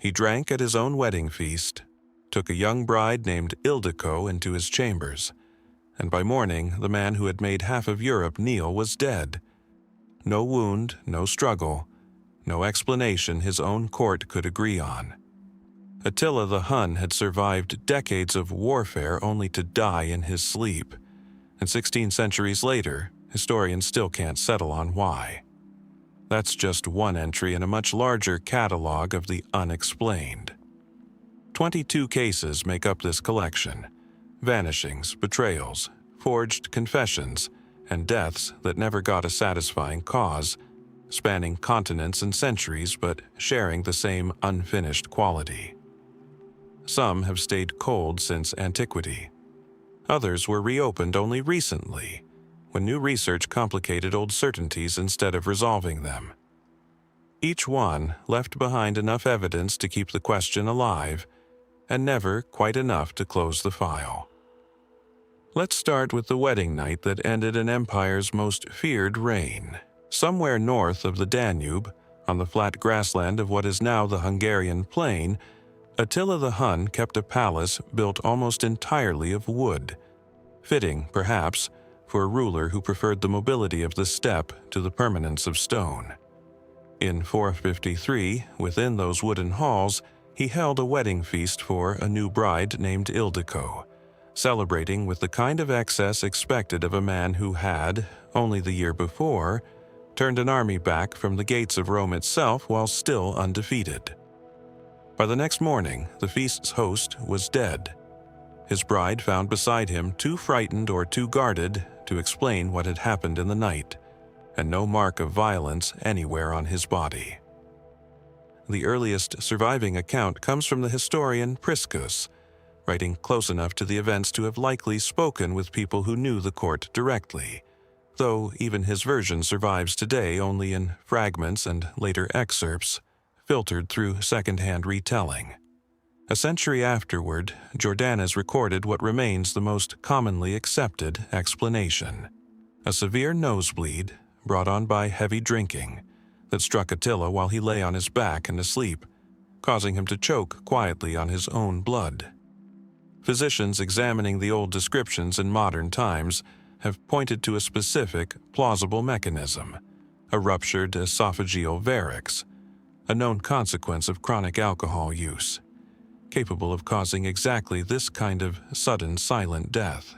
He drank at his own wedding feast, took a young bride named Ildiko into his chambers, and by morning the man who had made half of Europe kneel was dead. No wound, no struggle, no explanation his own court could agree on. Attila the Hun had survived decades of warfare only to die in his sleep, and 16 centuries later, historians still can't settle on why. That's just one entry in a much larger catalog of the unexplained. 22 cases make up this collection: vanishings, betrayals, forged confessions, and deaths that never got a satisfying cause, spanning continents and centuries but sharing the same unfinished quality. Some have stayed cold since antiquity. Others were reopened only recently, when new research complicated old certainties instead of resolving them. Each one left behind enough evidence to keep the question alive, and never quite enough to close the file. Let's start with the wedding night that ended an empire's most feared reign. Somewhere north of the Danube, on the flat grassland of what is now the Hungarian plain, Attila the Hun kept a palace built almost entirely of wood, fitting, perhaps, for a ruler who preferred the mobility of the steppe to the permanence of stone. In 453, within those wooden halls, he held a wedding feast for a new bride named Ildiko, celebrating with the kind of excess expected of a man who had, only the year before, turned an army back from the gates of Rome itself while still undefeated. By the next morning, the feast's host was dead. His bride found beside him too frightened or too guarded to explain what had happened in the night, and no mark of violence anywhere on his body. The earliest surviving account comes from the historian Priscus, writing close enough to the events to have likely spoken with people who knew the court directly, though even his version survives today only in fragments and later excerpts, filtered through second-hand retelling. A century afterward, Jordanes recorded what remains the most commonly accepted explanation: a severe nosebleed brought on by heavy drinking that struck Attila while he lay on his back and asleep, causing him to choke quietly on his own blood. Physicians examining the old descriptions in modern times have pointed to a specific, plausible mechanism: a ruptured esophageal varix, a known consequence of chronic alcohol use, capable of causing exactly this kind of sudden silent death.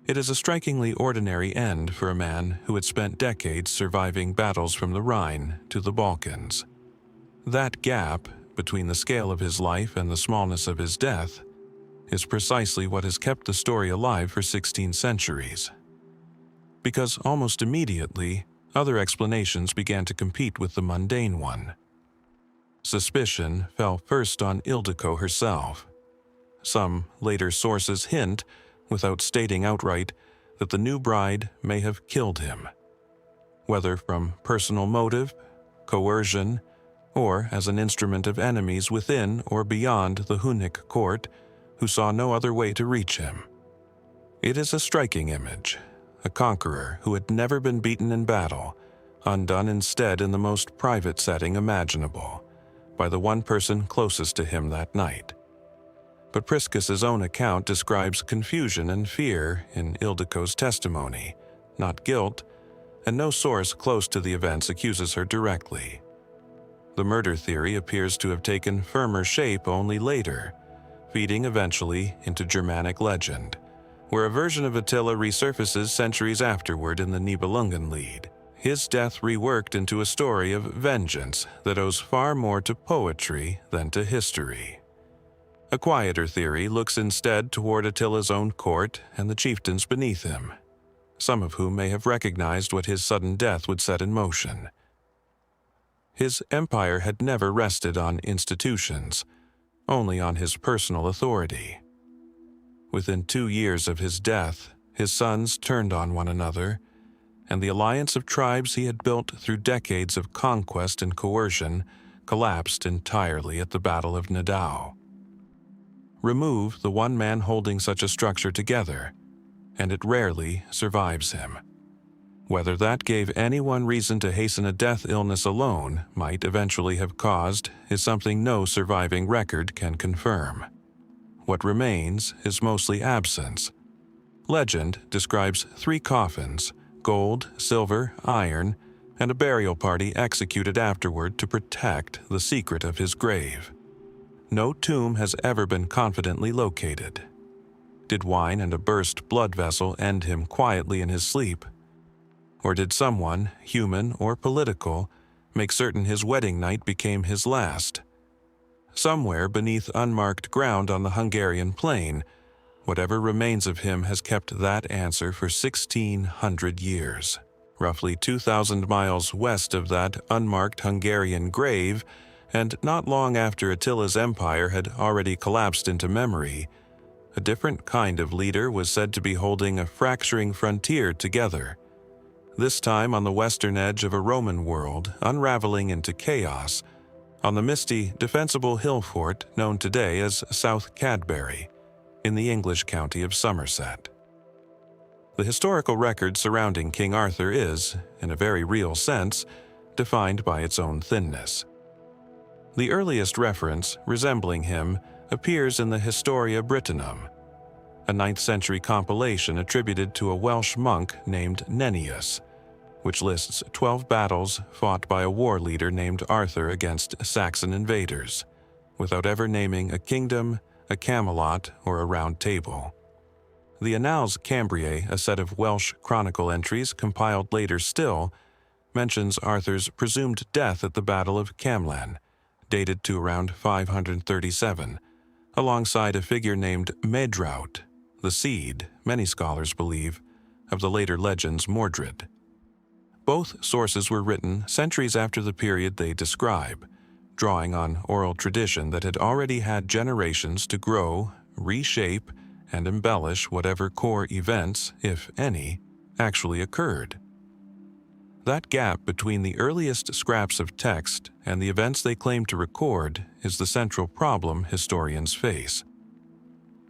It is a strikingly ordinary end for a man who had spent decades surviving battles from the Rhine to the Balkans. That gap between the scale of his life and the smallness of his death is precisely what has kept the story alive for 16 centuries. Because almost immediately, other explanations began to compete with the mundane one. Suspicion fell first on Ildiko herself. Some later sources hint, without stating outright, that the new bride may have killed him. Whether from personal motive, coercion, or as an instrument of enemies within or beyond the Hunnic court, who saw no other way to reach him. It is a striking image, a conqueror who had never been beaten in battle, undone instead in the most private setting imaginable, by the one person closest to him that night. But Priscus's own account describes confusion and fear in Ildiko's testimony, not guilt, and no source close to the events accuses her directly. The murder theory appears to have taken firmer shape only later, feeding eventually into Germanic legend, where a version of Attila resurfaces centuries afterward in the Nibelungenlied. His death reworked into a story of vengeance that owes far more to poetry than to history. A quieter theory looks instead toward Attila's own court and the chieftains beneath him, some of whom may have recognized what his sudden death would set in motion. His empire had never rested on institutions, only on his personal authority. Within 2 years of his death, his sons turned on one another, and the alliance of tribes he had built through decades of conquest and coercion collapsed entirely at the Battle of Nidau. Remove the one man holding such a structure together, and it rarely survives him. Whether that gave anyone reason to hasten a death illness alone might eventually have caused is something no surviving record can confirm. What remains is mostly absence. Legend describes 3 coffins, gold, silver, iron, and a burial party executed afterward to protect the secret of his grave. No tomb has ever been confidently located. Did wine and a burst blood vessel end him quietly in his sleep? Or did someone, human or political, make certain his wedding night became his last? Somewhere beneath unmarked ground on the Hungarian plain, whatever remains of him has kept that answer for 1,600 years. Roughly 2,000 miles west of that unmarked Hungarian grave, and not long after Attila's empire had already collapsed into memory, a different kind of leader was said to be holding a fracturing frontier together. This time on the western edge of a Roman world, unraveling into chaos, on the misty, defensible hill fort known today as South Cadbury, in the English county of Somerset. The historical record surrounding King Arthur is, in a very real sense, defined by its own thinness. The earliest reference resembling him appears in the Historia Brittonum, a 9th century compilation attributed to a Welsh monk named Nennius, which lists 12 battles fought by a war leader named Arthur against Saxon invaders, without ever naming a kingdom, a Camelot, or a Round Table. The Annales Cambriae, a set of Welsh chronicle entries compiled later still, mentions Arthur's presumed death at the Battle of Camlan, dated to around 537, alongside a figure named Medrawd, the seed, many scholars believe, of the later legends Mordred. Both sources were written centuries after the period they describe, drawing on oral tradition that had already had generations to grow, reshape, and embellish whatever core events, if any, actually occurred. That gap between the earliest scraps of text and the events they claim to record is the central problem historians face.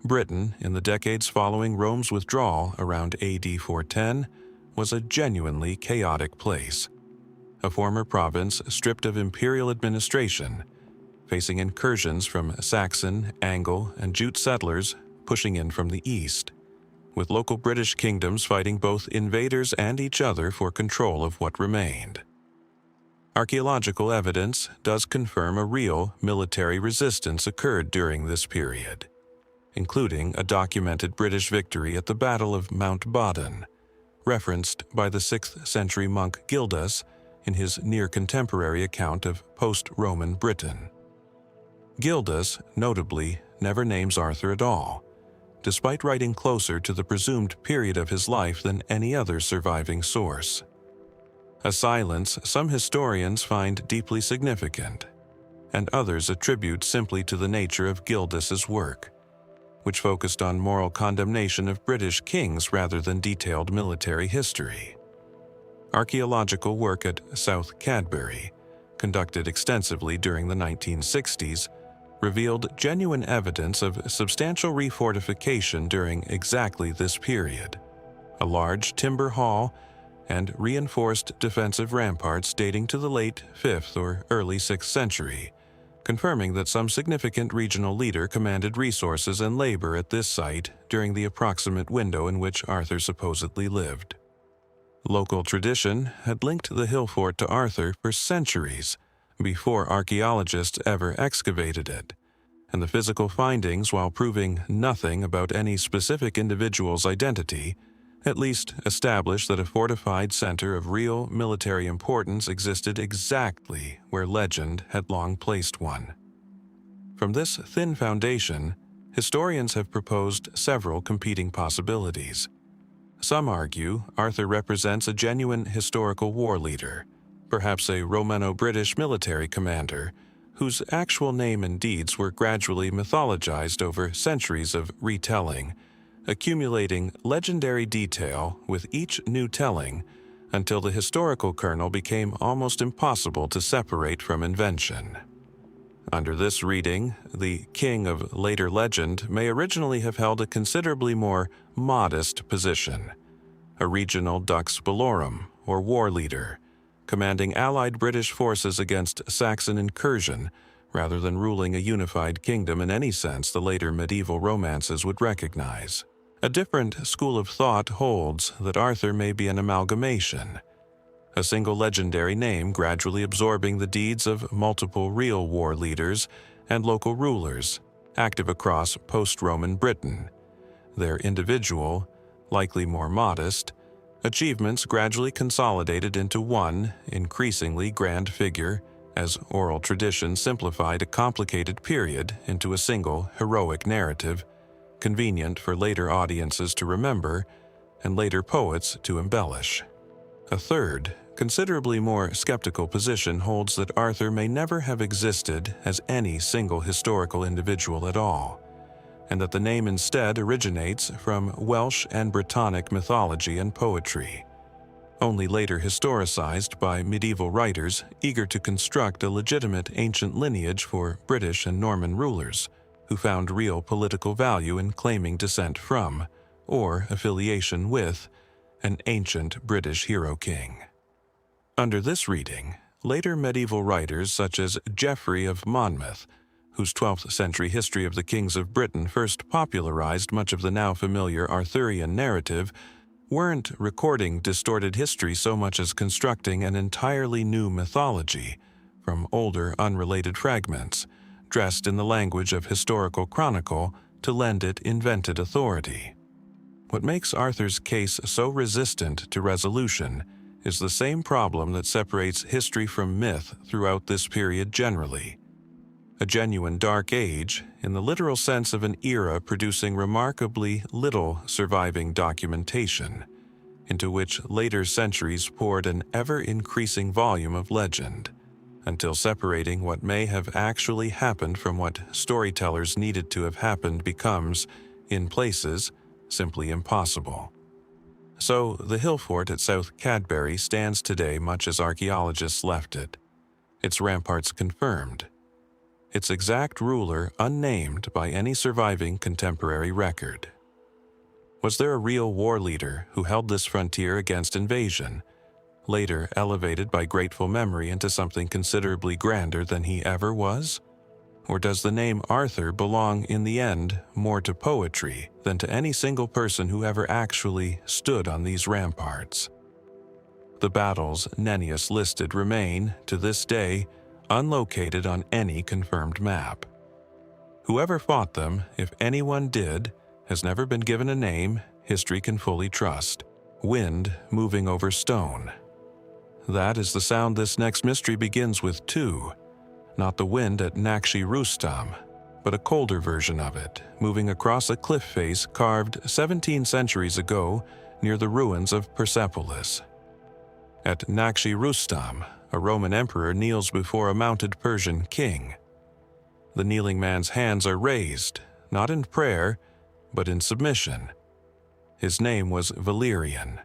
Britain, in the decades following Rome's withdrawal around AD 410, was a genuinely chaotic place. A former province stripped of imperial administration, facing incursions from Saxon, Anglo, and Jute settlers pushing in from the east, with local British kingdoms fighting both invaders and each other for control of what remained. Archaeological evidence does confirm a real military resistance occurred during this period, including a documented British victory at the Battle of Mount Badon, referenced by the 6th century monk Gildas in his near-contemporary account of post-Roman Britain. Gildas, notably, never names Arthur at all, despite writing closer to the presumed period of his life than any other surviving source. A silence some historians find deeply significant, and others attribute simply to the nature of Gildas's work, which focused on moral condemnation of British kings rather than detailed military history. Archaeological work at South Cadbury, conducted extensively during the 1960s, revealed genuine evidence of substantial refortification during exactly this period. A large timber hall and reinforced defensive ramparts dating to the late 5th or early 6th century, confirming that some significant regional leader commanded resources and labor at this site during the approximate window in which Arthur supposedly lived. Local tradition had linked the hill fort to Arthur for centuries before archaeologists ever excavated it, and the physical findings, while proving nothing about any specific individual's identity, at least established that a fortified center of real military importance existed exactly where legend had long placed one. From this thin foundation, historians have proposed several competing possibilities. Some argue Arthur represents a genuine historical war leader, perhaps a Romano-British military commander, whose actual name and deeds were gradually mythologized over centuries of retelling, accumulating legendary detail with each new telling until the historical kernel became almost impossible to separate from invention. Under this reading, the king of later legend may originally have held a considerably more modest position, a regional dux bellorum, or war leader, commanding allied British forces against Saxon incursion rather than ruling a unified kingdom in any sense the later medieval romances would recognize. A different school of thought holds that Arthur may be an amalgamation, a single legendary name gradually absorbing the deeds of multiple real war leaders and local rulers active across post-Roman Britain. Their individual, likely more modest, achievements gradually consolidated into one increasingly grand figure as oral tradition simplified a complicated period into a single heroic narrative, convenient for later audiences to remember and later poets to embellish. A third, considerably more skeptical position holds that Arthur may never have existed as any single historical individual at all, and that the name instead originates from Welsh and Brittonic mythology and poetry, only later historicized by medieval writers eager to construct a legitimate ancient lineage for British and Norman rulers who found real political value in claiming descent from, or affiliation with, an ancient British hero king. Under this reading, later medieval writers such as Geoffrey of Monmouth, whose 12th century history of the kings of Britain first popularized much of the now familiar Arthurian narrative, weren't recording distorted history so much as constructing an entirely new mythology from older unrelated fragments, dressed in the language of historical chronicle to lend it invented authority. What makes Arthur's case so resistant to resolution is the same problem that separates history from myth throughout this period generally. A genuine dark age, in the literal sense of an era producing remarkably little surviving documentation, into which later centuries poured an ever-increasing volume of legend, until separating what may have actually happened from what storytellers needed to have happened becomes, in places, simply impossible. So, the hill fort at South Cadbury stands today much as archaeologists left it, its ramparts confirmed, its exact ruler unnamed by any surviving contemporary record. Was there a real war leader who held this frontier against invasion, later elevated by grateful memory into something considerably grander than he ever was? Or does the name Arthur belong in the end more to poetry than to any single person who ever actually stood on these ramparts? The battles Nennius listed remain, to this day, unlocated on any confirmed map. Whoever fought them, if anyone did, has never been given a name history can fully trust. Wind moving over stone. That is the sound this next mystery begins with too. Not the wind at Nakshi Rustam, but a colder version of it, moving across a cliff face carved 17 centuries ago near the ruins of Persepolis. At Nakshi Rustam, a Roman emperor kneels before a mounted Persian king. The kneeling man's hands are raised, not in prayer, but in submission. His name was Valerian.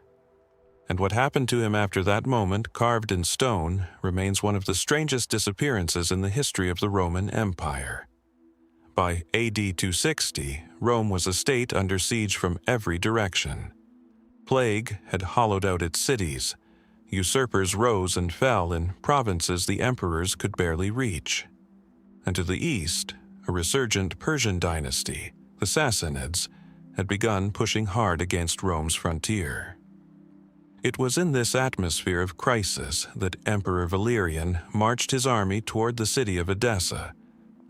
And what happened to him after that moment, carved in stone, remains one of the strangest disappearances in the history of the Roman Empire. By AD 260, Rome was a state under siege from every direction. Plague had hollowed out its cities. Usurpers rose and fell in provinces the emperors could barely reach. And to the east, a resurgent Persian dynasty, the Sassanids, had begun pushing hard against Rome's frontier. It was in this atmosphere of crisis that Emperor Valerian marched his army toward the city of Edessa,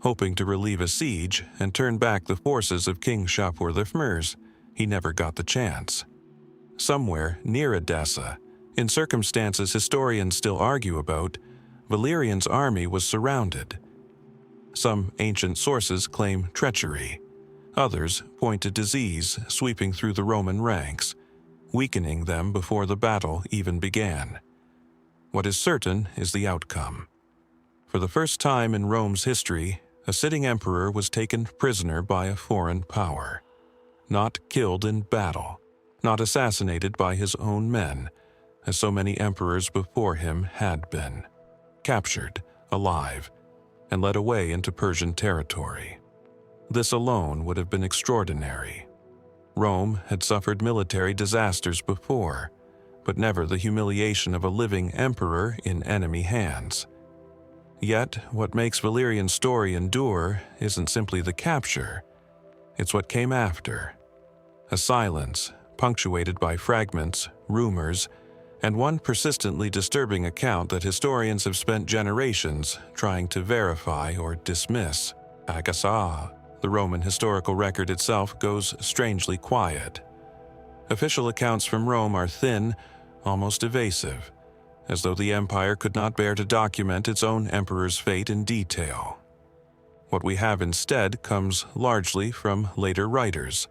hoping to relieve a siege and turn back the forces of King Shapur I. He never got the chance. Somewhere near Edessa, in circumstances historians still argue about, Valerian's army was surrounded. Some ancient sources claim treachery. Others point to disease sweeping through the Roman ranks, weakening them before the battle even began. What is certain is the outcome. For the first time in Rome's history, a sitting emperor was taken prisoner by a foreign power. Not killed in battle, not assassinated by his own men, as so many emperors before him had been. Captured, alive, and led away into Persian territory. This alone would have been extraordinary. Rome had suffered military disasters before, but never the humiliation of a living emperor in enemy hands. Yet, what makes Valerian's story endure isn't simply the capture, it's what came after. A silence, punctuated by fragments, rumors, and one persistently disturbing account that historians have spent generations trying to verify or dismiss. The Roman historical record itself goes strangely quiet. Official accounts from Rome are thin, almost evasive, as though the empire could not bear to document its own emperor's fate in detail. What we have instead comes largely from later writers,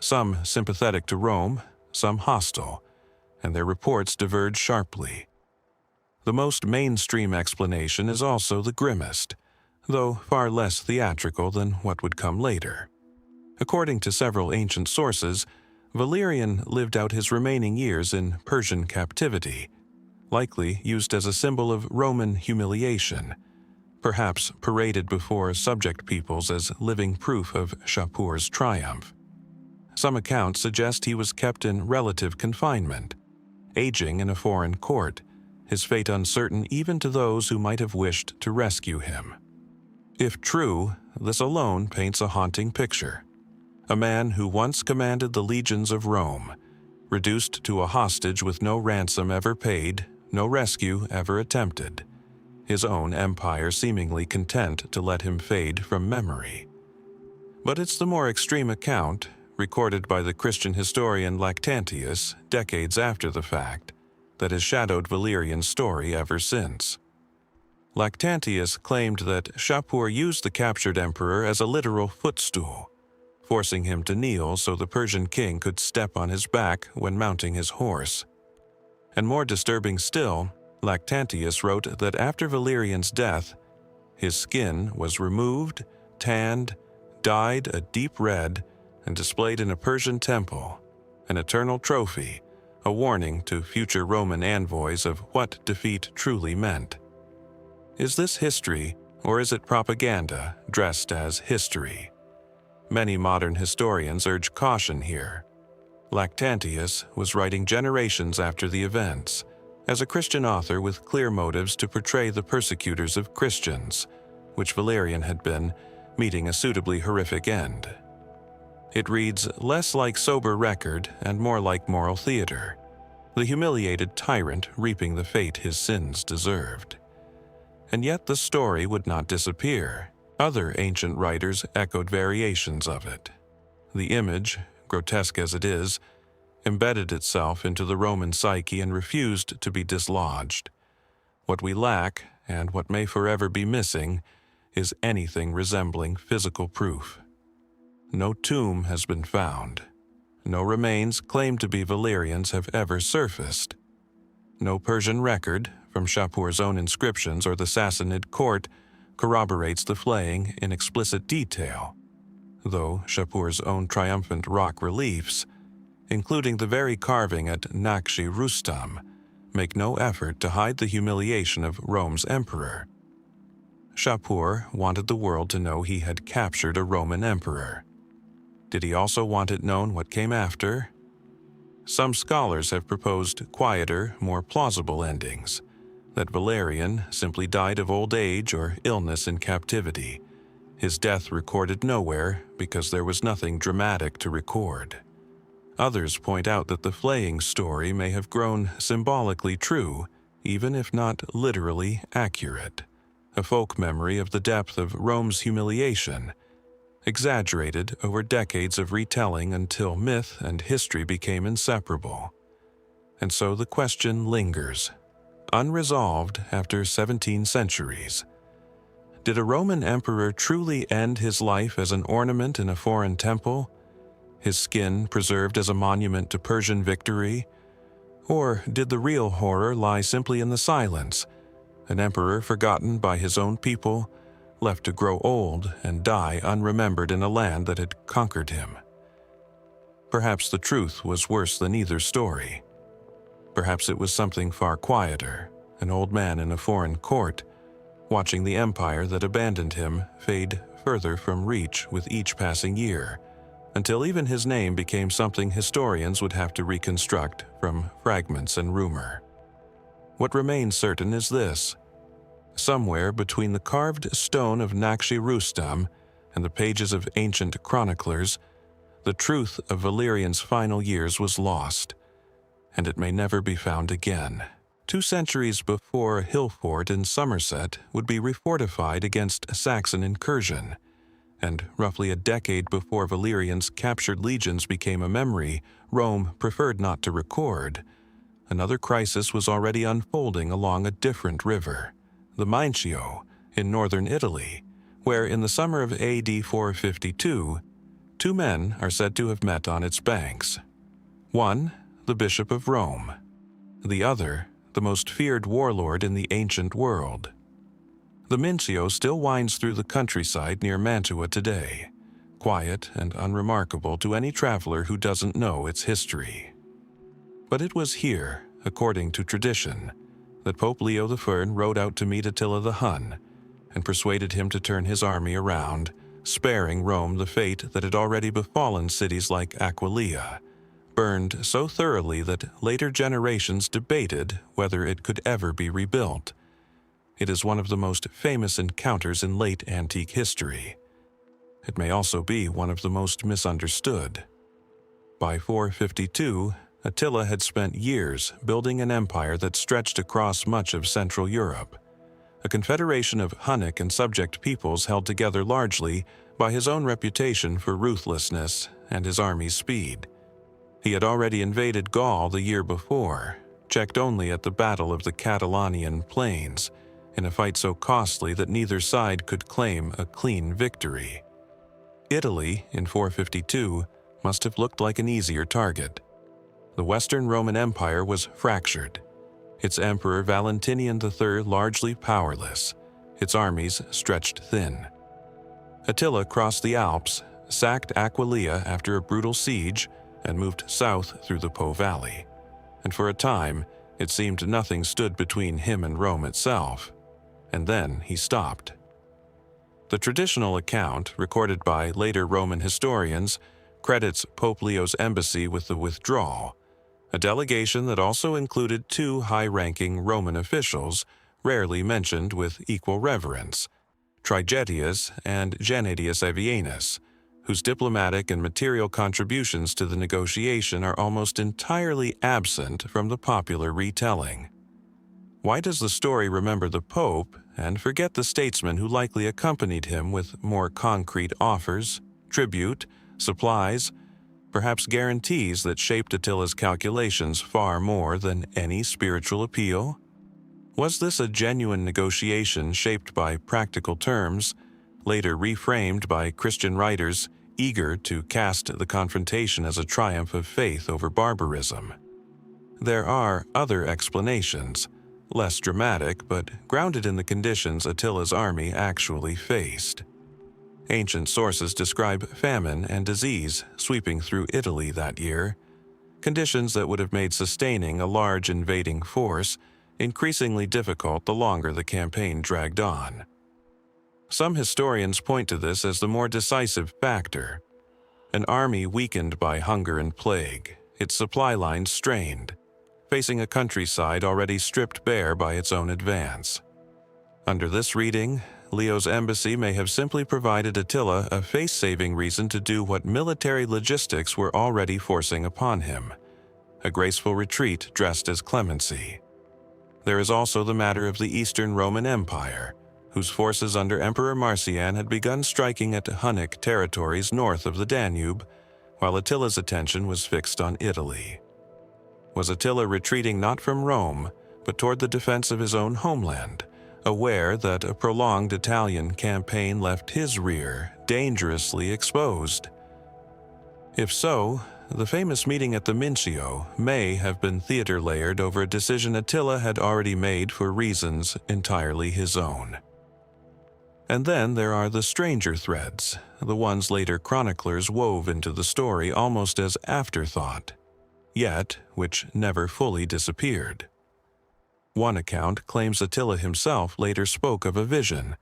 some sympathetic to Rome, some hostile, and their reports diverge sharply. The most mainstream explanation is also the grimmest, though far less theatrical than what would come later. According to several ancient sources, Valerian lived out his remaining years in Persian captivity, likely used as a symbol of Roman humiliation, perhaps paraded before subject peoples as living proof of Shapur's triumph. Some accounts suggest he was kept in relative confinement, aging in a foreign court, his fate uncertain even to those who might have wished to rescue him. If true, this alone paints a haunting picture. A man who once commanded the legions of Rome, reduced to a hostage with no ransom ever paid, no rescue ever attempted, his own empire seemingly content to let him fade from memory. But it's the more extreme account, recorded by the Christian historian Lactantius decades after the fact, that has shadowed Valerian's story ever since. Lactantius claimed that Shapur used the captured emperor as a literal footstool, forcing him to kneel so the Persian king could step on his back when mounting his horse. And more disturbing still, Lactantius wrote that after Valerian's death, his skin was removed, tanned, dyed a deep red, and displayed in a Persian temple, an eternal trophy, a warning to future Roman envoys of what defeat truly meant. Is this history, or is it propaganda dressed as history? Many modern historians urge caution here. Lactantius was writing generations after the events, as a Christian author with clear motives to portray the persecutors of Christians, which Valerian had been, meeting a suitably horrific end. It reads less like sober record and more like moral theater, the humiliated tyrant reaping the fate his sins deserved. And yet the story would not disappear. Other ancient writers echoed variations of it. The image, grotesque as it is, embedded itself into the Roman psyche and refused to be dislodged. What we lack, and what may forever be missing, is anything resembling physical proof. No tomb has been found. No remains claimed to be Valerian's have ever surfaced. No Persian record, from Shapur's own inscriptions or the Sassanid court, corroborates the flaying in explicit detail, though Shapur's own triumphant rock reliefs, including the very carving at Nakshi Rustam, make no effort to hide the humiliation of Rome's emperor. Shapur wanted the world to know he had captured a Roman emperor. Did he also want it known what came after? Some scholars have proposed quieter, more plausible endings, that Valerian simply died of old age or illness in captivity, his death recorded nowhere because there was nothing dramatic to record. Others point out that the flaying story may have grown symbolically true, even if not literally accurate, a folk memory of the depth of Rome's humiliation, exaggerated over decades of retelling until myth and history became inseparable. And so the question lingers, unresolved after 17 centuries. Did a Roman emperor truly end his life as an ornament in a foreign temple, his skin preserved as a monument to Persian victory? Or did the real horror lie simply in the silence, an emperor forgotten by his own people, left to grow old and die unremembered in a land that had conquered him? Perhaps the truth was worse than either story. Perhaps it was something far quieter, an old man in a foreign court, watching the empire that abandoned him fade further from reach with each passing year, until even his name became something historians would have to reconstruct from fragments and rumor. What remains certain is this: somewhere between the carved stone of Nakshi Rustam and the pages of ancient chroniclers, the truth of Valerian's final years was lost, and it may never be found again. 2 centuries before a hill fort in Somerset would be refortified against Saxon incursion, and roughly a decade before Valerian's captured legions became a memory Rome preferred not to record, another crisis was already unfolding along a different river, the Mincio, in northern Italy, where in the summer of AD 452, 2 men are said to have met on its banks. One, the Bishop of Rome; the other, the most feared warlord in the ancient world. The Mincio still winds through the countryside near Mantua today, quiet and unremarkable to any traveler who doesn't know its history. But it was here, according to tradition, that Pope Leo I rode out to meet Attila the Hun and persuaded him to turn his army around, sparing Rome the fate that had already befallen cities like Aquileia, burned so thoroughly that later generations debated whether it could ever be rebuilt. It is one of the most famous encounters in late antique history. It may also be one of the most misunderstood. By 452, Attila had spent years building an empire that stretched across much of Central Europe, a confederation of Hunnic and subject peoples held together largely by his own reputation for ruthlessness and his army's speed. He had already invaded Gaul the year before, checked only at the Battle of the Catalanian Plains, in a fight so costly that neither side could claim a clean victory. Italy, in 452, must have looked like an easier target. The Western Roman Empire was fractured, its emperor Valentinian III largely powerless, its armies stretched thin. Attila crossed the Alps, sacked Aquileia after a brutal siege, and moved south through the Po Valley, and for a time it seemed nothing stood between him and Rome itself. And then he stopped. The traditional account, recorded by later Roman historians, credits Pope Leo's embassy with the withdrawal, a delegation that also included 2 high-ranking Roman officials, rarely mentioned with equal reverence, Trigetius and Gennadius Avienus, whose diplomatic and material contributions to the negotiation are almost entirely absent from the popular retelling. Why does the story remember the Pope and forget the statesmen who likely accompanied him with more concrete offers, tribute, supplies, perhaps guarantees that shaped Attila's calculations far more than any spiritual appeal? Was this a genuine negotiation shaped by practical terms, later reframed by Christian writers eager to cast the confrontation as a triumph of faith over barbarism? There are other explanations, less dramatic but grounded in the conditions Attila's army actually faced. Ancient sources describe famine and disease sweeping through Italy that year, conditions that would have made sustaining a large invading force increasingly difficult the longer the campaign dragged on. Some historians point to this as the more decisive factor: an army weakened by hunger and plague, its supply lines strained, facing a countryside already stripped bare by its own advance. Under this reading, Leo's embassy may have simply provided Attila a face-saving reason to do what military logistics were already forcing upon him: a graceful retreat dressed as clemency. There is also the matter of the Eastern Roman Empire, whose forces under Emperor Marcian had begun striking at Hunnic territories north of the Danube, while Attila's attention was fixed on Italy. Was Attila retreating not from Rome, but toward the defense of his own homeland, aware that a prolonged Italian campaign left his rear dangerously exposed? If so, the famous meeting at the Mincio may have been theater layered over a decision Attila had already made for reasons entirely his own. And then there are the stranger threads, the ones later chroniclers wove into the story almost as afterthought, yet which never fully disappeared. One account claims Attila himself later spoke of a vision,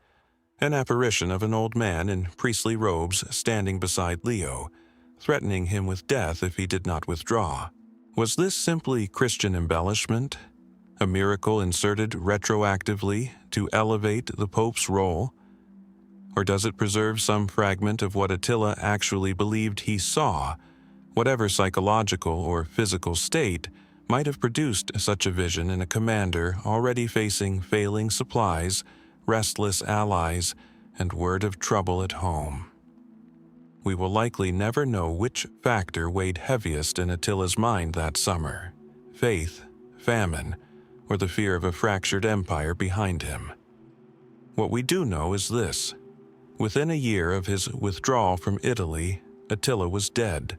an apparition of an old man in priestly robes standing beside Leo, threatening him with death if he did not withdraw. Was this simply Christian embellishment? A miracle inserted retroactively to elevate the Pope's role? Or does it preserve some fragment of what Attila actually believed he saw, whatever psychological or physical state might have produced such a vision in a commander already facing failing supplies, restless allies, and word of trouble at home? We will likely never know which factor weighed heaviest in Attila's mind that summer: faith, famine, or the fear of a fractured empire behind him. What we do know is this: within a year of his withdrawal from Italy, Attila was dead,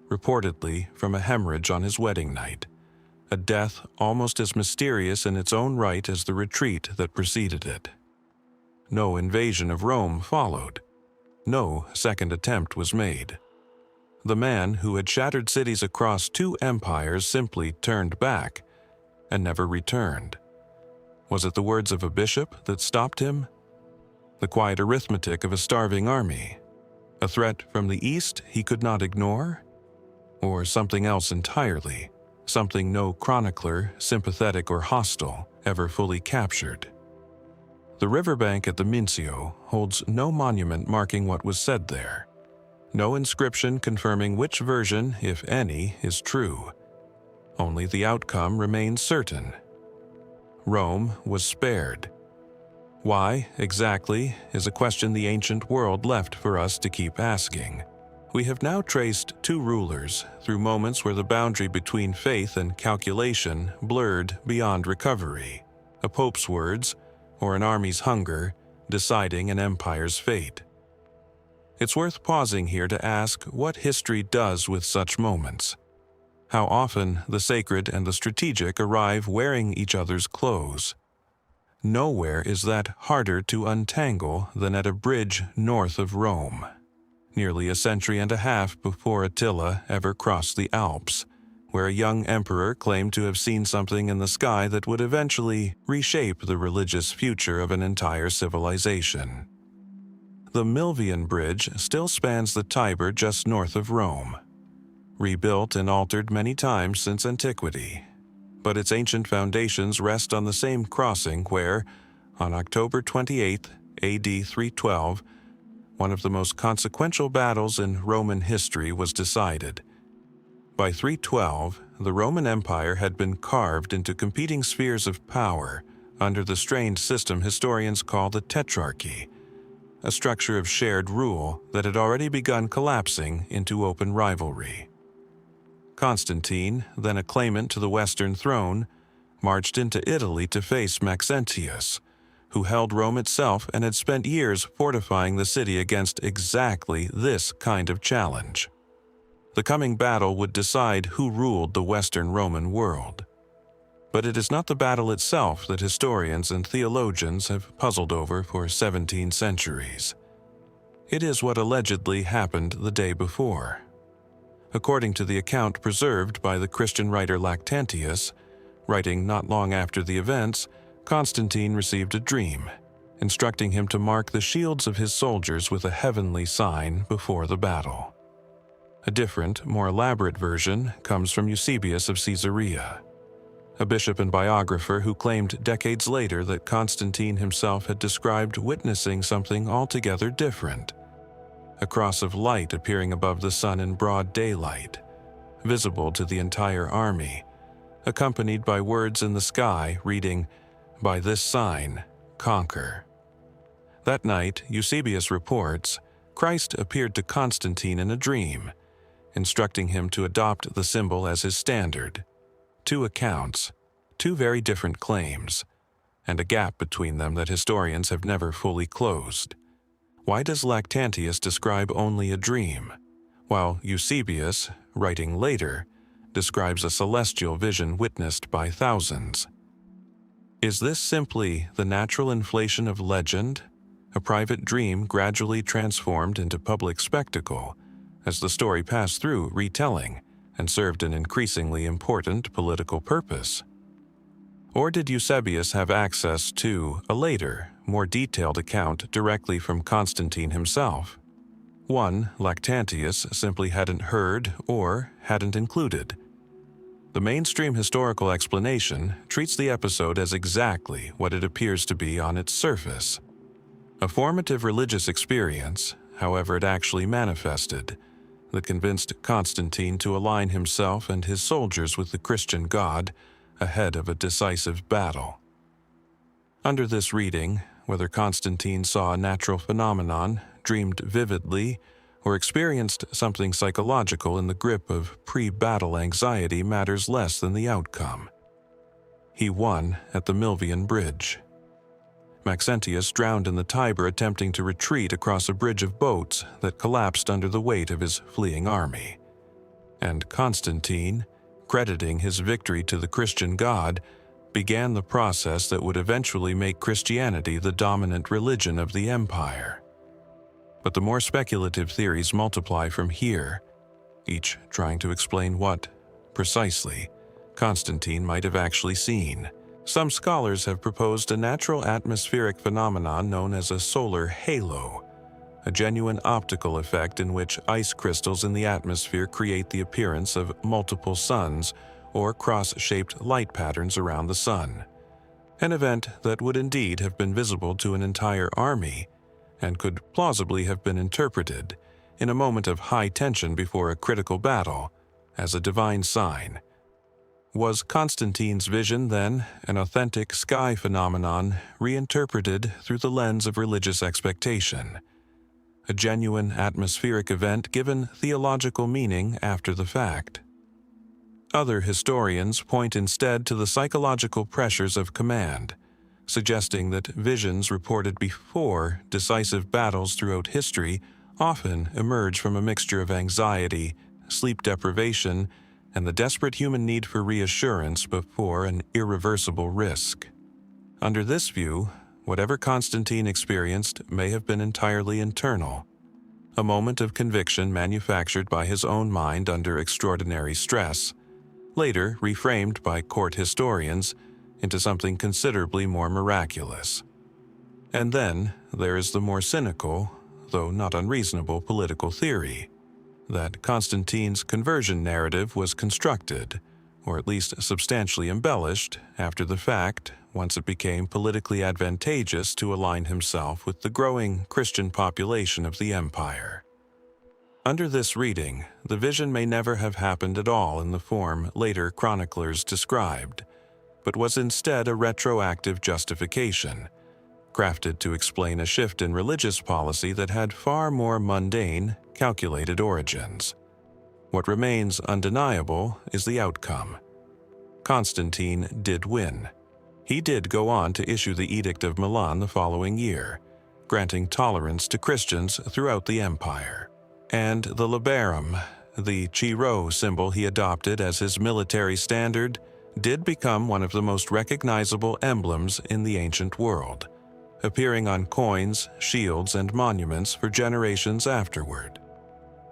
reportedly from a hemorrhage on his wedding night, a death almost as mysterious in its own right as the retreat that preceded it. No invasion of Rome followed. No second attempt was made. The man who had shattered cities across 2 empires simply turned back and never returned. Was it the words of a bishop that stopped him? The quiet arithmetic of a starving army? A threat from the east he could not ignore? Or something else entirely, something no chronicler, sympathetic or hostile, ever fully captured? The riverbank at the Mincio holds no monument marking what was said there, no inscription confirming which version, if any, is true. Only the outcome remains certain. Rome was spared. Why, exactly, is a question the ancient world left for us to keep asking. We have now traced 2 rulers through moments where the boundary between faith and calculation blurred beyond recovery: a pope's words, or an army's hunger, deciding an empire's fate. It's worth pausing here to ask what history does with such moments. How often the sacred and the strategic arrive wearing each other's clothes. Nowhere is that harder to untangle than at a bridge north of Rome, nearly a century and a half before Attila ever crossed the Alps, where a young emperor claimed to have seen something in the sky that would eventually reshape the religious future of an entire civilization. The Milvian Bridge still spans the Tiber just north of Rome, rebuilt and altered many times since antiquity, but its ancient foundations rest on the same crossing where, on October 28, AD 312, one of the most consequential battles in Roman history was decided. By 312, the Roman Empire had been carved into competing spheres of power under the strained system historians call the Tetrarchy, a structure of shared rule that had already begun collapsing into open rivalry. Constantine, then a claimant to the Western throne, marched into Italy to face Maxentius, who held Rome itself and had spent years fortifying the city against exactly this kind of challenge. The coming battle would decide who ruled the Western Roman world. But it is not the battle itself that historians and theologians have puzzled over for 17 centuries. It is what allegedly happened the day before. According to the account preserved by the Christian writer Lactantius, writing not long after the events, Constantine received a dream, instructing him to mark the shields of his soldiers with a heavenly sign before the battle. A different, more elaborate version comes from Eusebius of Caesarea, a bishop and biographer who claimed decades later that Constantine himself had described witnessing something altogether different: a cross of light appearing above the sun in broad daylight, visible to the entire army, accompanied by words in the sky reading, "By this sign, conquer." That night, Eusebius reports, Christ appeared to Constantine in a dream, instructing him to adopt the symbol as his standard. 2 accounts, 2 very different claims, and a gap between them that historians have never fully closed. Why does Lactantius describe only a dream, while Eusebius, writing later, describes a celestial vision witnessed by thousands? Is this simply the natural inflation of legend, a private dream gradually transformed into public spectacle, as the story passed through retelling and served an increasingly important political purpose? Or did Eusebius have access to a later, more detailed account directly from Constantine himself? one Lactantius simply hadn't heard or hadn't included. The mainstream historical explanation treats the episode as exactly what it appears to be on its surface. A formative religious experience, however it actually manifested, that convinced Constantine to align himself and his soldiers with the Christian God ahead of a decisive battle. Under this reading, whether Constantine saw a natural phenomenon, dreamed vividly, or experienced something psychological in the grip of pre-battle anxiety matters less than the outcome. He won at the Milvian Bridge. Maxentius drowned in the Tiber attempting to retreat across a bridge of boats that collapsed under the weight of his fleeing army. And Constantine, crediting his victory to the Christian God, began the process that would eventually make Christianity the dominant religion of the empire. But the more speculative theories multiply from here, each trying to explain what, precisely, Constantine might have actually seen. Some scholars have proposed a natural atmospheric phenomenon known as a solar halo, a genuine optical effect in which ice crystals in the atmosphere create the appearance of multiple suns or cross-shaped light patterns around the sun. An event that would indeed have been visible to an entire army and could plausibly have been interpreted, in a moment of high tension before a critical battle, as a divine sign. Was Constantine's vision, then, an authentic sky phenomenon reinterpreted through the lens of religious expectation? A genuine atmospheric event given theological meaning after the fact? Other historians point instead to the psychological pressures of command, suggesting that visions reported before decisive battles throughout history often emerge from a mixture of anxiety, sleep deprivation, and the desperate human need for reassurance before an irreversible risk. Under this view, whatever Constantine experienced may have been entirely internal, a moment of conviction manufactured by his own mind under extraordinary stress, later reframed by court historians into something considerably more miraculous. And then there is the more cynical, though not unreasonable political theory, that Constantine's conversion narrative was constructed, or at least substantially embellished, after the fact, once it became politically advantageous to align himself with the growing Christian population of the empire. Under this reading, the vision may never have happened at all in the form later chroniclers described, but was instead a retroactive justification, crafted to explain a shift in religious policy that had far more mundane, calculated origins. What remains undeniable is the outcome. Constantine did win. He did go on to issue the Edict of Milan the following year, granting tolerance to Christians throughout the empire. And the labarum, the Chi-Rho symbol he adopted as his military standard, did become one of the most recognizable emblems in the ancient world, appearing on coins, shields, and monuments for generations afterward.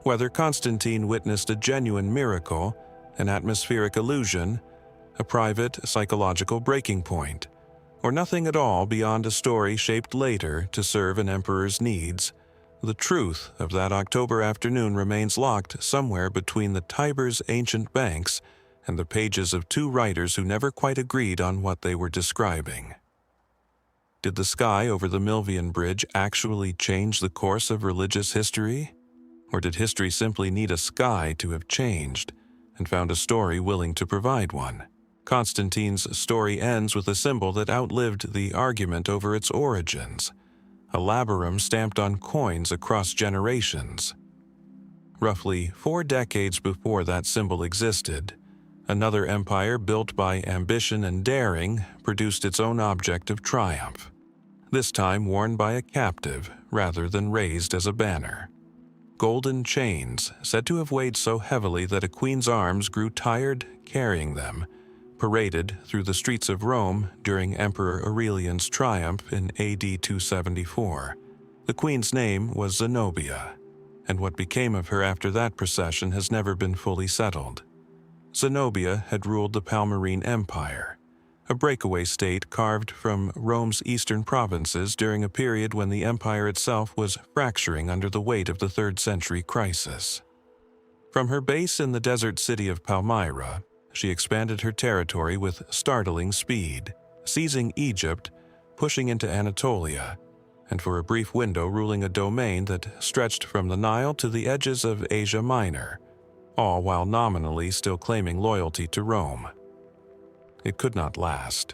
Whether Constantine witnessed a genuine miracle, an atmospheric illusion, a private psychological breaking point, or nothing at all beyond a story shaped later to serve an emperor's needs, the truth of that October afternoon remains locked somewhere between the Tiber's ancient banks and the pages of two writers who never quite agreed on what they were describing. Did the sky over the Milvian Bridge actually change the course of religious history? Or did history simply need a sky to have changed, and found a story willing to provide one? Constantine's story ends with a symbol that outlived the argument over its origins, a labarum stamped on coins across generations. Roughly 4 decades before that symbol existed, another empire built by ambition and daring produced its own object of triumph, this time worn by a captive rather than raised as a banner. Golden chains, said to have weighed so heavily that a queen's arms grew tired carrying them, paraded through the streets of Rome during Emperor Aurelian's triumph in AD 274. The queen's name was Zenobia, and what became of her after that procession has never been fully settled. Zenobia had ruled the Palmyrene Empire, a breakaway state carved from Rome's eastern provinces during a period when the empire itself was fracturing under the weight of the 3rd century crisis. From her base in the desert city of Palmyra, she expanded her territory with startling speed, seizing Egypt, pushing into Anatolia, and for a brief window ruling a domain that stretched from the Nile to the edges of Asia Minor, all while nominally still claiming loyalty to Rome. It could not last.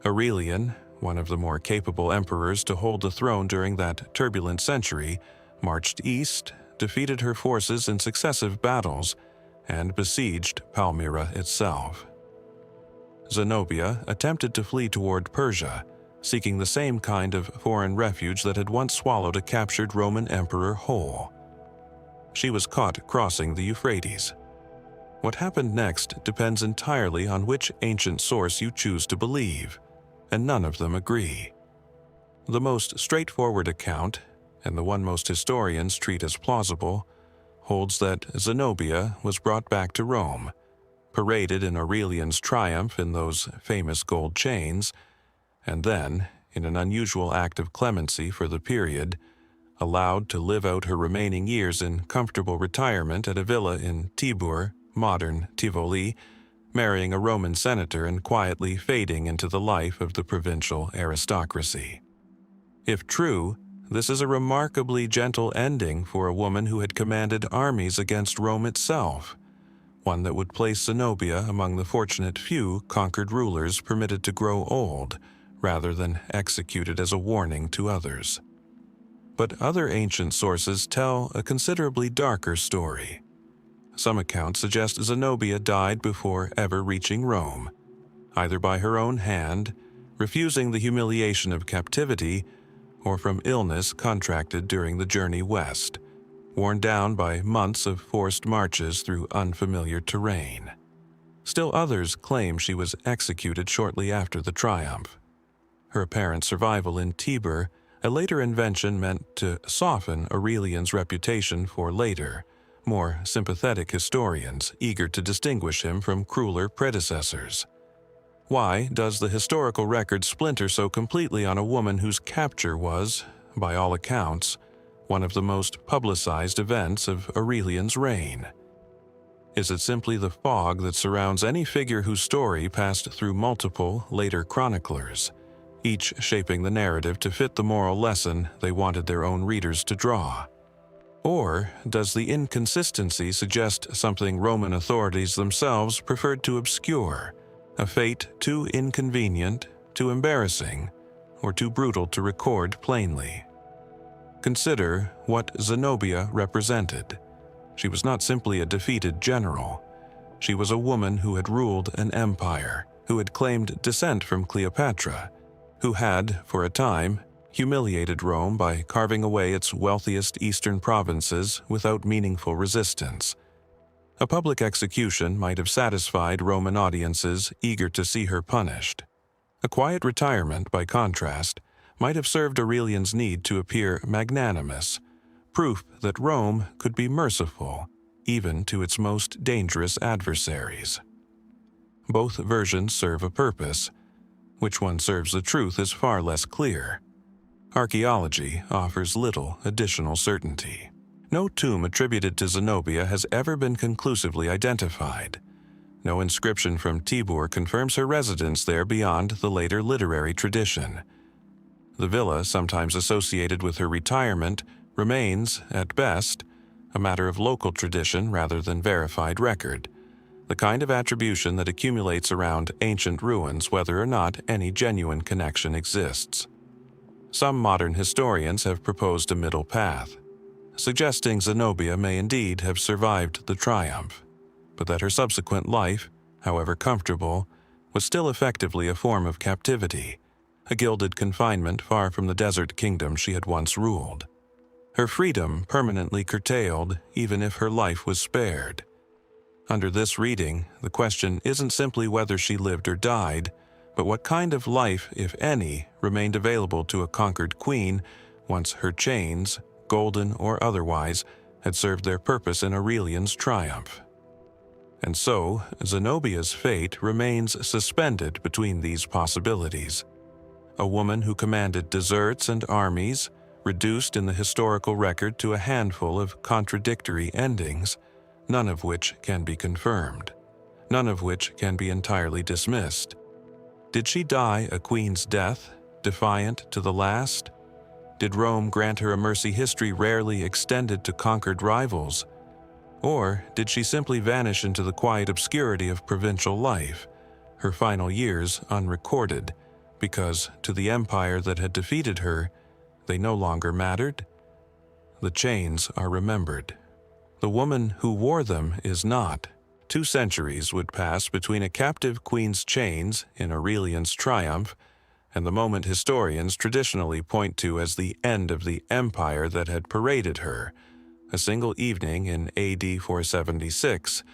Aurelian, one of the more capable emperors to hold the throne during that turbulent century, marched east, defeated her forces in successive battles, and besieged Palmyra itself. Zenobia attempted to flee toward Persia, seeking the same kind of foreign refuge that had once swallowed a captured Roman emperor whole. She was caught crossing the Euphrates. What happened next depends entirely on which ancient source you choose to believe, and none of them agree. The most straightforward account, and the one most historians treat as plausible, holds that Zenobia was brought back to Rome, paraded in Aurelian's triumph in those famous gold chains, and then, in an unusual act of clemency for the period, allowed to live out her remaining years in comfortable retirement at a villa in Tibur, modern Tivoli, marrying a Roman senator and quietly fading into the life of the provincial aristocracy. If true, this is a remarkably gentle ending for a woman who had commanded armies against Rome itself, one that would place Zenobia among the fortunate few conquered rulers permitted to grow old, rather than executed as a warning to others. But other ancient sources tell a considerably darker story. Some accounts suggest Zenobia died before ever reaching Rome, either by her own hand, refusing the humiliation of captivity, or from illness contracted during the journey west, worn down by months of forced marches through unfamiliar terrain. Still others claim she was executed shortly after the triumph. Her apparent survival in Tibur, a later invention meant to soften Aurelian's reputation for later, more sympathetic historians eager to distinguish him from crueler predecessors. Why does the historical record splinter so completely on a woman whose capture was, by all accounts, one of the most publicized events of Aurelian's reign? Is it simply the fog that surrounds any figure whose story passed through multiple later chroniclers, each shaping the narrative to fit the moral lesson they wanted their own readers to draw? Or does the inconsistency suggest something Roman authorities themselves preferred to obscure, a fate too inconvenient, too embarrassing, or too brutal to record plainly? Consider what Zenobia represented. She was not simply a defeated general. She was a woman who had ruled an empire, who had claimed descent from Cleopatra, who had, for a time, humiliated Rome by carving away its wealthiest eastern provinces without meaningful resistance. A public execution might have satisfied Roman audiences eager to see her punished. A quiet retirement, by contrast, might have served Aurelian's need to appear magnanimous, proof that Rome could be merciful, even to its most dangerous adversaries. Both versions serve a purpose. Which one serves the truth is far less clear. Archaeology offers little additional certainty. No tomb attributed to Zenobia has ever been conclusively identified. No inscription from Tibur confirms her residence there beyond the later literary tradition. The villa, sometimes associated with her retirement, remains, at best, a matter of local tradition rather than verified record, the kind of attribution that accumulates around ancient ruins whether or not any genuine connection exists. Some modern historians have proposed a middle path, suggesting Zenobia may indeed have survived the triumph, but that her subsequent life, however comfortable, was still effectively a form of captivity, a gilded confinement far from the desert kingdom she had once ruled. Her freedom permanently curtailed even if her life was spared. Under this reading, the question isn't simply whether she lived or died, but what kind of life, if any, remained available to a conquered queen once her chains, golden or otherwise, had served their purpose in Aurelian's triumph. And so, Zenobia's fate remains suspended between these possibilities. A woman who commanded deserts and armies, reduced in the historical record to a handful of contradictory endings, none of which can be confirmed, none of which can be entirely dismissed. Did she die a queen's death, defiant to the last? Did Rome grant her a mercy history rarely extended to conquered rivals? Or did she simply vanish into the quiet obscurity of provincial life, her final years unrecorded, because to the empire that had defeated her, they no longer mattered? The chains are remembered. The woman who wore them is not. 2 centuries would pass between a captive queen's chains in Aurelian's triumph and the moment historians traditionally point to as the end of the empire that had paraded her, a single evening in AD 476,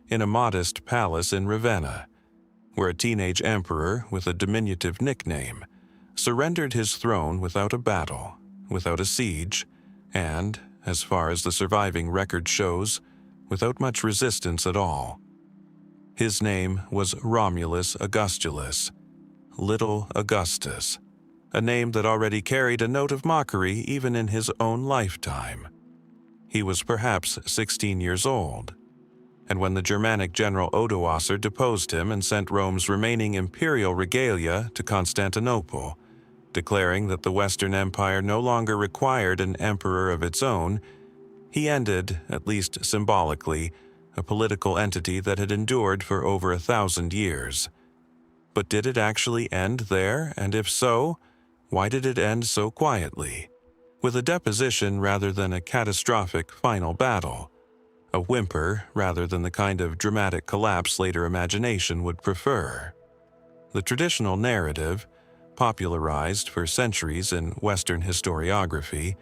in a modest palace in Ravenna, where a teenage emperor with a diminutive nickname surrendered his throne without a battle, without a siege, and, as far as the surviving record shows, without much resistance at all. His name was Romulus Augustulus, Little Augustus, a name that already carried a note of mockery even in his own lifetime. He was perhaps 16 years old, and when the Germanic general Odoacer deposed him and sent Rome's remaining imperial regalia to Constantinople, declaring that the Western Empire no longer required an emperor of its own, he ended, at least symbolically, a political entity that had endured for over 1,000 years. But did it actually end there, and if so, why did it end so quietly, with a deposition rather than a catastrophic final battle, a whimper rather than the kind of dramatic collapse later imagination would prefer? The traditional narrative, popularized for centuries in Western historiography,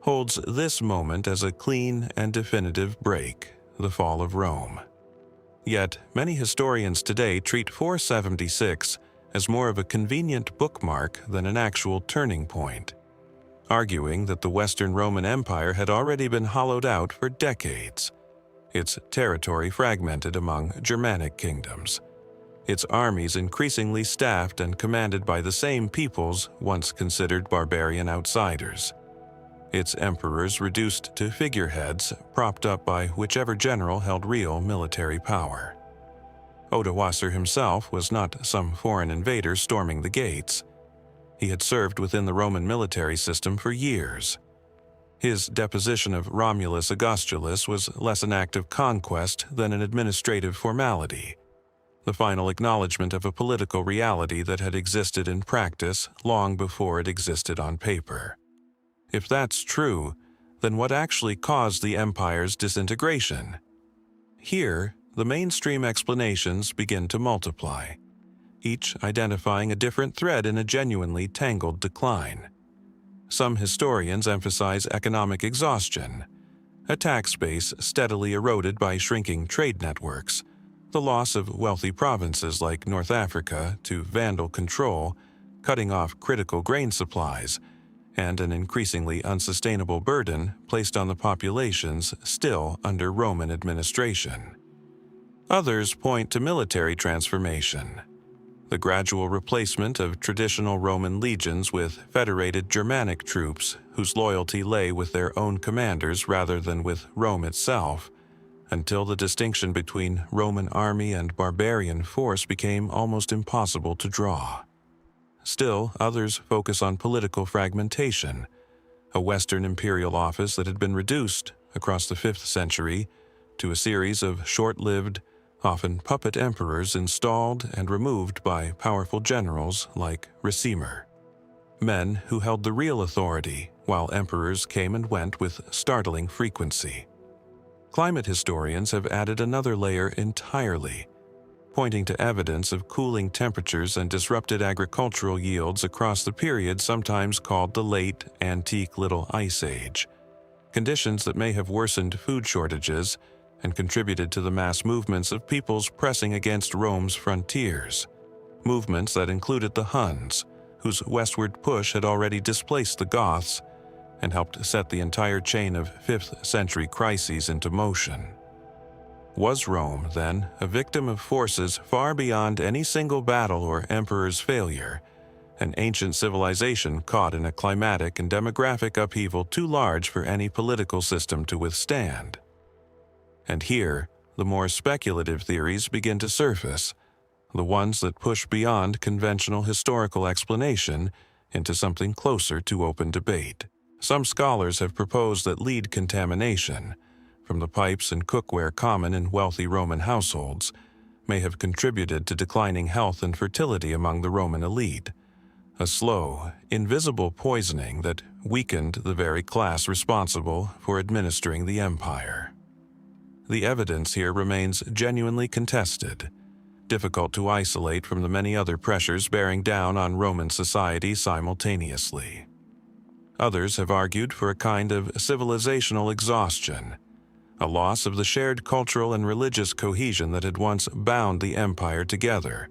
holds this moment as a clean and definitive break, the fall of Rome. Yet, many historians today treat 476 as more of a convenient bookmark than an actual turning point, arguing that the Western Roman Empire had already been hollowed out for decades, its territory fragmented among Germanic kingdoms, its armies increasingly staffed and commanded by the same peoples once considered barbarian outsiders, its emperors reduced to figureheads propped up by whichever general held real military power. Odoacer himself was not some foreign invader storming the gates. He had served within the Roman military system for years. His deposition of Romulus Augustulus was less an act of conquest than an administrative formality, the final acknowledgement of a political reality that had existed in practice long before it existed on paper. If that's true, then what actually caused the empire's disintegration? Here, the mainstream explanations begin to multiply, each identifying a different thread in a genuinely tangled decline. Some historians emphasize economic exhaustion, a tax base steadily eroded by shrinking trade networks, the loss of wealthy provinces like North Africa to Vandal control, cutting off critical grain supplies, and an increasingly unsustainable burden placed on the populations still under Roman administration. Others point to military transformation, the gradual replacement of traditional Roman legions with federated Germanic troops whose loyalty lay with their own commanders rather than with Rome itself, until the distinction between Roman army and barbarian force became almost impossible to draw. Still, others focus on political fragmentation, a Western imperial office that had been reduced, across the 5th century, to a series of short-lived, often puppet emperors installed and removed by powerful generals like Ricimer, men who held the real authority while emperors came and went with startling frequency. Climate historians have added another layer entirely, pointing to evidence of cooling temperatures and disrupted agricultural yields across the period sometimes called the Late Antique Little Ice Age, conditions that may have worsened food shortages and contributed to the mass movements of peoples pressing against Rome's frontiers, movements that included the Huns, whose westward push had already displaced the Goths and helped set the entire chain of 5th century crises into motion. Was Rome, then, a victim of forces far beyond any single battle or emperor's failure, an ancient civilization caught in a climatic and demographic upheaval too large for any political system to withstand? And here, the more speculative theories begin to surface, the ones that push beyond conventional historical explanation into something closer to open debate. Some scholars have proposed that lead contamination, from the pipes and cookware common in wealthy Roman households, may have contributed to declining health and fertility among the Roman elite, a slow, invisible poisoning that weakened the very class responsible for administering the empire. The evidence here remains genuinely contested, difficult to isolate from the many other pressures bearing down on Roman society simultaneously. Others have argued for a kind of civilizational exhaustion, a loss of the shared cultural and religious cohesion that had once bound the empire together,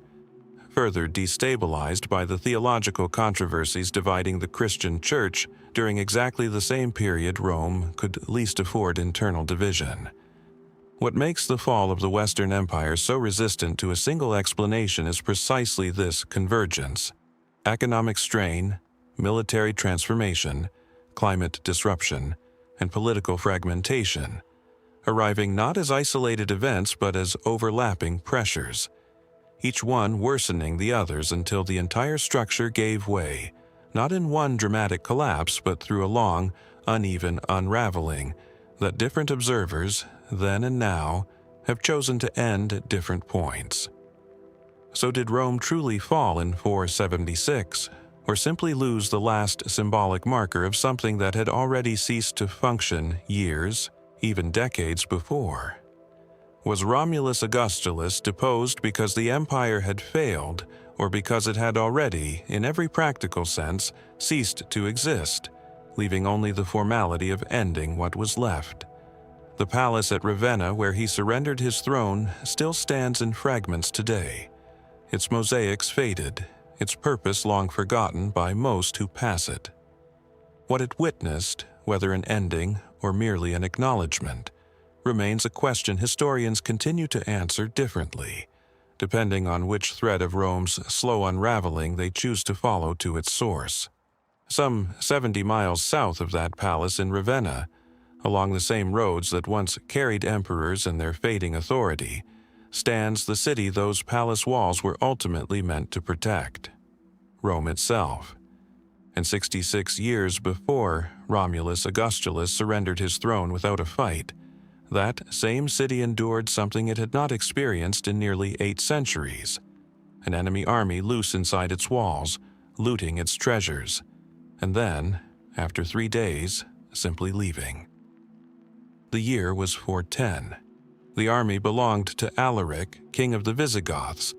further destabilized by the theological controversies dividing the Christian Church during exactly the same period Rome could least afford internal division. What makes the fall of the Western Empire so resistant to a single explanation is precisely this convergence: economic strain, military transformation, climate disruption, and political fragmentation, arriving not as isolated events but as overlapping pressures, each one worsening the others until the entire structure gave way, not in one dramatic collapse but through a long, uneven unraveling that different observers, then and now, have chosen to end at different points. So did Rome truly fall in 476, or simply lose the last symbolic marker of something that had already ceased to function years, even decades before? Was Romulus Augustulus deposed because the empire had failed, or because it had already, in every practical sense, ceased to exist, leaving only the formality of ending what was left? The palace at Ravenna where he surrendered his throne still stands in fragments today, its mosaics faded, its purpose long forgotten by most who pass it. What it witnessed, whether an ending or merely an acknowledgement, remains a question historians continue to answer differently, depending on which thread of Rome's slow unraveling they choose to follow to its source. Some 70 miles south of that palace in Ravenna, along the same roads that once carried emperors and their fading authority, stands the city those palace walls were ultimately meant to protect: Rome itself. And 66 years before Romulus Augustulus surrendered his throne without a fight, that same city endured something it had not experienced in nearly 8 centuries: an enemy army loose inside its walls, looting its treasures, and then, after 3 days, simply leaving. The year was 410. The army belonged to Alaric, king of the Visigoths,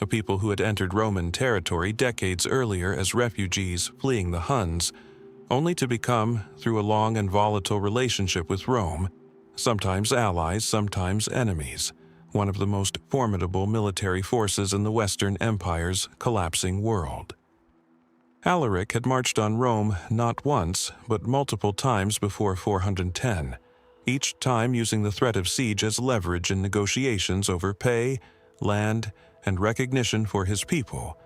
a people who had entered Roman territory decades earlier as refugees fleeing the Huns, only to become, through a long and volatile relationship with Rome, sometimes allies, sometimes enemies, one of the most formidable military forces in the Western Empire's collapsing world. Alaric had marched on Rome not once, but multiple times before 410, each time using the threat of siege as leverage in negotiations over pay, land, and recognition for his people,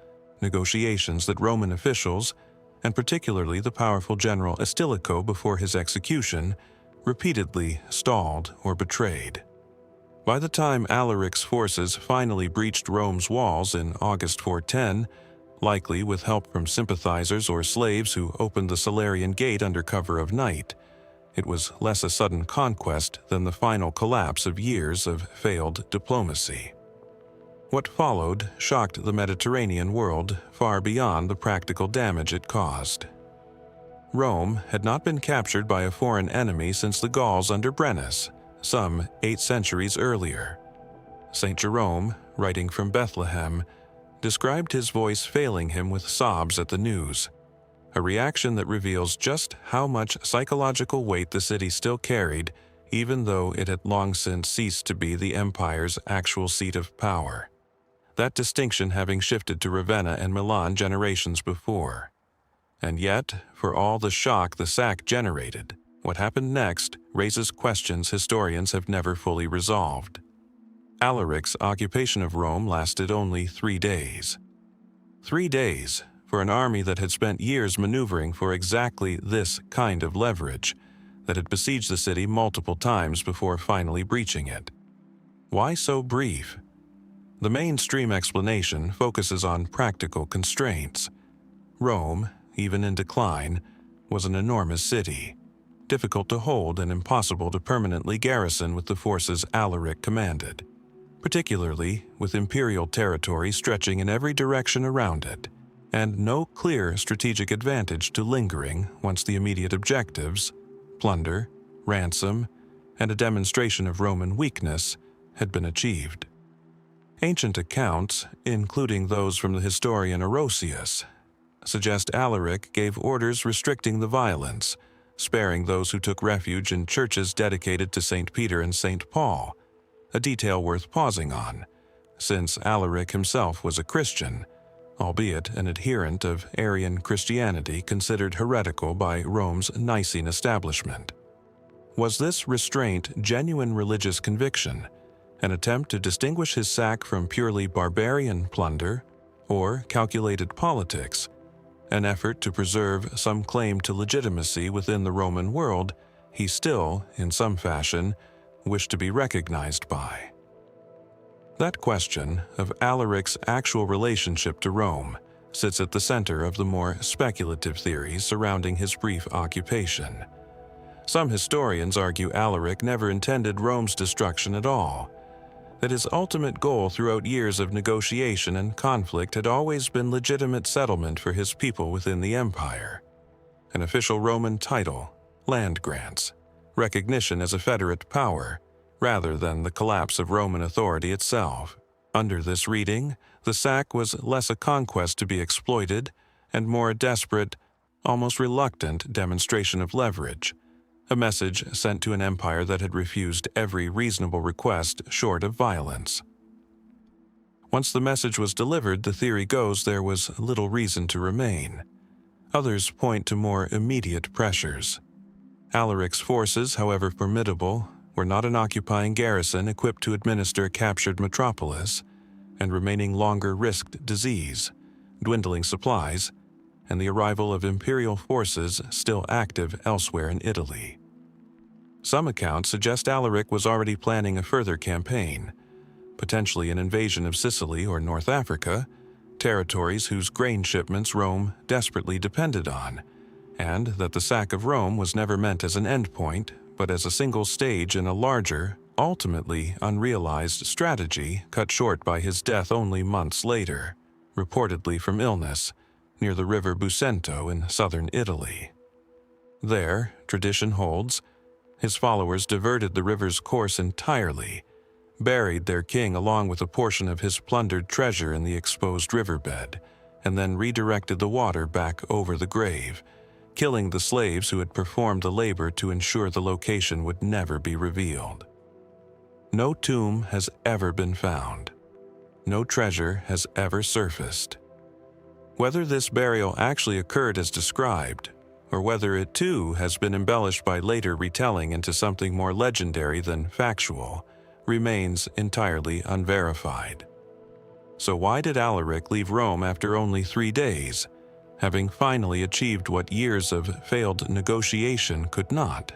negotiations that Roman officials, and particularly the powerful general Stilicho before his execution, repeatedly stalled or betrayed. By the time Alaric's forces finally breached Rome's walls in August 410, likely with help from sympathizers or slaves who opened the Salarian gate under cover of night, it was less a sudden conquest than the final collapse of years of failed diplomacy. What followed shocked the Mediterranean world far beyond the practical damage it caused. Rome had not been captured by a foreign enemy since the Gauls under Brennus, some 8 centuries earlier. St. Jerome, writing from Bethlehem, described his voice failing him with sobs at the news, a reaction that reveals just how much psychological weight the city still carried, even though it had long since ceased to be the empire's actual seat of power, that distinction having shifted to Ravenna and Milan generations before. And yet, for all the shock the sack generated, what happened next raises questions historians have never fully resolved. Alaric's occupation of Rome lasted only 3 days. 3 days for an army that had spent years maneuvering for exactly this kind of leverage, that had besieged the city multiple times before finally breaching it. Why so brief? The mainstream explanation focuses on practical constraints. Rome, even in decline, was an enormous city, difficult to hold and impossible to permanently garrison with the forces Alaric commanded, particularly with imperial territory stretching in every direction around it, and no clear strategic advantage to lingering once the immediate objectives, plunder, ransom, and a demonstration of Roman weakness, had been achieved. Ancient accounts, including those from the historian Orosius, suggest Alaric gave orders restricting the violence, sparing those who took refuge in churches dedicated to St. Peter and St. Paul, a detail worth pausing on, since Alaric himself was a Christian, albeit an adherent of Arian Christianity considered heretical by Rome's Nicene establishment. Was this restraint genuine religious conviction, an attempt to distinguish his sack from purely barbarian plunder, or calculated politics, an effort to preserve some claim to legitimacy within the Roman world he still, in some fashion, wished to be recognized by? That question of Alaric's actual relationship to Rome sits at the center of the more speculative theories surrounding his brief occupation. Some historians argue Alaric never intended Rome's destruction at all, that his ultimate goal throughout years of negotiation and conflict had always been legitimate settlement for his people within the empire, an official Roman title, land grants, recognition as a federate power, rather than the collapse of Roman authority itself. Under this reading, the sack was less a conquest to be exploited and more a desperate, almost reluctant demonstration of leverage, a message sent to an empire that had refused every reasonable request short of violence. Once the message was delivered, the theory goes there was little reason to remain. Others point to more immediate pressures. Alaric's forces, however formidable, were not an occupying garrison equipped to administer a captured metropolis, and remaining longer risked disease, dwindling supplies, and the arrival of imperial forces still active elsewhere in Italy. Some accounts suggest Alaric was already planning a further campaign, potentially an invasion of Sicily or North Africa, territories whose grain shipments Rome desperately depended on, and that the sack of Rome was never meant as an endpoint, but as a single stage in a larger, ultimately unrealized strategy cut short by his death only months later, reportedly from illness, near the river Busento in southern Italy. There, tradition holds, his followers diverted the river's course entirely, buried their king along with a portion of his plundered treasure in the exposed riverbed, and then redirected the water back over the grave, killing the slaves who had performed the labor to ensure the location would never be revealed. No tomb has ever been found. No treasure has ever surfaced. Whether this burial actually occurred as described, or whether it too has been embellished by later retelling into something more legendary than factual, remains entirely unverified. So why did Alaric leave Rome after only 3 days, having finally achieved what years of failed negotiation could not?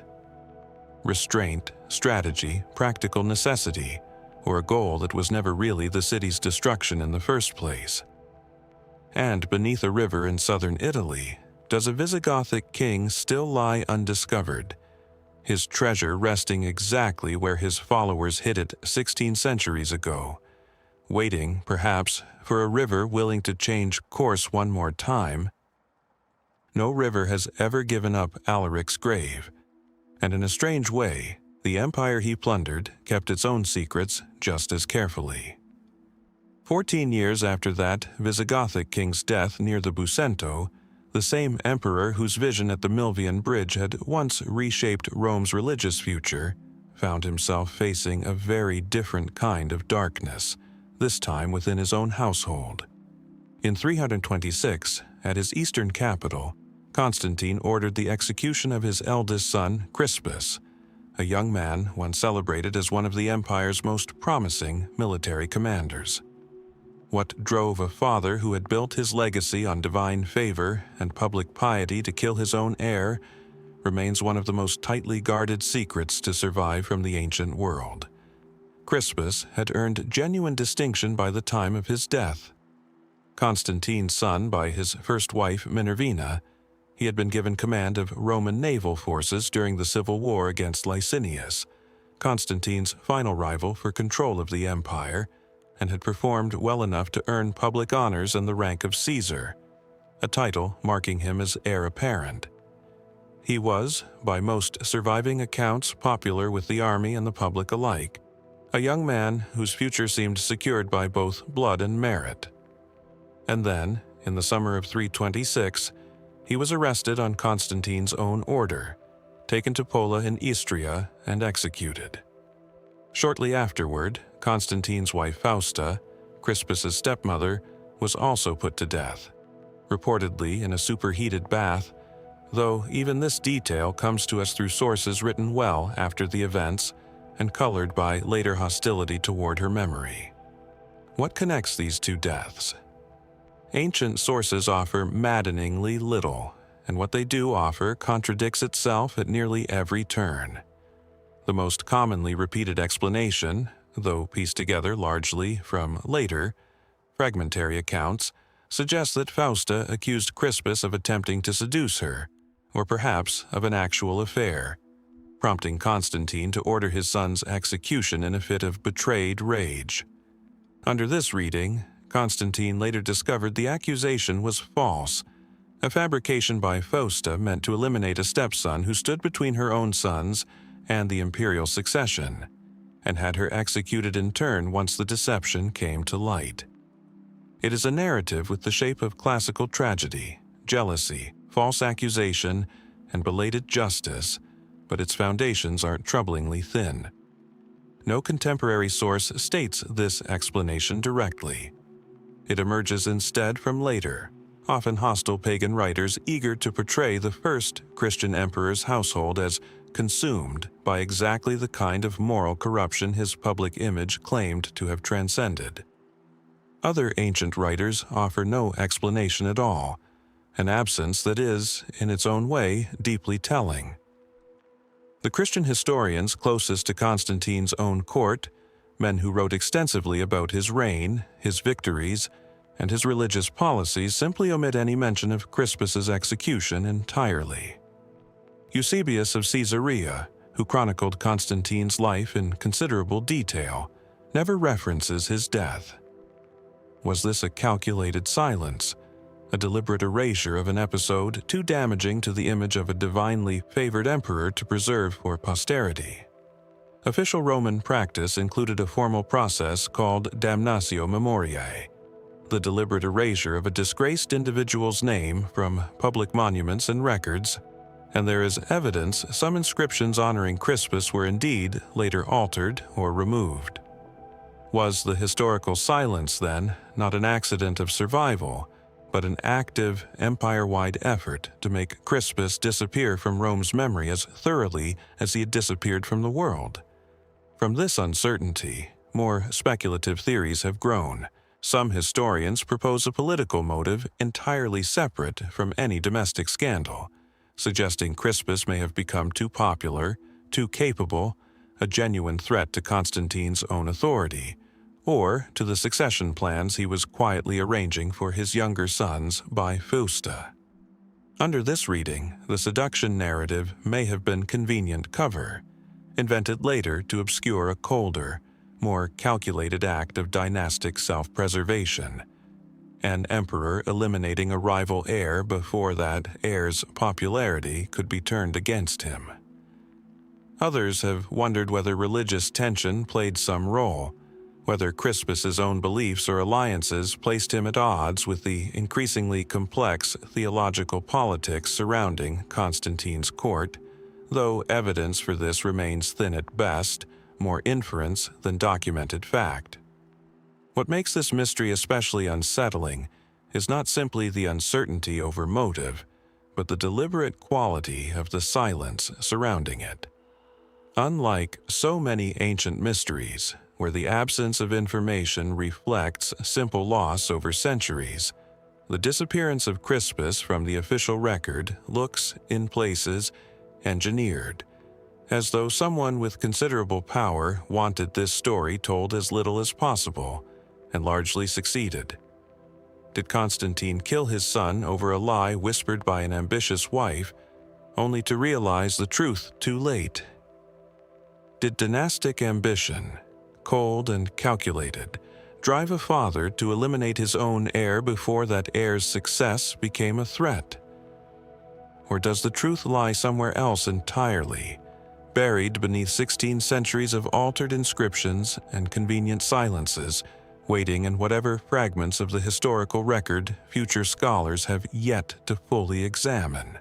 Restraint, strategy, practical necessity, or a goal that was never really the city's destruction in the first place? And beneath a river in southern Italy, does a Visigothic king still lie undiscovered, his treasure resting exactly where his followers hid it 16 centuries ago, waiting, perhaps, for a river willing to change course one more time? No river has ever given up Alaric's grave, and in a strange way, the empire he plundered kept its own secrets just as carefully. 14 years after that Visigothic king's death near the Busento, the same emperor whose vision at the Milvian bridge had once reshaped Rome's religious future, found himself facing a very different kind of darkness, this time within his own household. In 326, at his eastern capital, Constantine ordered the execution of his eldest son, Crispus, a young man once celebrated as one of the empire's most promising military commanders. What drove a father who had built his legacy on divine favor and public piety to kill his own heir remains one of the most tightly guarded secrets to survive from the ancient world. Crispus had earned genuine distinction by the time of his death. Constantine's son by his first wife Minervina, he had been given command of Roman naval forces during the civil war against Licinius, Constantine's final rival for control of the empire, and had performed well enough to earn public honors and the rank of Caesar, a title marking him as heir apparent. He was, by most surviving accounts, popular with the army and the public alike, a young man whose future seemed secured by both blood and merit. And then, in the summer of 326, he was arrested on Constantine's own order, taken to Pola in Istria, and executed. Shortly afterward, Constantine's wife Fausta, Crispus's stepmother, was also put to death, reportedly in a superheated bath, though even this detail comes to us through sources written well after the events and colored by later hostility toward her memory. What connects these two deaths? Ancient sources offer maddeningly little, and what they do offer contradicts itself at nearly every turn. The most commonly repeated explanation, though pieced together largely from later, fragmentary accounts, suggests that Fausta accused Crispus of attempting to seduce her, or perhaps of an actual affair, prompting Constantine to order his son's execution in a fit of betrayed rage. Under this reading, Constantine later discovered the accusation was false, a fabrication by Fausta meant to eliminate a stepson who stood between her own sons and the imperial succession, and had her executed in turn once the deception came to light. It is a narrative with the shape of classical tragedy, jealousy, false accusation, and belated justice, but its foundations are troublingly thin. No contemporary source states this explanation directly. It emerges instead from later, often hostile pagan writers eager to portray the first Christian emperor's household as consumed by exactly the kind of moral corruption his public image claimed to have transcended. Other ancient writers offer no explanation at all, an absence that is, in its own way, deeply telling. The Christian historians closest to Constantine's own court, men who wrote extensively about his reign, his victories, and his religious policies, simply omit any mention of Crispus's execution entirely. Eusebius of Caesarea, who chronicled Constantine's life in considerable detail, never references his death. Was this a calculated silence, a deliberate erasure of an episode too damaging to the image of a divinely favored emperor to preserve for posterity? Official Roman practice included a formal process called damnatio memoriae, the deliberate erasure of a disgraced individual's name from public monuments and records, and there is evidence some inscriptions honoring Crispus were indeed later altered or removed. Was the historical silence, then, not an accident of survival, but an active, empire-wide effort to make Crispus disappear from Rome's memory as thoroughly as he had disappeared from the world? From this uncertainty, more speculative theories have grown. Some historians propose a political motive entirely separate from any domestic scandal, suggesting Crispus may have become too popular, too capable, a genuine threat to Constantine's own authority, or to the succession plans he was quietly arranging for his younger sons by Fausta. Under this reading, the seduction narrative may have been convenient cover, invented later to obscure a colder, more calculated act of dynastic self-preservation, an emperor eliminating a rival heir before that heir's popularity could be turned against him. Others have wondered whether religious tension played some role, whether Crispus's own beliefs or alliances placed him at odds with the increasingly complex theological politics surrounding Constantine's court, though evidence for this remains thin at best, more inference than documented fact. What makes this mystery especially unsettling is not simply the uncertainty over motive, but the deliberate quality of the silence surrounding it. Unlike so many ancient mysteries, where the absence of information reflects simple loss over centuries, the disappearance of Crispus from the official record looks, in places, engineered, as though someone with considerable power wanted this story told as little as possible, and largely succeeded. Did Constantine kill his son over a lie whispered by an ambitious wife, only to realize the truth too late? Did dynastic ambition, cold and calculated, drive a father to eliminate his own heir before that heir's success became a threat? Or does the truth lie somewhere else entirely, buried beneath 16 centuries of altered inscriptions and convenient silences, waiting in whatever fragments of the historical record future scholars have yet to fully examine?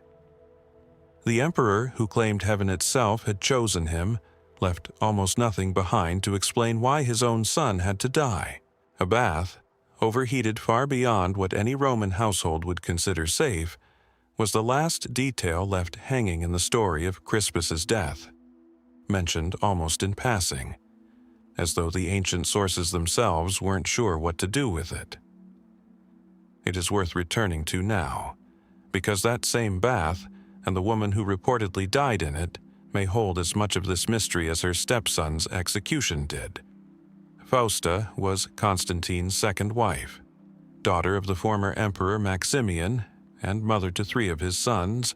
The emperor who claimed heaven itself had chosen him left almost nothing behind to explain why his own son had to die. A bath, overheated far beyond what any Roman household would consider safe, was the last detail left hanging in the story of Crispus's death, mentioned almost in passing, as though the ancient sources themselves weren't sure what to do with it. It is worth returning to now, because that same bath and the woman who reportedly died in it may hold as much of this mystery as her stepson's execution did. Fausta was Constantine's second wife, daughter of the former emperor Maximian, and mother to 3 of his sons,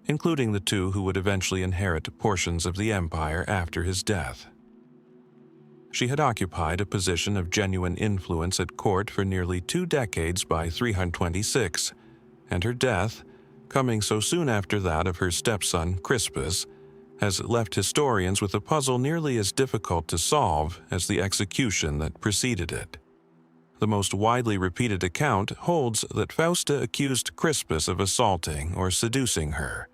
including the 2 who would eventually inherit portions of the empire after his death. She had occupied a position of genuine influence at court for nearly 2 decades by 326, and her death, coming so soon after that of her stepson Crispus, has left historians with a puzzle nearly as difficult to solve as the execution that preceded it. The most widely repeated account holds that Fausta accused Crispus of assaulting or seducing her,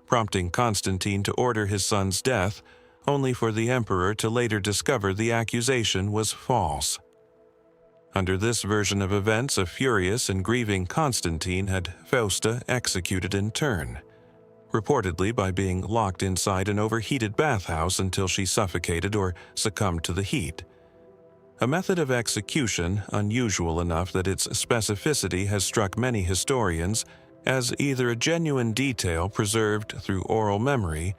prompting Constantine to order his son's death, only for the emperor to later discover the accusation was false. Under this version of events, a furious and grieving Constantine had Fausta executed in turn, reportedly by being locked inside an overheated bathhouse until she suffocated or succumbed to the heat. A method of execution unusual enough that its specificity has struck many historians as either a genuine detail preserved through oral memory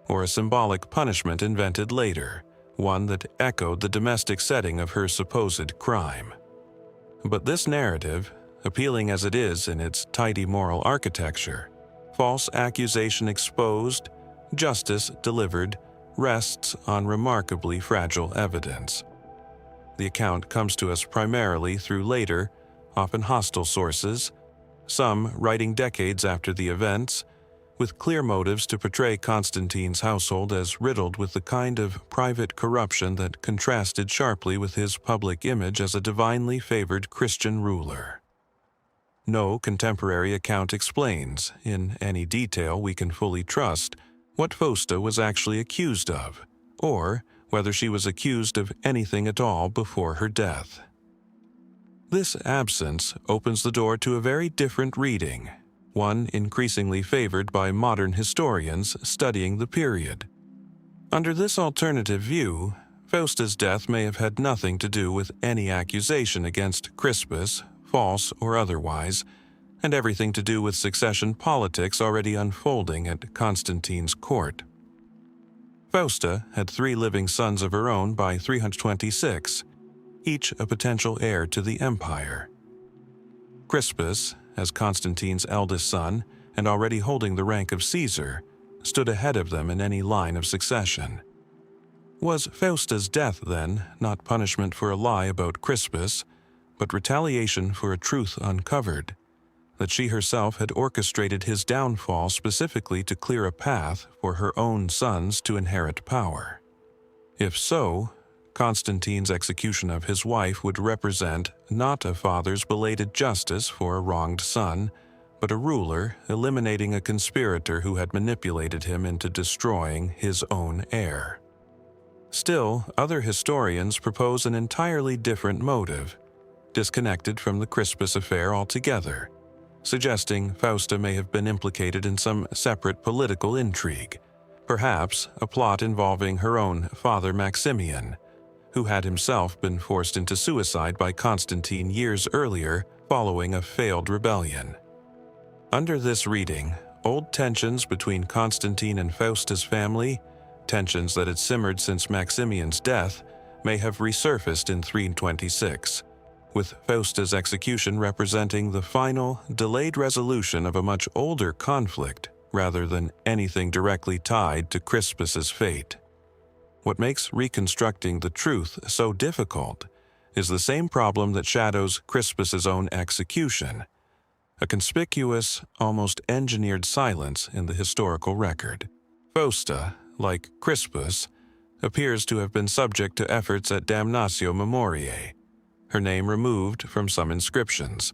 or a symbolic punishment invented later, one that echoed the domestic setting of her supposed crime. But this narrative, appealing as it is in its tidy moral architecture, false accusation exposed, justice delivered, rests on remarkably fragile evidence. The account comes to us primarily through later, often hostile sources, some writing decades after the events, with clear motives to portray Constantine's household as riddled with the kind of private corruption that contrasted sharply with his public image as a divinely favored Christian ruler. No contemporary account explains, in any detail we can fully trust, what Fausta was actually accused of, or whether she was accused of anything at all before her death. This absence opens the door to a very different reading, one increasingly favored by modern historians studying the period. Under this alternative view, Fausta's death may have had nothing to do with any accusation against Crispus, false or otherwise, and everything to do with succession politics already unfolding at Constantine's court. Fausta had 3 living sons of her own by 326, each a potential heir to the empire. Crispus, as Constantine's eldest son and already holding the rank of Caesar, stood ahead of them in any line of succession. Was Fausta's death, then, not punishment for a lie about Crispus, but retaliation for a truth uncovered, that she herself had orchestrated his downfall specifically to clear a path for her own sons to inherit power? If so, Constantine's execution of his wife would represent not a father's belated justice for a wronged son, but a ruler eliminating a conspirator who had manipulated him into destroying his own heir. Still, other historians propose an entirely different motive, disconnected from the Crispus affair altogether, suggesting Fausta may have been implicated in some separate political intrigue, Perhaps a plot involving her own father Maximian, who had himself been forced into suicide by Constantine years earlier following a failed rebellion. Under this reading, old tensions between Constantine and Fausta's family, tensions that had simmered since Maximian's death, may have resurfaced in 326, with Fausta's execution representing the final, delayed resolution of a much older conflict rather than anything directly tied to Crispus's fate. What makes reconstructing the truth so difficult is the same problem that shadows Crispus's own execution, a conspicuous, almost engineered silence in the historical record. Fausta, like Crispus, appears to have been subject to efforts at damnatio memoriae, her name removed from some inscriptions,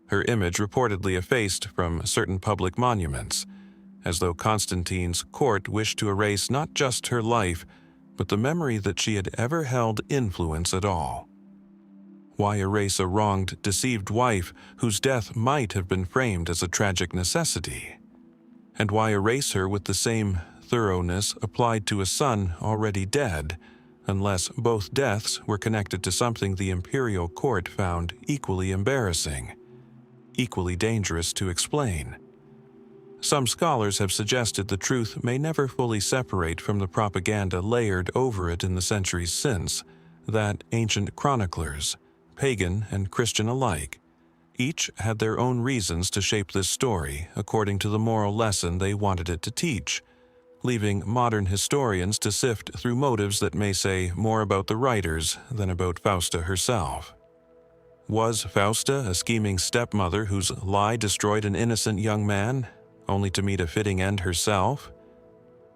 her image reportedly effaced from certain public monuments, as though Constantine's court wished to erase not just her life, but the memory that she had ever held influence at all. Why erase a wronged, deceived wife whose death might have been framed as a tragic necessity? And why erase her with the same thoroughness applied to a son already dead, unless both deaths were connected to something the imperial court found equally embarrassing, equally dangerous to explain? Some scholars have suggested the truth may never fully separate from the propaganda layered over it in the centuries since, that ancient chroniclers, pagan and Christian alike, each had their own reasons to shape this story according to the moral lesson they wanted it to teach, leaving modern historians to sift through motives that may say more about the writers than about Fausta herself. Was Fausta a scheming stepmother whose lie destroyed an innocent young man, only to meet a fitting end herself?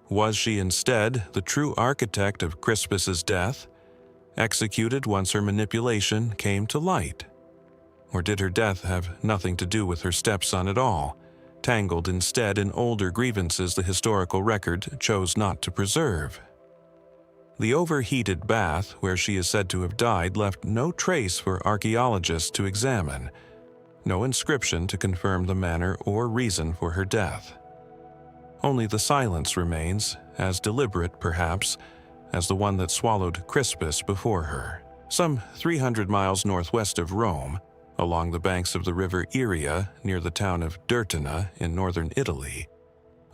Was she instead the true architect of Crispus's death, executed once her manipulation came to light? Or did her death have nothing to do with her stepson at all, tangled instead in older grievances the historical record chose not to preserve? The overheated bath where she is said to have died left no trace for archaeologists to examine, no inscription to confirm the manner or reason for her death. Only the silence remains, as deliberate, perhaps, as the one that swallowed Crispus before her. Some 300 miles northwest of Rome, along the banks of the river Eerie near the town of Dirtina in northern Italy,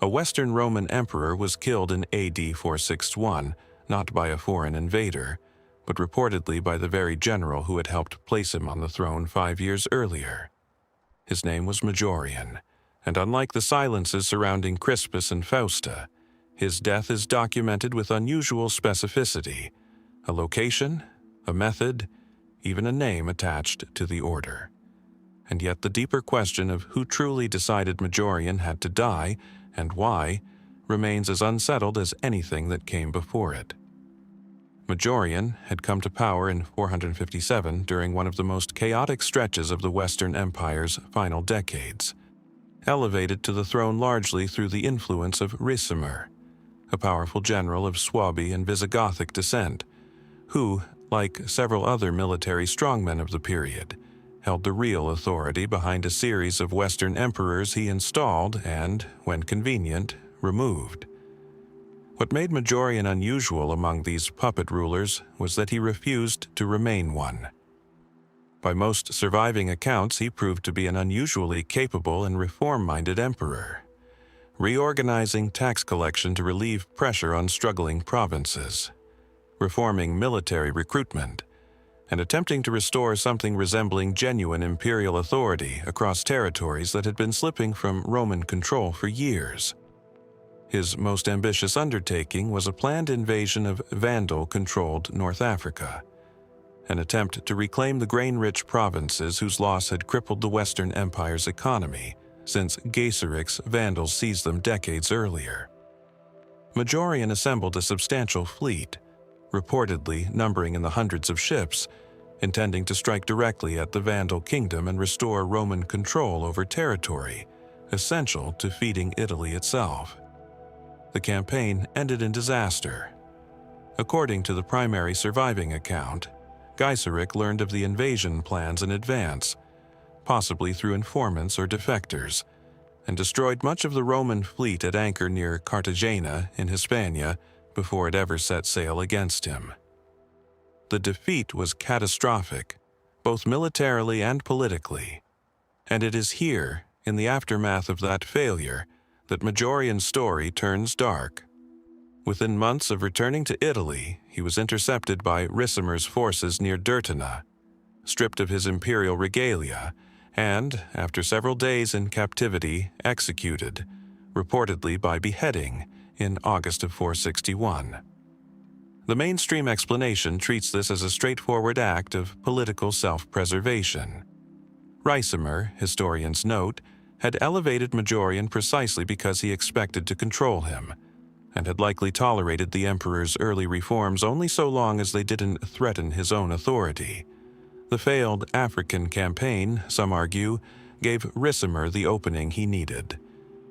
a Western Roman emperor was killed in AD 461, not by a foreign invader, but reportedly by the very general who had helped place him on the throne 5 years earlier. His name was Majorian, and unlike the silences surrounding Crispus and Fausta, his death is documented with unusual specificity, a location, a method, even a name attached to the order. And yet the deeper question of who truly decided Majorian had to die, and why, remains as unsettled as anything that came before it. Majorian had come to power in 457 during one of the most chaotic stretches of the Western Empire's final decades, elevated to the throne largely through the influence of Ricimer, a powerful general of Suabi and Visigothic descent, who, like several other military strongmen of the period, held the real authority behind a series of Western emperors he installed and, when convenient, removed. What made Majorian unusual among these puppet rulers was that he refused to remain one. By most surviving accounts, he proved to be an unusually capable and reform-minded emperor, reorganizing tax collection to relieve pressure on struggling provinces, reforming military recruitment, and attempting to restore something resembling genuine imperial authority across territories that had been slipping from Roman control for years. His most ambitious undertaking was a planned invasion of Vandal-controlled North Africa, an attempt to reclaim the grain-rich provinces whose loss had crippled the Western Empire's economy since Gaisaric's Vandals seized them decades earlier. Majorian assembled a substantial fleet, reportedly numbering in the hundreds of ships, intending to strike directly at the Vandal kingdom and restore Roman control over territory, essential to feeding Italy itself. The campaign ended in disaster. According to the primary surviving account, Gaisaric learned of the invasion plans in advance, possibly through informants or defectors, and destroyed much of the Roman fleet at anchor near Cartagena in Hispania before it ever set sail against him. The defeat was catastrophic, both militarily and politically, and it is here, in the aftermath of that failure, that Majorian's story turns dark. Within months of returning to Italy, he was intercepted by Ricimer's forces near Dirtina, stripped of his imperial regalia, and, after several days in captivity, executed, reportedly by beheading, in August of 461. The mainstream explanation treats this as a straightforward act of political self-preservation. Ricimer, historians note, had elevated Majorian precisely because he expected to control him, and had likely tolerated the emperor's early reforms only so long as they didn't threaten his own authority. The failed African campaign, some argue, gave Ricimer the opening he needed.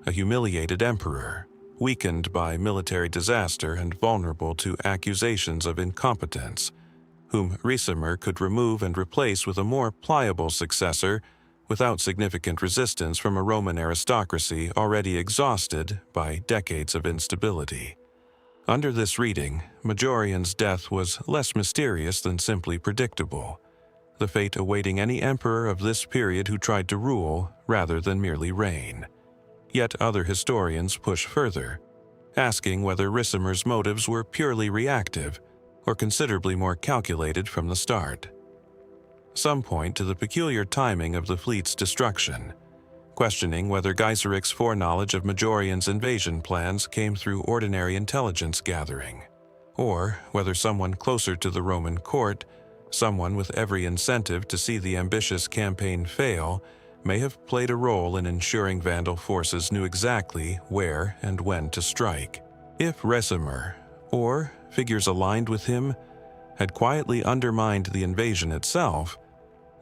A humiliated emperor, weakened by military disaster and vulnerable to accusations of incompetence, whom Ricimer could remove and replace with a more pliable successor without significant resistance from a Roman aristocracy already exhausted by decades of instability. Under this reading, Majorian's death was less mysterious than simply predictable, the fate awaiting any emperor of this period who tried to rule rather than merely reign. Yet other historians push further, asking whether Ricimer's motives were purely reactive or considerably more calculated from the start. Some point to the peculiar timing of the fleet's destruction, questioning whether Geiseric's foreknowledge of Majorian's invasion plans came through ordinary intelligence gathering, or whether someone closer to the Roman court, someone with every incentive to see the ambitious campaign fail, may have played a role in ensuring Vandal forces knew exactly where and when to strike. If Ricimer, or figures aligned with him, had quietly undermined the invasion itself,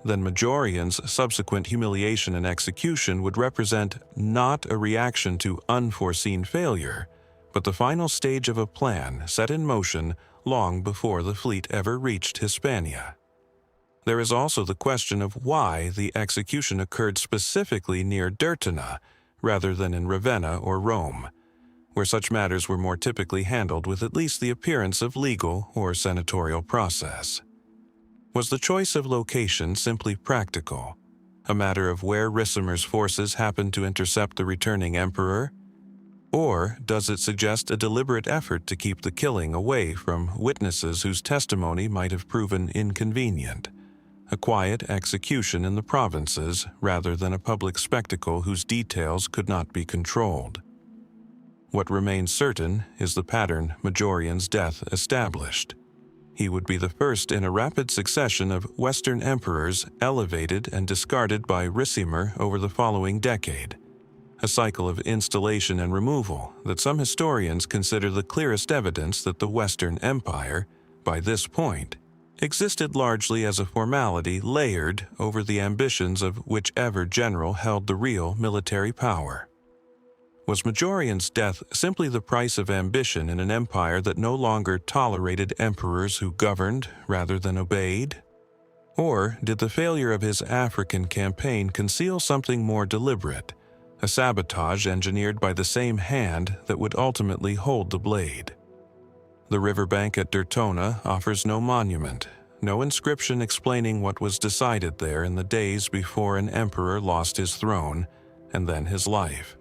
then Majorian's subsequent humiliation and execution would represent not a reaction to unforeseen failure, but the final stage of a plan set in motion long before the fleet ever reached Hispania. There is also the question of why the execution occurred specifically near Dirtina rather than in Ravenna or Rome, where such matters were more typically handled with at least the appearance of legal or senatorial process. Was the choice of location simply practical, a matter of where Ricimer's forces happened to intercept the returning emperor? Or does it suggest a deliberate effort to keep the killing away from witnesses whose testimony might have proven inconvenient, a quiet execution in the provinces rather than a public spectacle whose details could not be controlled? What remains certain is the pattern Majorian's death established. He would be the first in a rapid succession of Western emperors elevated and discarded by Ricimer over the following decade, a cycle of installation and removal that some historians consider the clearest evidence that the Western Empire, by this point, existed largely as a formality layered over the ambitions of whichever general held the real military power. Was Majorian's death simply the price of ambition in an empire that no longer tolerated emperors who governed rather than obeyed? Or did the failure of his African campaign conceal something more deliberate, a sabotage engineered by the same hand that would ultimately hold the blade? The riverbank at Dirtona offers no monument, no inscription explaining what was decided there in the days before an emperor lost his throne and then his life.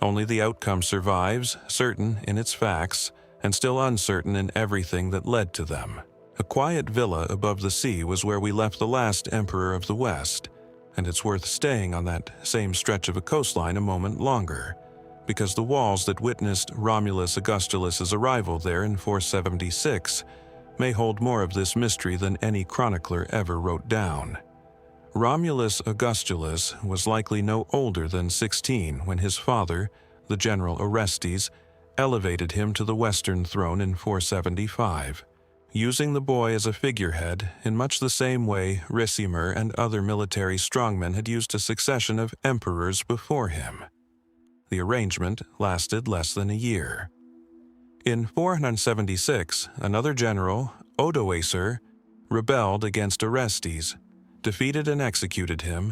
Only the outcome survives, certain in its facts, and still uncertain in everything that led to them. A quiet villa above the sea was where we left the last emperor of the West, and it's worth staying on that same stretch of a coastline a moment longer, because the walls that witnessed Romulus Augustulus's arrival there in 476 may hold more of this mystery than any chronicler ever wrote down. Romulus Augustulus was likely no older than 16 when his father, the general Orestes, elevated him to the Western throne in 475, using the boy as a figurehead in much the same way Ricimer and other military strongmen had used a succession of emperors before him. The arrangement lasted less than a year. In 476, another general, Odoacer, rebelled against Orestes, defeated and executed him,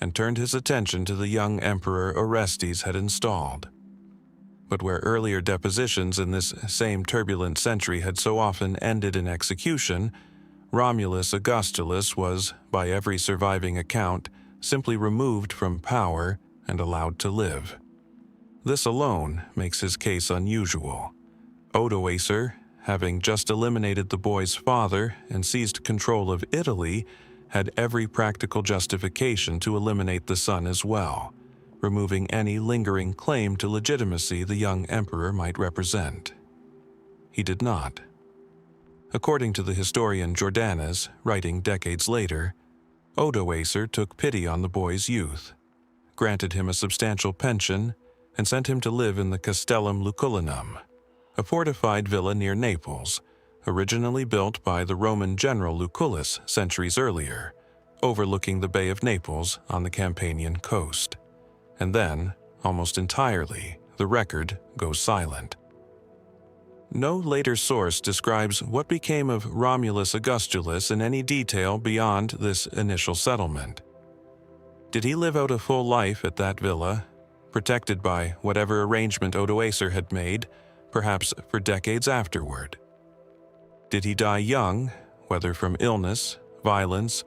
and turned his attention to the young emperor Orestes had installed. But where earlier depositions in this same turbulent century had so often ended in execution, Romulus Augustulus was, by every surviving account, simply removed from power and allowed to live. This alone makes his case unusual. Odoacer, having just eliminated the boy's father and seized control of Italy, had every practical justification to eliminate the son as well, removing any lingering claim to legitimacy the young emperor might represent. He did not. According to the historian Jordanes, writing decades later, Odoacer took pity on the boy's youth, granted him a substantial pension, and sent him to live in the Castellum Lucullinum, a fortified villa near Naples, originally built by the Roman general Lucullus centuries earlier, overlooking the Bay of Naples on the Campanian coast. And then, almost entirely, the record goes silent. No later source describes what became of Romulus Augustulus in any detail beyond this initial settlement. Did he live out a full life at that villa, protected by whatever arrangement Odoacer had made, perhaps for decades afterward? Did he die young, whether from illness, violence,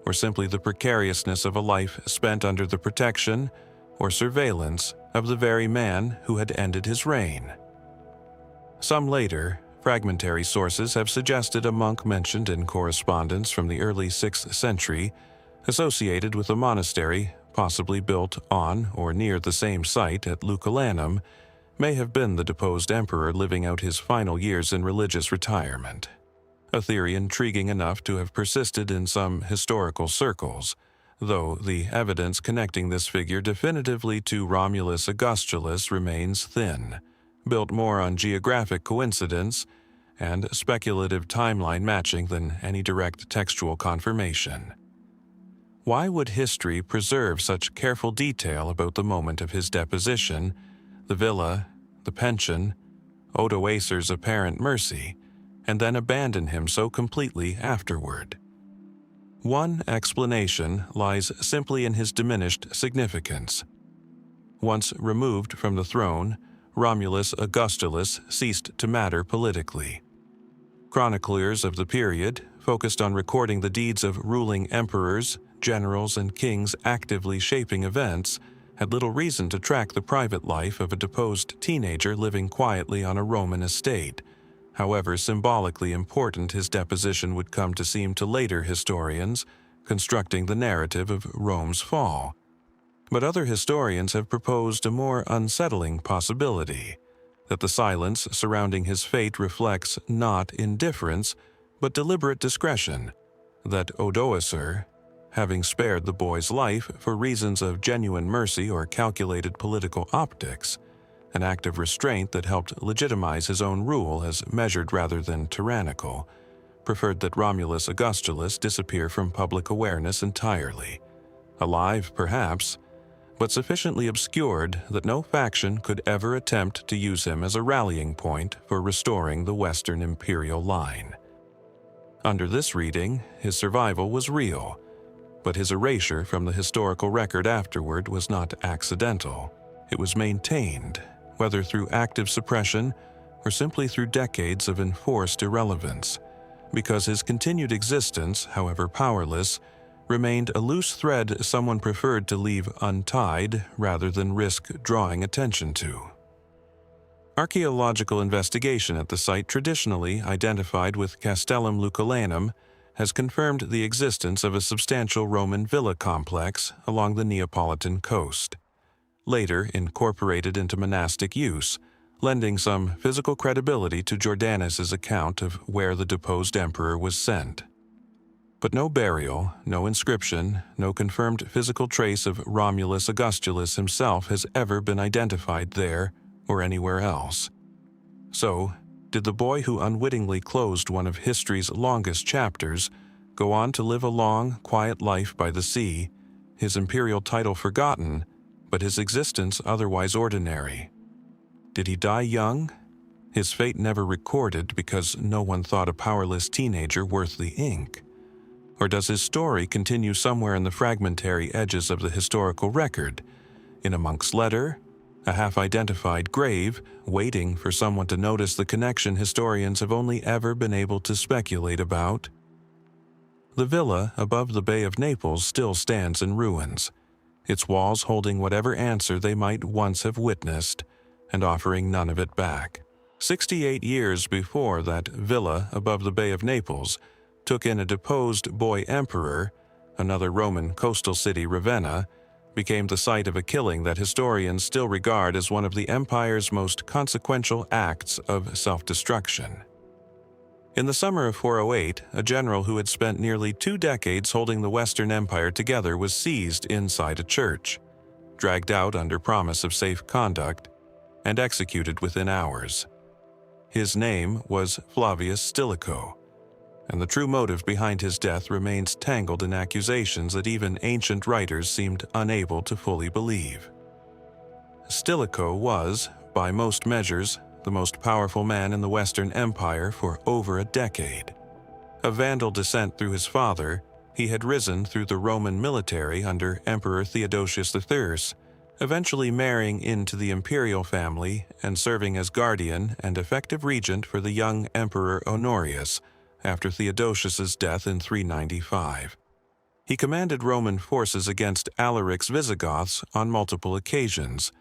or simply the precariousness of a life spent under the protection or surveillance of the very man who had ended his reign? Some later, fragmentary sources have suggested a monk mentioned in correspondence from the early 6th century, associated with a monastery possibly built on or near the same site at Lucullanum, may have been the deposed emperor living out his final years in religious retirement. A theory intriguing enough to have persisted in some historical circles, though the evidence connecting this figure definitively to Romulus Augustulus remains thin, built more on geographic coincidence and speculative timeline matching than any direct textual confirmation. Why would history preserve such careful detail about the moment of his deposition, the villa, the pension, Odoacer's apparent mercy, and then abandon him so completely afterward? One explanation lies simply in his diminished significance. Once removed from the throne, Romulus Augustulus ceased to matter politically. Chroniclers of the period focused on recording the deeds of ruling emperors, generals, and kings actively shaping events, had little reason to track the private life of a deposed teenager living quietly on a Roman estate, however symbolically important his deposition would come to seem to later historians, constructing the narrative of Rome's fall. But other historians have proposed a more unsettling possibility, that the silence surrounding his fate reflects not indifference, but deliberate discretion, that Odoacer, having spared the boy's life for reasons of genuine mercy or calculated political optics, an act of restraint that helped legitimize his own rule as measured rather than tyrannical, preferred that Romulus Augustulus disappear from public awareness entirely. Alive, perhaps, but sufficiently obscured that no faction could ever attempt to use him as a rallying point for restoring the Western imperial line. Under this reading, his survival was real, but his erasure from the historical record afterward was not accidental. It was maintained, whether through active suppression or simply through decades of enforced irrelevance, because his continued existence, however powerless, remained a loose thread someone preferred to leave untied rather than risk drawing attention to. Archaeological investigation at the site traditionally identified with Castellum Lucullanum has confirmed the existence of a substantial Roman villa complex along the Neapolitan coast, later incorporated into monastic use, lending some physical credibility to Jordanes' account of where the deposed emperor was sent. But no burial, no inscription, no confirmed physical trace of Romulus Augustulus himself has ever been identified there or anywhere else. So, did the boy who unwittingly closed one of history's longest chapters go on to live a long, quiet life by the sea, his imperial title forgotten, but his existence otherwise ordinary? Did he die young? His fate never recorded because no one thought a powerless teenager worth the ink. Or does his story continue somewhere in the fragmentary edges of the historical record, in a monk's letter, a half-identified grave, waiting for someone to notice the connection historians have only ever been able to speculate about? The villa above the Bay of Naples still stands in ruins, its walls holding whatever answer they might once have witnessed, and offering none of it back. 68 years before that villa above the Bay of Naples took in a deposed boy emperor, another Roman coastal city, Ravenna, became the site of a killing that historians still regard as one of the empire's most consequential acts of self-destruction. In the summer of 408, a general who had spent nearly 2 decades holding the Western Empire together was seized inside a church, dragged out under promise of safe conduct, and executed within hours. His name was Flavius Stilicho, and the true motive behind his death remains tangled in accusations that even ancient writers seemed unable to fully believe. Stilicho was, by most measures, the most powerful man in the Western Empire for over a decade. Of Vandal descent through his father, he had risen through the Roman military under Emperor Theodosius III, eventually marrying into the imperial family and serving as guardian and effective regent for the young Emperor Honorius after Theodosius's death in 395. He commanded Roman forces against Alaric's Visigoths on multiple occasions,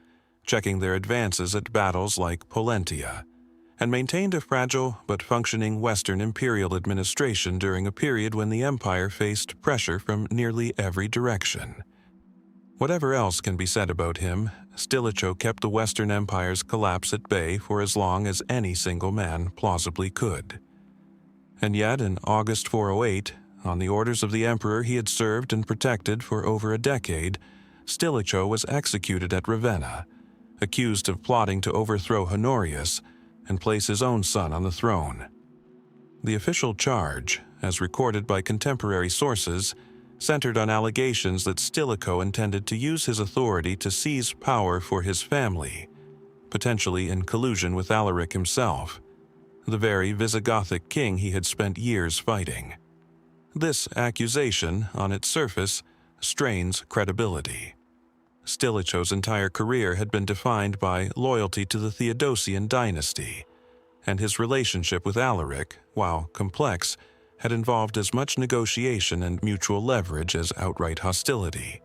checking their advances at battles like Pollentia, and maintained a fragile but functioning Western imperial administration during a period when the empire faced pressure from nearly every direction. Whatever else can be said about him, Stilicho kept the Western Empire's collapse at bay for as long as any single man plausibly could. And yet, in August 408, on the orders of the emperor he had served and protected for over a decade, Stilicho was executed at Ravenna, accused of plotting to overthrow Honorius and place his own son on the throne. The official charge, as recorded by contemporary sources, centered on allegations that Stilicho intended to use his authority to seize power for his family, potentially in collusion with Alaric himself, the very Visigothic king he had spent years fighting. This accusation, on its surface, strains credibility. Stilicho's entire career had been defined by loyalty to the Theodosian dynasty, and his relationship with Alaric, while complex, had involved as much negotiation and mutual leverage as outright hostility,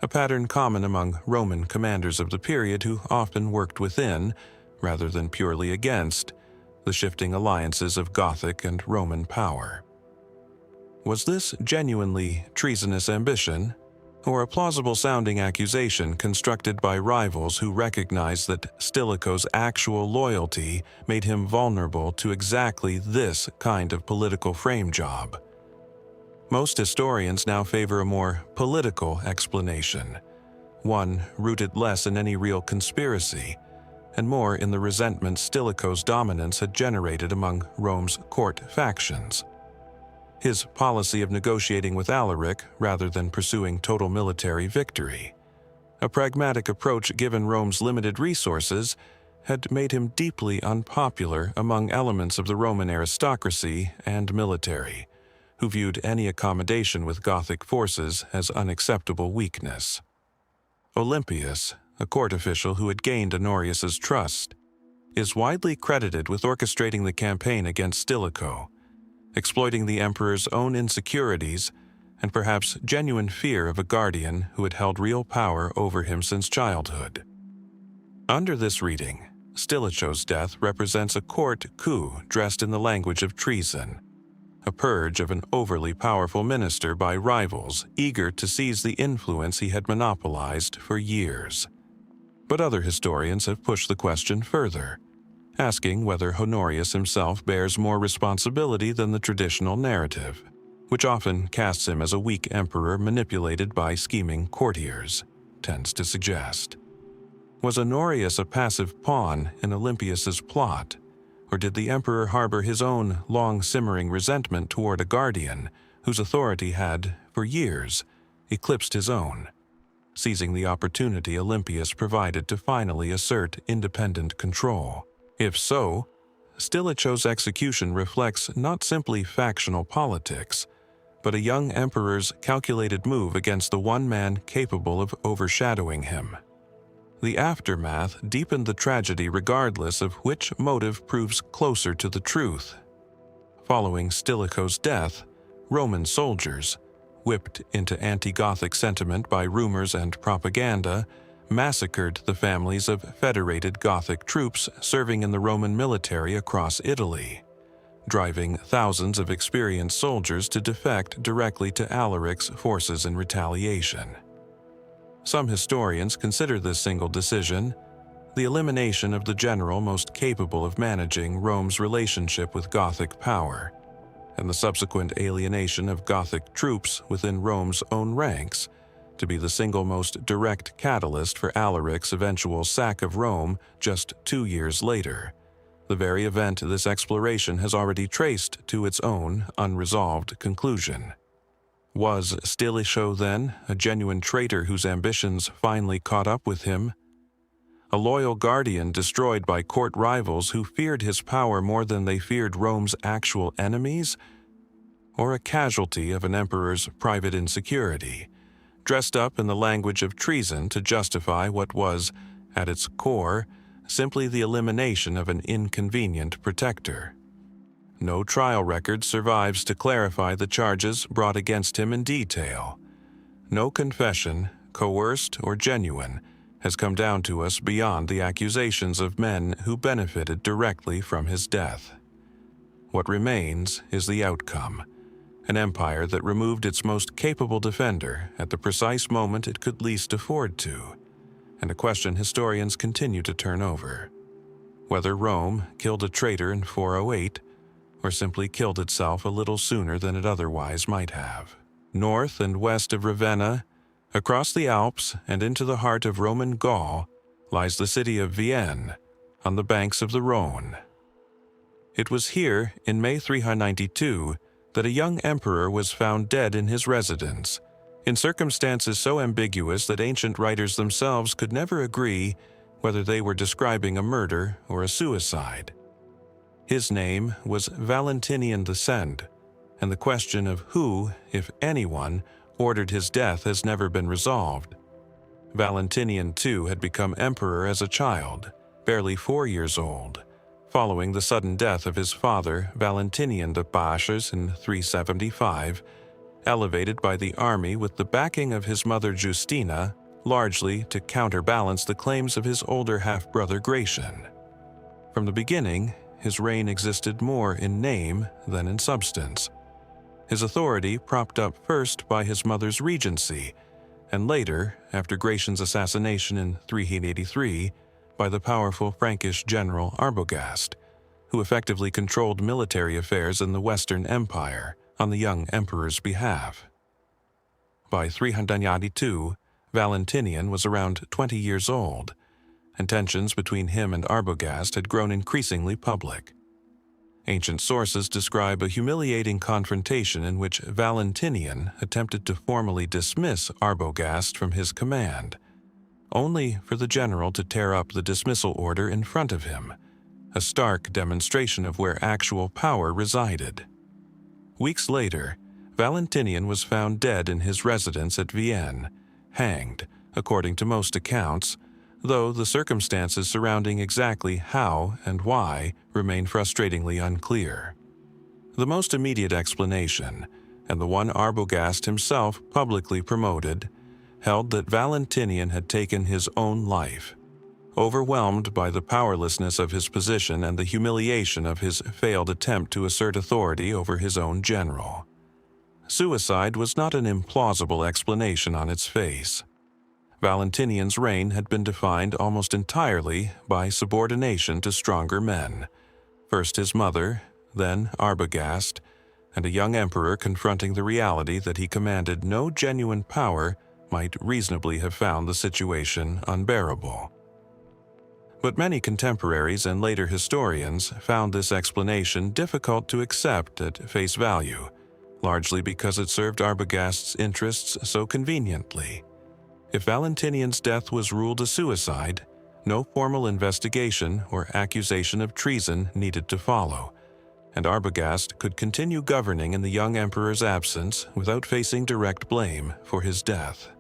a pattern common among Roman commanders of the period who often worked within, rather than purely against, the shifting alliances of Gothic and Roman power. Was this genuinely treasonous ambition, or a plausible-sounding accusation constructed by rivals who recognized that Stilicho's actual loyalty made him vulnerable to exactly this kind of political frame job? Most historians now favor a more political explanation, one rooted less in any real conspiracy and more in the resentment Stilicho's dominance had generated among Rome's court factions. His policy of negotiating with Alaric rather than pursuing total military victory, a pragmatic approach given Rome's limited resources, had made him deeply unpopular among elements of the Roman aristocracy and military, who viewed any accommodation with Gothic forces as unacceptable weakness. Olympius, a court official who had gained Honorius's trust, is widely credited with orchestrating the campaign against Stilicho, exploiting the emperor's own insecurities and perhaps genuine fear of a guardian who had held real power over him since childhood. Under this reading, Stilicho's death represents a court coup dressed in the language of treason, a purge of an overly powerful minister by rivals eager to seize the influence he had monopolized for years. But other historians have pushed the question further, asking whether Honorius himself bears more responsibility than the traditional narrative, which often casts him as a weak emperor manipulated by scheming courtiers, tends to suggest. Was Honorius a passive pawn in Olympius's plot, or did the emperor harbor his own long-simmering resentment toward a guardian whose authority had, for years, eclipsed his own, seizing the opportunity Olympius provided to finally assert independent control? If so, Stilicho's execution reflects not simply factional politics, but a young emperor's calculated move against the one man capable of overshadowing him. The aftermath deepened the tragedy regardless of which motive proves closer to the truth. Following Stilicho's death, Roman soldiers, whipped into anti-Gothic sentiment by rumors and propaganda, massacred the families of federated Gothic troops serving in the Roman military across Italy, driving thousands of experienced soldiers to defect directly to Alaric's forces in retaliation. Some historians consider this single decision the elimination of the general most capable of managing Rome's relationship with Gothic power, and the subsequent alienation of Gothic troops within Rome's own ranks to be the single most direct catalyst for Alaric's eventual sack of Rome just 2 years later, the very event this exploration has already traced to its own unresolved conclusion. Was Stilicho, then, a genuine traitor whose ambitions finally caught up with him? A loyal guardian destroyed by court rivals who feared his power more than they feared Rome's actual enemies? Or a casualty of an emperor's private insecurity, dressed up in the language of treason to justify what was, at its core, simply the elimination of an inconvenient protector? No trial record survives to clarify the charges brought against him in detail. No confession, coerced or genuine, has come down to us beyond the accusations of men who benefited directly from his death. What remains is the outcome: an empire that removed its most capable defender at the precise moment it could least afford to, and a question historians continue to turn over: whether Rome killed a traitor in 408, or simply killed itself a little sooner than it otherwise might have. North and west of Ravenna, across the Alps and into the heart of Roman Gaul, lies the city of Vienne, on the banks of the Rhone. It was here, in May 392, that a young emperor was found dead in his residence, in circumstances so ambiguous that ancient writers themselves could never agree whether they were describing a murder or a suicide. His name was Valentinian II, and the question of who, if anyone, ordered his death has never been resolved. Valentinian II had become emperor as a child, barely 4 years old, following the sudden death of his father Valentinian de Pachas in 375, elevated by the army with the backing of his mother Justina, largely to counterbalance the claims of his older half-brother Gratian. From the beginning, his reign existed more in name than in substance. His authority propped up first by his mother's regency, and later, after Gratian's assassination in 383, by the powerful Frankish general Arbogast, who effectively controlled military affairs in the Western Empire on the young emperor's behalf. By 392, Valentinian was around 20 years old, and tensions between him and Arbogast had grown increasingly public. Ancient sources describe a humiliating confrontation in which Valentinian attempted to formally dismiss Arbogast from his command, only for the general to tear up the dismissal order in front of him, a stark demonstration of where actual power resided. Weeks later, Valentinian was found dead in his residence at Vienne, hanged, according to most accounts, though the circumstances surrounding exactly how and why remain frustratingly unclear. The most immediate explanation, and the one Arbogast himself publicly promoted, held that Valentinian had taken his own life, overwhelmed by the powerlessness of his position and the humiliation of his failed attempt to assert authority over his own general. Suicide was not an implausible explanation on its face. Valentinian's reign had been defined almost entirely by subordination to stronger men, first his mother, then Arbogast, and a young emperor confronting the reality that he commanded no genuine power might reasonably have found the situation unbearable. But many contemporaries and later historians found this explanation difficult to accept at face value, largely because it served Arbogast's interests so conveniently. If Valentinian's death was ruled a suicide, no formal investigation or accusation of treason needed to follow, and Arbogast could continue governing in the young emperor's absence without facing direct blame for his death.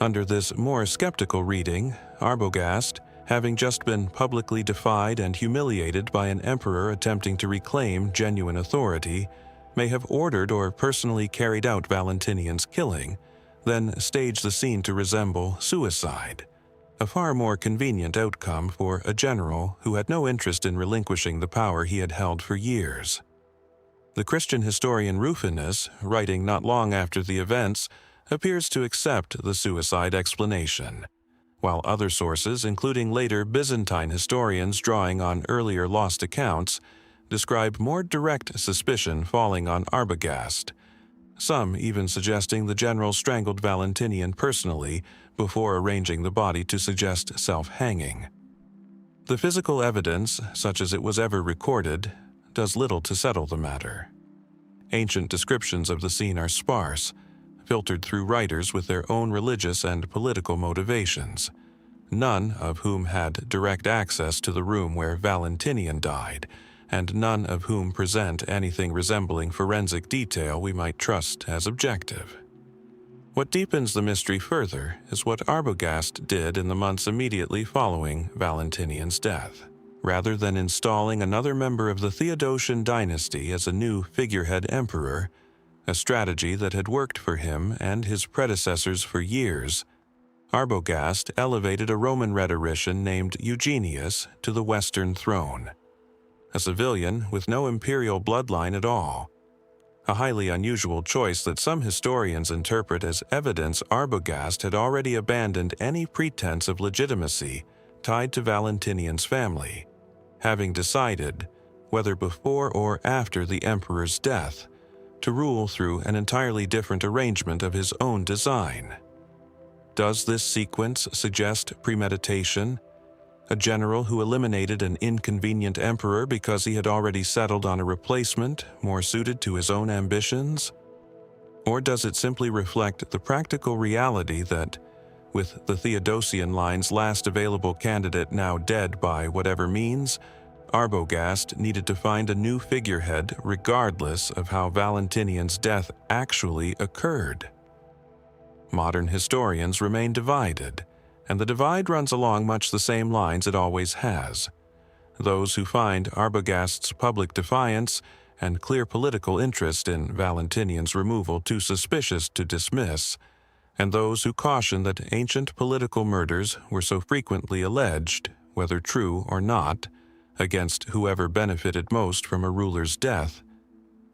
Under this more skeptical reading, Arbogast, having just been publicly defied and humiliated by an emperor attempting to reclaim genuine authority, may have ordered or personally carried out Valentinian's killing, then staged the scene to resemble suicide, a far more convenient outcome for a general who had no interest in relinquishing the power he had held for years. The Christian historian Rufinus, writing not long after the events, appears to accept the suicide explanation, while other sources, including later Byzantine historians drawing on earlier lost accounts, describe more direct suspicion falling on Arbogast, some even suggesting the general strangled Valentinian personally before arranging the body to suggest self-hanging. The physical evidence, such as it was ever recorded, does little to settle the matter. Ancient descriptions of the scene are sparse, filtered through writers with their own religious and political motivations, none of whom had direct access to the room where Valentinian died, and none of whom present anything resembling forensic detail we might trust as objective. What deepens the mystery further is what Arbogast did in the months immediately following Valentinian's death. Rather than installing another member of the Theodosian dynasty as a new figurehead emperor, a strategy that had worked for him and his predecessors for years, Arbogast elevated a Roman rhetorician named Eugenius to the Western throne, a civilian with no imperial bloodline at all, a highly unusual choice that some historians interpret as evidence Arbogast had already abandoned any pretense of legitimacy tied to Valentinian's family, having decided, whether before or after the emperor's death, to rule through an entirely different arrangement of his own design. Does this sequence suggest premeditation? A general who eliminated an inconvenient emperor because he had already settled on a replacement more suited to his own ambitions? Or does it simply reflect the practical reality that, with the Theodosian line's last available candidate now dead by whatever means, Arbogast needed to find a new figurehead regardless of how Valentinian's death actually occurred? Modern historians remain divided, and the divide runs along much the same lines it always has. Those who find Arbogast's public defiance and clear political interest in Valentinian's removal too suspicious to dismiss, and those who caution that ancient political murders were so frequently alleged, whether true or not, against whoever benefited most from a ruler's death,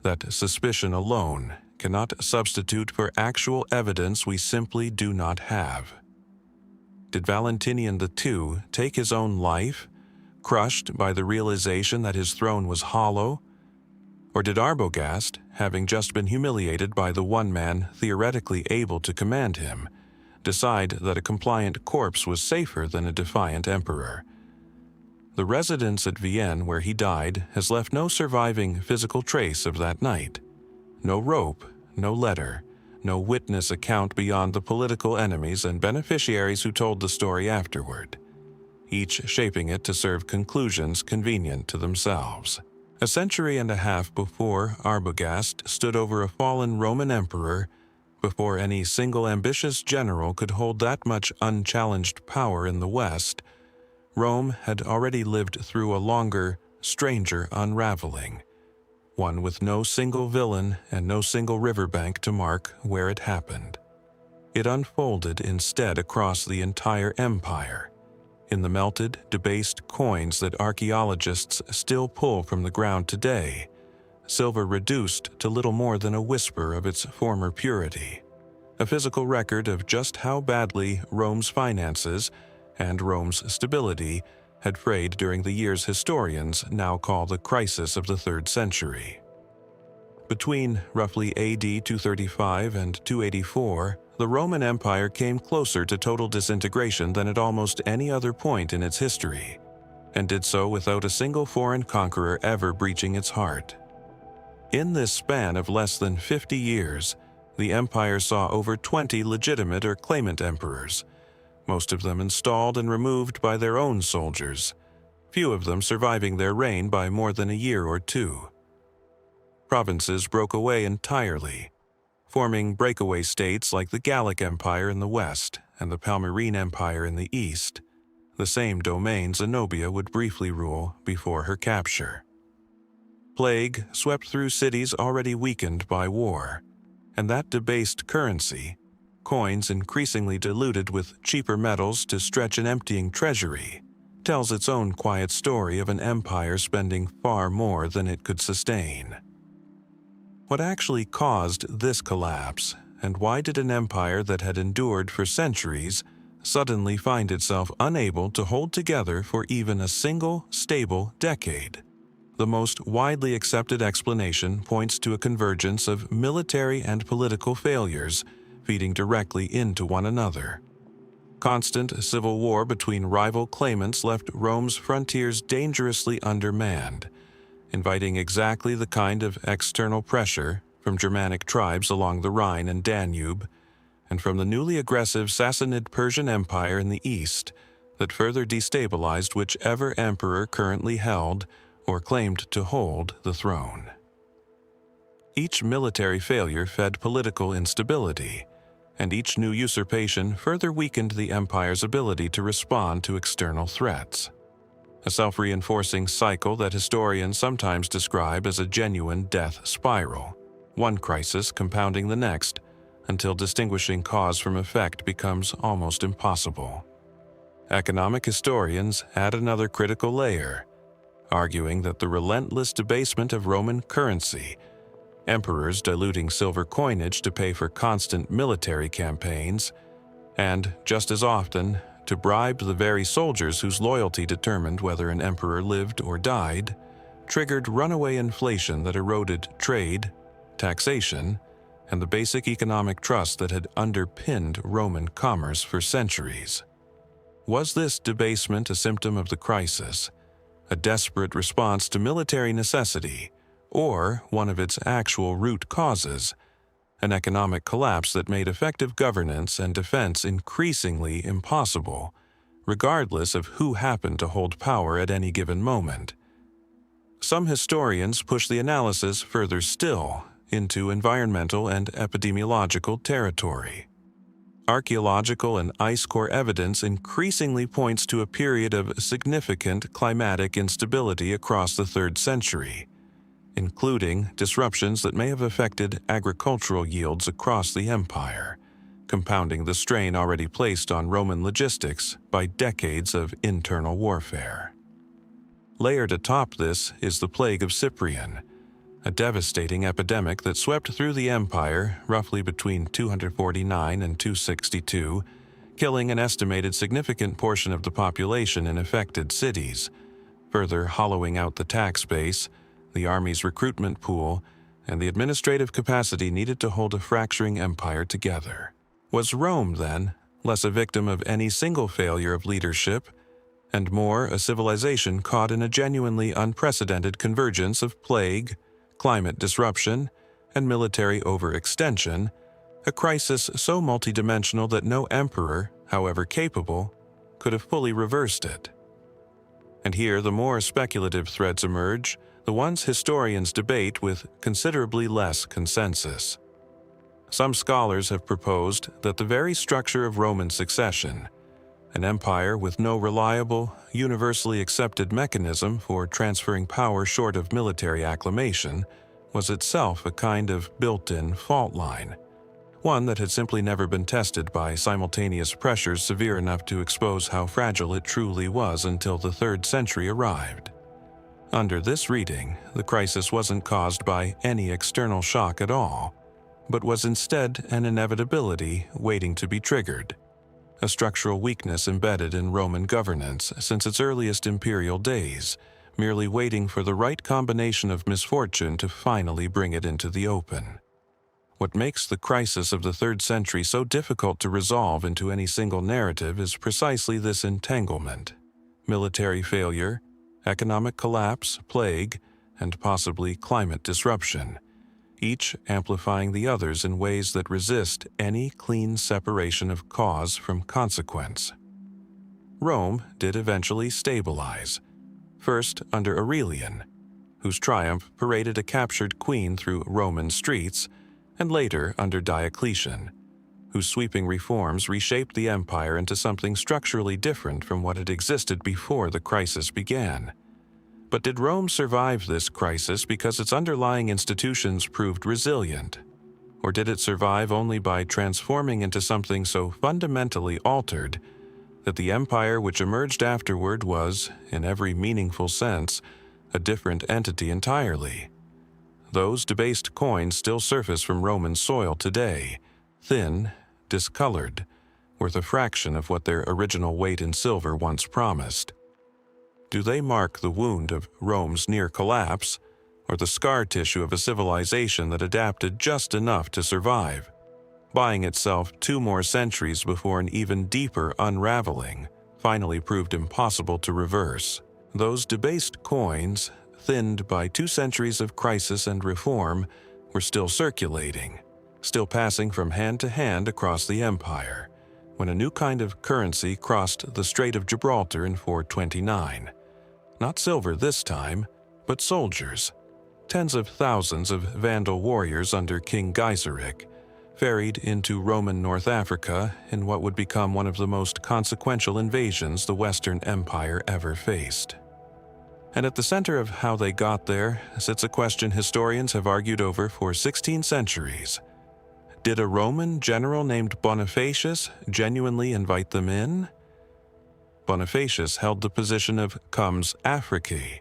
that suspicion alone cannot substitute for actual evidence we simply do not have. Did Valentinian II take his own life, crushed by the realization that his throne was hollow? Or did Arbogast, having just been humiliated by the one man theoretically able to command him, decide that a compliant corpse was safer than a defiant emperor? The residence at Vienne where he died has left no surviving physical trace of that night. No rope, no letter, no witness account beyond the political enemies and beneficiaries who told the story afterward, each shaping it to serve conclusions convenient to themselves. A century and a half before Arbogast stood over a fallen Roman emperor, before any single ambitious general could hold that much unchallenged power in the West, Rome had already lived through a longer, stranger unraveling, one with no single villain and no single riverbank to mark where it happened. It unfolded instead across the entire empire, in the melted, debased coins that archaeologists still pull from the ground today, silver reduced to little more than a whisper of its former purity, a physical record of just how badly Rome's finances and Rome's stability had frayed during the years historians now call the crisis of the 3rd century. Between roughly AD 235 and 284, the Roman Empire came closer to total disintegration than at almost any other point in its history, and did so without a single foreign conqueror ever breaching its heart. In this span of less than 50 years, the empire saw over 20 legitimate or claimant emperors, most of them installed and removed by their own soldiers, few of them surviving their reign by more than a year or two. Provinces broke away entirely, forming breakaway states like the Gallic Empire in the west and the Palmyrene Empire in the east, the same domain Zenobia would briefly rule before her capture. Plague swept through cities already weakened by war, and that debased currency, coins increasingly diluted with cheaper metals to stretch an emptying treasury, tells its own quiet story of an empire spending far more than it could sustain. What actually caused this collapse, and why did an empire that had endured for centuries suddenly find itself unable to hold together for even a single stable decade? The most widely accepted explanation points to a convergence of military and political failures feeding directly into one another. Constant civil war between rival claimants left Rome's frontiers dangerously undermanned, inviting exactly the kind of external pressure from Germanic tribes along the Rhine and Danube, and from the newly aggressive Sassanid Persian Empire in the east that further destabilized whichever emperor currently held or claimed to hold the throne. Each military failure fed political instability, and each new usurpation further weakened the empire's ability to respond to external threats. A self-reinforcing cycle that historians sometimes describe as a genuine death spiral, one crisis compounding the next until distinguishing cause from effect becomes almost impossible. Economic historians add another critical layer, arguing that the relentless debasement of Roman currency, emperors diluting silver coinage to pay for constant military campaigns, and, just as often, to bribe the very soldiers whose loyalty determined whether an emperor lived or died, triggered runaway inflation that eroded trade, taxation, and the basic economic trust that had underpinned Roman commerce for centuries. Was this debasement a symptom of the crisis, a desperate response to military necessity, or one of its actual root causes, an economic collapse that made effective governance and defense increasingly impossible, regardless of who happened to hold power at any given moment? Some historians push the analysis further still into environmental and epidemiological territory. Archaeological and ice core evidence increasingly points to a period of significant climatic instability across the 3rd century, including disruptions that may have affected agricultural yields across the empire, compounding the strain already placed on Roman logistics by decades of internal warfare. Layered atop this is the plague of Cyprian, a devastating epidemic that swept through the empire roughly between 249 and 262, killing an estimated significant portion of the population in affected cities, further hollowing out the tax base, the army's recruitment pool, and the administrative capacity needed to hold a fracturing empire together. Was Rome, then, less a victim of any single failure of leadership, and more a civilization caught in a genuinely unprecedented convergence of plague, climate disruption, and military overextension, a crisis so multidimensional that no emperor, however capable, could have fully reversed it? And here the more speculative threads emerge, the ones historians debate with considerably less consensus. Some scholars have proposed that the very structure of Roman succession, an empire with no reliable, universally accepted mechanism for transferring power short of military acclamation, was itself a kind of built-in fault line, one that had simply never been tested by simultaneous pressures severe enough to expose how fragile it truly was until the 3rd century arrived. Under this reading, the crisis wasn't caused by any external shock at all, but was instead an inevitability waiting to be triggered, a structural weakness embedded in Roman governance since its earliest imperial days, merely waiting for the right combination of misfortune to finally bring it into the open. What makes the crisis of the 3rd century so difficult to resolve into any single narrative is precisely this entanglement: military failure, economic collapse, plague, and possibly climate disruption, each amplifying the others in ways that resist any clean separation of cause from consequence. Rome did eventually stabilize, first under Aurelian, whose triumph paraded a captured queen through Roman streets, and later under Diocletian, whose sweeping reforms reshaped the empire into something structurally different from what had existed before the crisis began. But did Rome survive this crisis because its underlying institutions proved resilient? Or did it survive only by transforming into something so fundamentally altered that the empire which emerged afterward was, in every meaningful sense, a different entity entirely? Those debased coins still surface from Roman soil today, thin, discolored, worth a fraction of what their original weight in silver once promised. Do they mark the wound of Rome's near collapse, or the scar tissue of a civilization that adapted just enough to survive, buying itself 2 more centuries before an even deeper unraveling finally proved impossible to reverse? Those debased coins, thinned by 2 centuries of crisis and reform, were still circulating, still passing from hand to hand across the empire, when a new kind of currency crossed the Strait of Gibraltar in 429. Not silver this time, but soldiers. Tens of thousands of Vandal warriors under King Gaiseric, ferried into Roman North Africa in what would become one of the most consequential invasions the Western Empire ever faced. And at the center of how they got there sits a question historians have argued over for 16 centuries. Did a Roman general named Bonifacius genuinely invite them in? Bonifacius held the position of Comes Africae,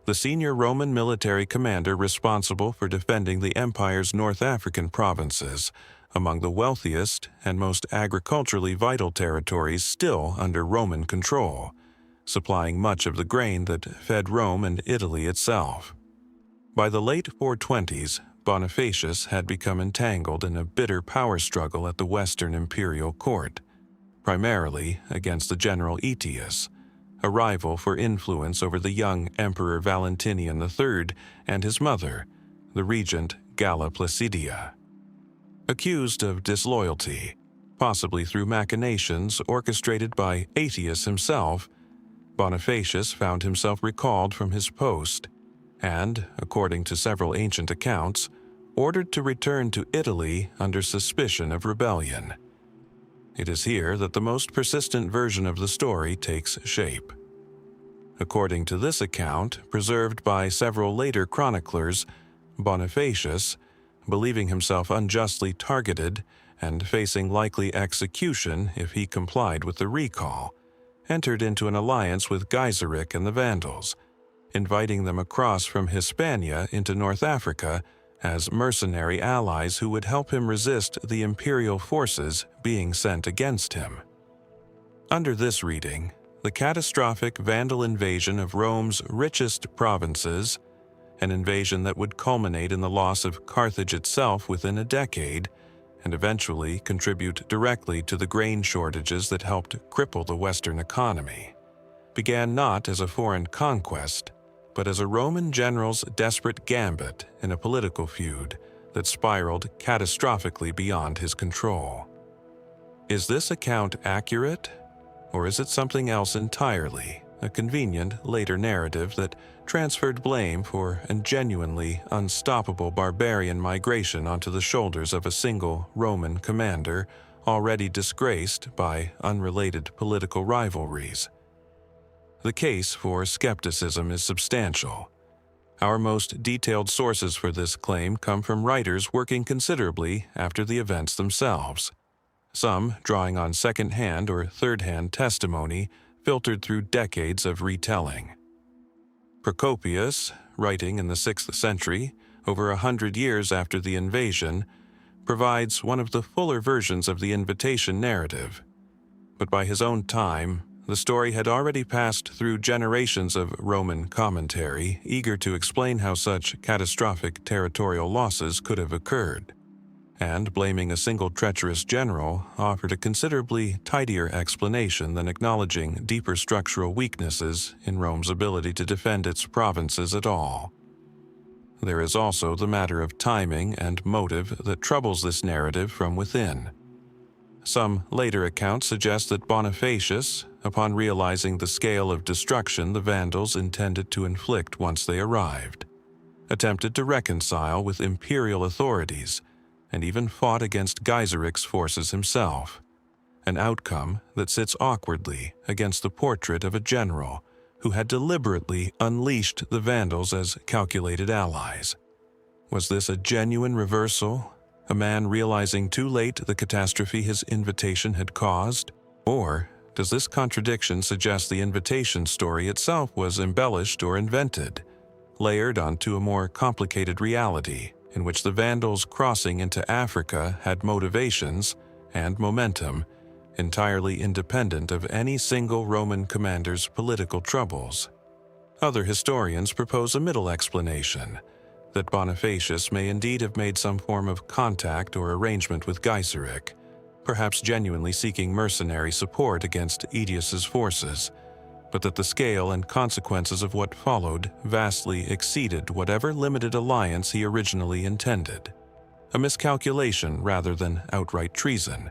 the senior Roman military commander responsible for defending the empire's North African provinces, among the wealthiest and most agriculturally vital territories still under Roman control, supplying much of the grain that fed Rome and Italy itself. By the late 420s, Bonifacius had become entangled in a bitter power struggle at the Western imperial court, primarily against the general Aetius, a rival for influence over the young Emperor Valentinian III and his mother, the regent Galla Placidia. Accused of disloyalty, possibly through machinations orchestrated by Aetius himself, Bonifacius found himself recalled from his post and, according to several ancient accounts, ordered to return to Italy under suspicion of rebellion. It is here that the most persistent version of the story takes shape. According to this account, preserved by several later chroniclers, Bonifacius, believing himself unjustly targeted and facing likely execution if he complied with the recall, entered into an alliance with Gaiseric and the Vandals, inviting them across from Hispania into North Africa as mercenary allies who would help him resist the imperial forces being sent against him. Under this reading, the catastrophic Vandal invasion of Rome's richest provinces, an invasion that would culminate in the loss of Carthage itself within a decade, and eventually contribute directly to the grain shortages that helped cripple the Western economy, began not as a foreign conquest, but as a Roman general's desperate gambit in a political feud that spiraled catastrophically beyond his control. Is this account accurate, or is it something else entirely, a convenient later narrative that transferred blame for a genuinely unstoppable barbarian migration onto the shoulders of a single Roman commander already disgraced by unrelated political rivalries? The case for skepticism is substantial. Our most detailed sources for this claim come from writers working considerably after the events themselves, some drawing on second-hand or third-hand testimony filtered through decades of retelling. Procopius, writing in the 6th century, over 100 years after the invasion, provides one of the fuller versions of the invitation narrative. But by his own time, the story had already passed through generations of Roman commentary, eager to explain how such catastrophic territorial losses could have occurred, and blaming a single treacherous general offered a considerably tidier explanation than acknowledging deeper structural weaknesses in Rome's ability to defend its provinces at all. There is also the matter of timing and motive that troubles this narrative from within. Some later accounts suggest that Bonifacius, upon realizing the scale of destruction the Vandals intended to inflict once they arrived, attempted to reconcile with imperial authorities, and even fought against Geiseric's forces himself, an outcome that sits awkwardly against the portrait of a general who had deliberately unleashed the Vandals as calculated allies. Was this a genuine reversal? A man realizing too late the catastrophe his invitation had caused? Or does this contradiction suggest the invitation story itself was embellished or invented, layered onto a more complicated reality in which the Vandals crossing into Africa had motivations and momentum entirely independent of any single Roman commander's political troubles? Other historians propose a middle explanation, that Bonifacius may indeed have made some form of contact or arrangement with Gaiseric, perhaps genuinely seeking mercenary support against Aetius's forces, but that the scale and consequences of what followed vastly exceeded whatever limited alliance he originally intended. A miscalculation rather than outright treason.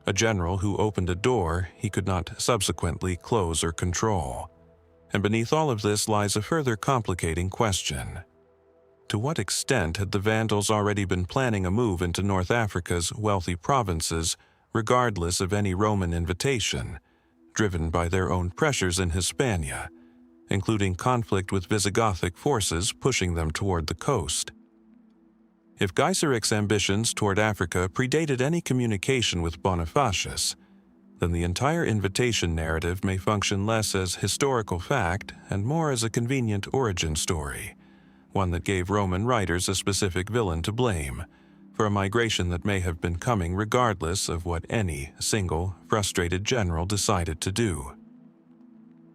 A general who opened a door he could not subsequently close or control. And beneath all of this lies a further complicating question. To what extent had the Vandals already been planning a move into North Africa's wealthy provinces, regardless of any Roman invitation, driven by their own pressures in Hispania, including conflict with Visigothic forces pushing them toward the coast? If Geiseric's ambitions toward Africa predated any communication with Bonifacius, then the entire invitation narrative may function less as historical fact and more as a convenient origin story, one that gave Roman writers a specific villain to blame, for a migration that may have been coming regardless of what any single, frustrated general decided to do.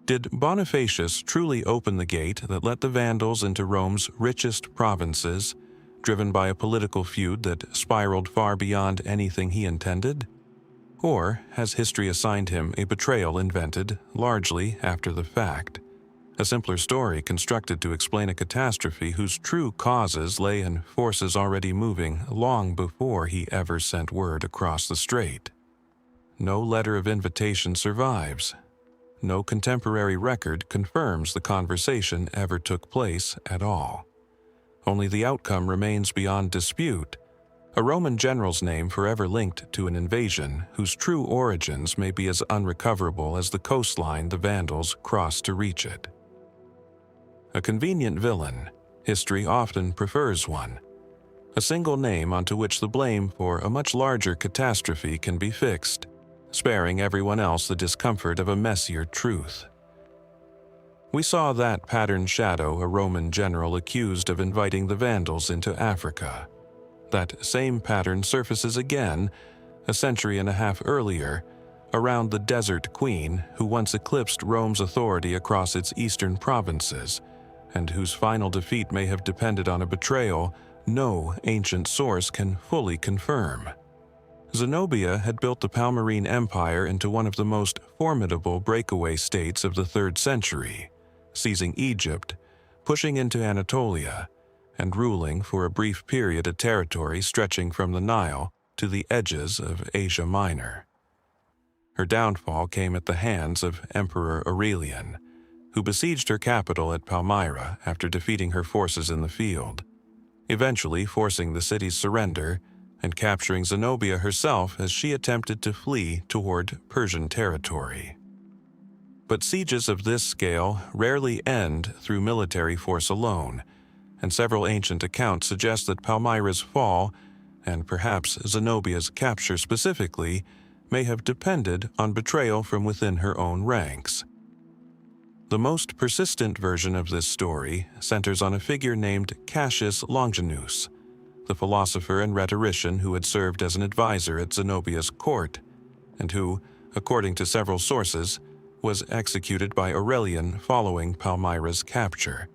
Did Bonifacius truly open the gate that let the Vandals into Rome's richest provinces, driven by a political feud that spiraled far beyond anything he intended? Or has history assigned him a betrayal invented largely after the fact? A simpler story constructed to explain a catastrophe whose true causes lay in forces already moving long before he ever sent word across the strait. No letter of invitation survives. No contemporary record confirms the conversation ever took place at all. Only the outcome remains beyond dispute, a Roman general's name forever linked to an invasion whose true origins may be as unrecoverable as the coastline the Vandals crossed to reach it. A convenient villain, history often prefers one. A single name onto which the blame for a much larger catastrophe can be fixed, sparing everyone else the discomfort of a messier truth. We saw that pattern shadow a Roman general accused of inviting the Vandals into Africa. That same pattern surfaces again, a century and a half earlier, around the Desert Queen who once eclipsed Rome's authority across its eastern provinces, and whose final defeat may have depended on a betrayal no ancient source can fully confirm. Zenobia had built the Palmyrene Empire into one of the most formidable breakaway states of the 3rd century, seizing Egypt, pushing into Anatolia, and ruling for a brief period a territory stretching from the Nile to the edges of Asia Minor. Her downfall came at the hands of Emperor Aurelian, who besieged her capital at Palmyra after defeating her forces in the field, eventually forcing the city's surrender and capturing Zenobia herself as she attempted to flee toward Persian territory. But sieges of this scale rarely end through military force alone, and several ancient accounts suggest that Palmyra's fall, and perhaps Zenobia's capture specifically, may have depended on betrayal from within her own ranks. The most persistent version of this story centers on a figure named Cassius Longinus, the philosopher and rhetorician who had served as an advisor at Zenobia's court, and who, according to several sources, was executed by Aurelian following Palmyra's capture,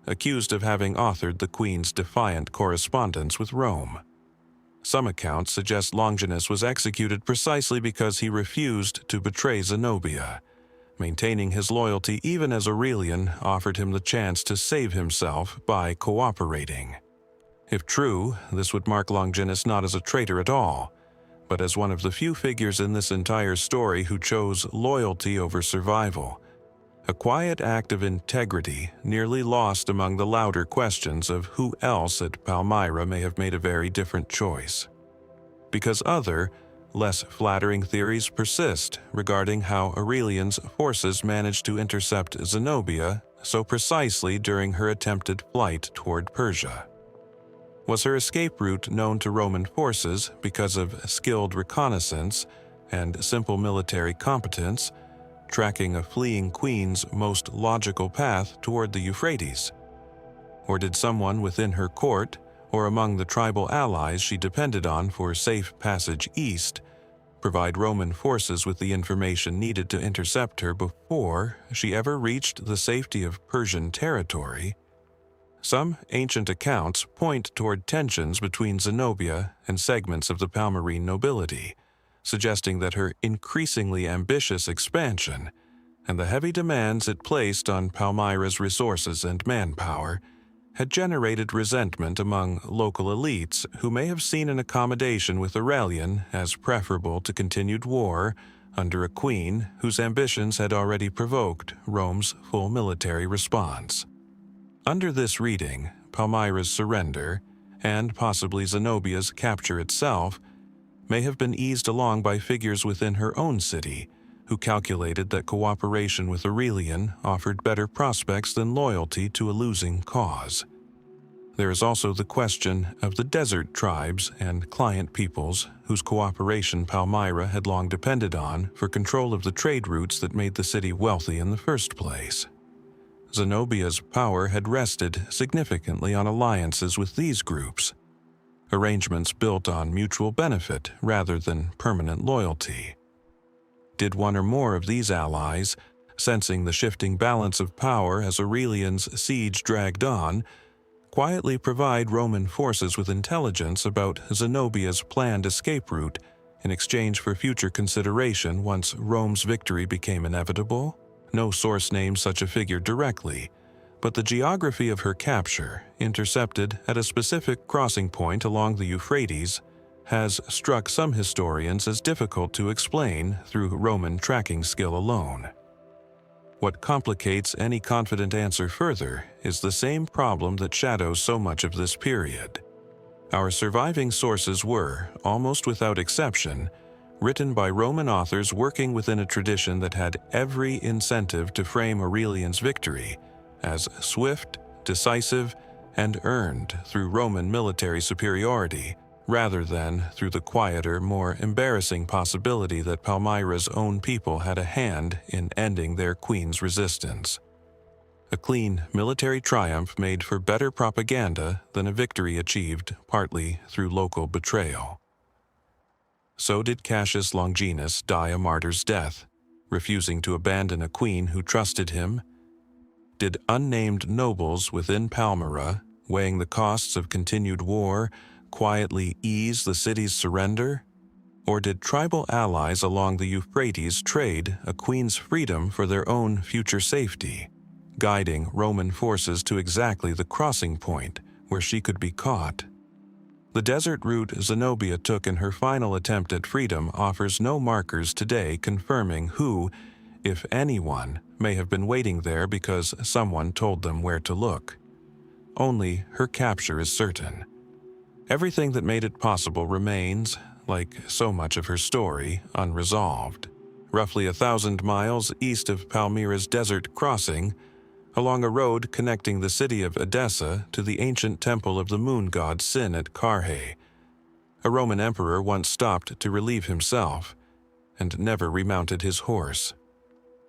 accused of having authored the queen's defiant correspondence with Rome. Some accounts suggest Longinus was executed precisely because he refused to betray Zenobia, maintaining his loyalty even as Aurelian offered him the chance to save himself by cooperating. If true, this would mark Longinus not as a traitor at all, but as one of the few figures in this entire story who chose loyalty over survival, a quiet act of integrity nearly lost among the louder questions of who else at Palmyra may have made a very different choice. Because other, less flattering theories persist regarding how Aurelian's forces managed to intercept Zenobia so precisely during her attempted flight toward Persia. Was her escape route known to Roman forces because of skilled reconnaissance and simple military competence, tracking a fleeing queen's most logical path toward the Euphrates? Or did someone within her court, or among the tribal allies she depended on for safe passage east, provide Roman forces with the information needed to intercept her before she ever reached the safety of Persian territory? Some ancient accounts point toward tensions between Zenobia and segments of the Palmyrene nobility, suggesting that her increasingly ambitious expansion and the heavy demands it placed on Palmyra's resources and manpower had generated resentment among local elites who may have seen an accommodation with Aurelian as preferable to continued war under a queen whose ambitions had already provoked Rome's full military response. Under this reading, Palmyra's surrender, and possibly Zenobia's capture itself, may have been eased along by figures within her own city who calculated that cooperation with Aurelian offered better prospects than loyalty to a losing cause. There is also the question of the desert tribes and client peoples whose cooperation Palmyra had long depended on for control of the trade routes that made the city wealthy in the first place. Zenobia's power had rested significantly on alliances with these groups, arrangements built on mutual benefit rather than permanent loyalty. Did one or more of these allies, sensing the shifting balance of power as Aurelian's siege dragged on, quietly provide Roman forces with intelligence about Zenobia's planned escape route in exchange for future consideration once Rome's victory became inevitable? No source names such a figure directly, but the geography of her capture, intercepted at a specific crossing point along the Euphrates, has struck some historians as difficult to explain through Roman tracking skill alone. What complicates any confident answer further is the same problem that shadows so much of this period. Our surviving sources were, almost without exception, written by Roman authors working within a tradition that had every incentive to frame Aurelian's victory as swift, decisive, and earned through Roman military superiority, rather than through the quieter, more embarrassing possibility that Palmyra's own people had a hand in ending their queen's resistance. A clean military triumph made for better propaganda than a victory achieved partly through local betrayal. So did Cassius Longinus die a martyr's death, refusing to abandon a queen who trusted him? Did unnamed nobles within Palmyra, weighing the costs of continued war, quietly ease the city's surrender? Or did tribal allies along the Euphrates trade a queen's freedom for their own future safety, guiding Roman forces to exactly the crossing point where she could be caught? The desert route Zenobia took in her final attempt at freedom offers no markers today confirming who, if anyone, may have been waiting there because someone told them where to look. Only her capture is certain. Everything that made it possible remains, like so much of her story, unresolved. Roughly 1,000 miles east of Palmyra's desert crossing, along a road connecting the city of Edessa to the ancient temple of the moon god Sin at Carrhae, a Roman emperor once stopped to relieve himself and never remounted his horse.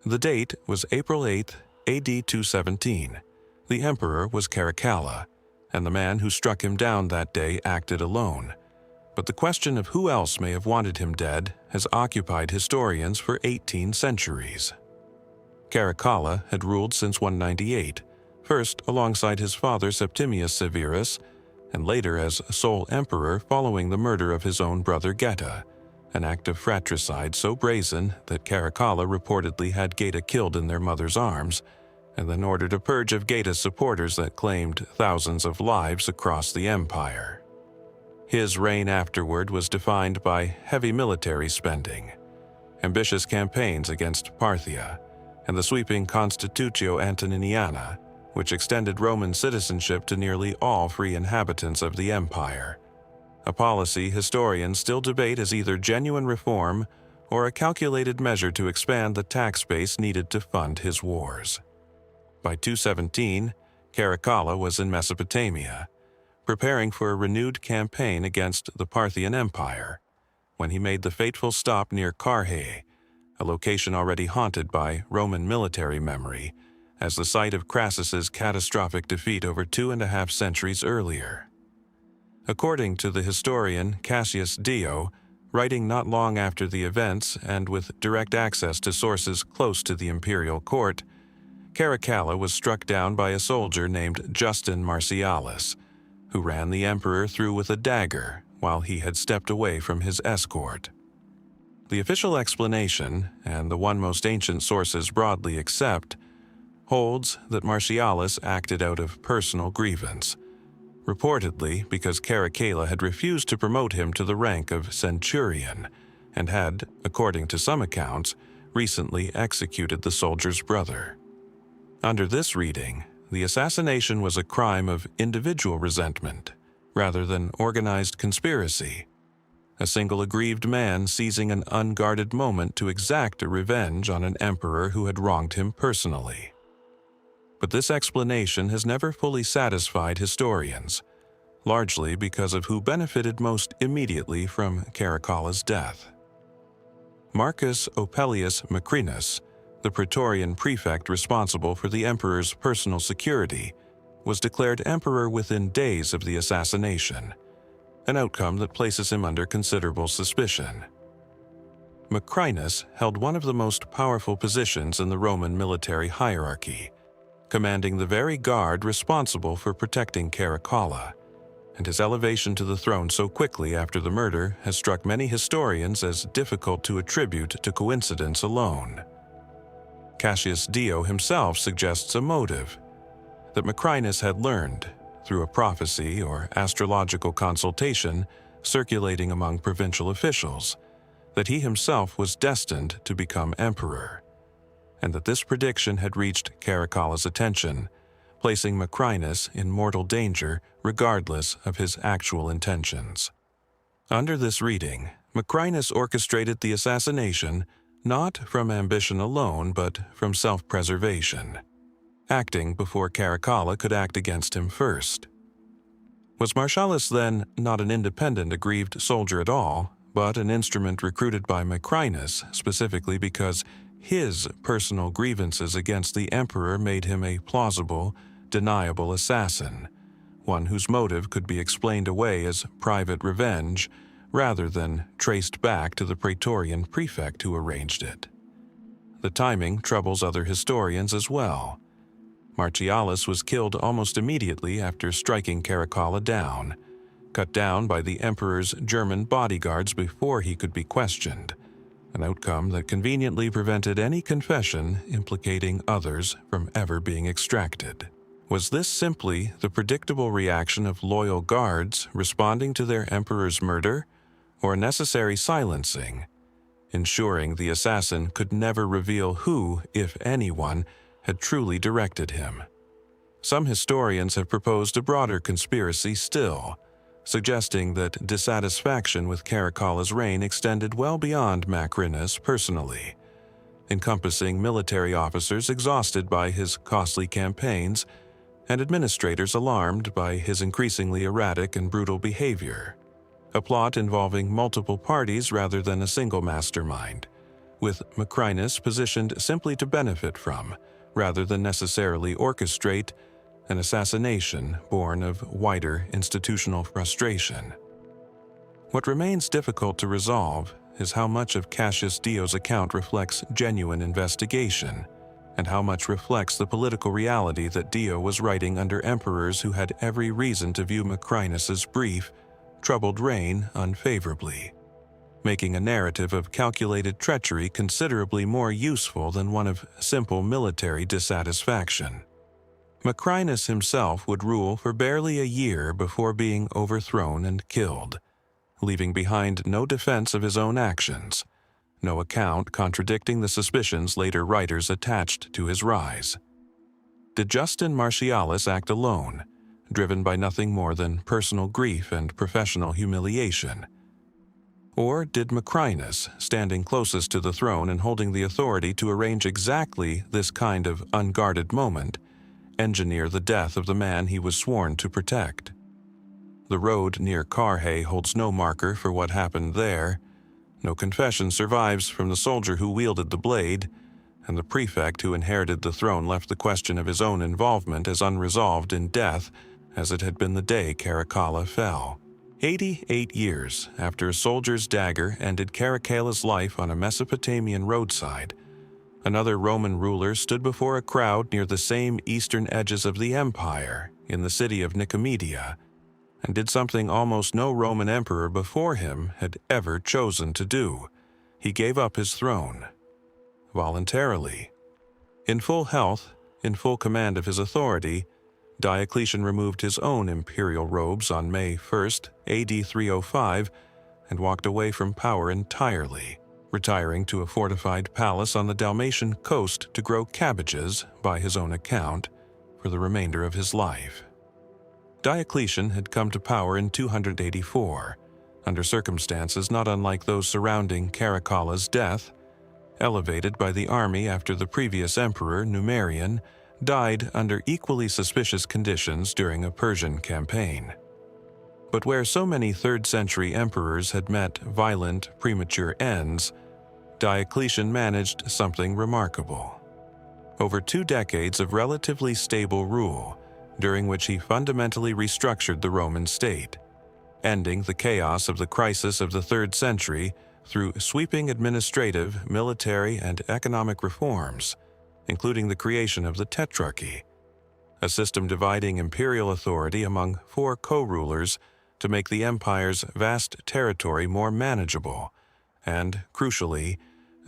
The date was April 8, AD 217. The emperor was Caracalla, and the man who struck him down that day acted alone. But the question of who else may have wanted him dead has occupied historians for 18 centuries. Caracalla had ruled since 198, first alongside his father Septimius Severus, and later as sole emperor following the murder of his own brother Geta, an act of fratricide so brazen that Caracalla reportedly had Geta killed in their mother's arms, and then ordered a purge of Geta's supporters that claimed thousands of lives across the empire. His reign afterward was defined by heavy military spending, ambitious campaigns against Parthia, and the sweeping Constitutio Antoniniana, which extended Roman citizenship to nearly all free inhabitants of the empire, a policy historians still debate as either genuine reform or a calculated measure to expand the tax base needed to fund his wars. By 217, Caracalla was in Mesopotamia, preparing for a renewed campaign against the Parthian Empire, when he made the fateful stop near Carrhae, a location already haunted by Roman military memory, as the site of Crassus's catastrophic defeat over 2.5 centuries earlier. According to the historian Cassius Dio, writing not long after the events and with direct access to sources close to the imperial court, Caracalla was struck down by a soldier named Justin Marcialis, who ran the emperor through with a dagger while he had stepped away from his escort. The official explanation, and the one most ancient sources broadly accept, holds that Marcialis acted out of personal grievance, reportedly because Caracalla had refused to promote him to the rank of centurion and had, according to some accounts, recently executed the soldier's brother. Under this reading, the assassination was a crime of individual resentment rather than organized conspiracy, a single aggrieved man seizing an unguarded moment to exact a revenge on an emperor who had wronged him personally. But this explanation has never fully satisfied historians, largely because of who benefited most immediately from Caracalla's death. Marcus Opellius Macrinus, the Praetorian prefect responsible for the emperor's personal security, was declared emperor within days of the assassination, an outcome that places him under considerable suspicion. Macrinus held one of the most powerful positions in the Roman military hierarchy, commanding the very guard responsible for protecting Caracalla, and his elevation to the throne so quickly after the murder has struck many historians as difficult to attribute to coincidence alone. Cassius Dio himself suggests a motive, that Macrinus had learned, through a prophecy or astrological consultation circulating among provincial officials, that he himself was destined to become emperor, and that this prediction had reached Caracalla's attention, placing Macrinus in mortal danger regardless of his actual intentions. Under this reading, Macrinus orchestrated the assassination not from ambition alone but from self-preservation, acting before Caracalla could act against him first. Was Marcialis then not an independent aggrieved soldier at all, but an instrument recruited by Macrinus specifically because his personal grievances against the emperor made him a plausible, deniable assassin, one whose motive could be explained away as private revenge rather than traced back to the Praetorian prefect who arranged it? The timing troubles other historians as well. Marcialis was killed almost immediately after striking Caracalla down, cut down by the emperor's German bodyguards before he could be questioned, an outcome that conveniently prevented any confession implicating others from ever being extracted. Was this simply the predictable reaction of loyal guards responding to their emperor's murder, or necessary silencing, ensuring the assassin could never reveal who, if anyone, had truly directed him? Some historians have proposed a broader conspiracy still, suggesting that dissatisfaction with Caracalla's reign extended well beyond Macrinus personally, encompassing military officers exhausted by his costly campaigns and administrators alarmed by his increasingly erratic and brutal behavior, a plot involving multiple parties rather than a single mastermind, with Macrinus positioned simply to benefit from, rather than necessarily orchestrate, an assassination born of wider institutional frustration. What remains difficult to resolve is how much of Cassius Dio's account reflects genuine investigation, and how much reflects the political reality that Dio was writing under emperors who had every reason to view Macrinus's brief, troubled reign unfavorably, making a narrative of calculated treachery considerably more useful than one of simple military dissatisfaction. Macrinus himself would rule for barely a year before being overthrown and killed, leaving behind no defense of his own actions, no account contradicting the suspicions later writers attached to his rise. Did Justin Martialis act alone, driven by nothing more than personal grief and professional humiliation? Or did Macrinus, standing closest to the throne and holding the authority to arrange exactly this kind of unguarded moment, engineer the death of the man he was sworn to protect? The road near Carhae holds no marker for what happened there. No confession survives from the soldier who wielded the blade, and the prefect who inherited the throne left the question of his own involvement as unresolved in death as it had been the day Caracalla fell. 88 years after a soldier's dagger ended Caracalla's life on a Mesopotamian roadside, another Roman ruler stood before a crowd near the same eastern edges of the empire in the city of Nicomedia, and did something almost no Roman emperor before him had ever chosen to do. He gave up his throne. Voluntarily. In full health, in full command of his authority, Diocletian removed his own imperial robes on May 1st, AD 305, and walked away from power entirely, retiring to a fortified palace on the Dalmatian coast to grow cabbages, by his own account, for the remainder of his life. Diocletian had come to power in 284, under circumstances not unlike those surrounding Caracalla's death, elevated by the army after the previous emperor, Numerian, died under equally suspicious conditions during a Persian campaign. But where so many 3rd-century emperors had met violent, premature ends, Diocletian managed something remarkable. Over 2 decades of relatively stable rule, during which he fundamentally restructured the Roman state, ending the chaos of the crisis of the 3rd century through sweeping administrative, military, and economic reforms, including the creation of the Tetrarchy, a system dividing imperial authority among 4 co-rulers to make the empire's vast territory more manageable, and, crucially,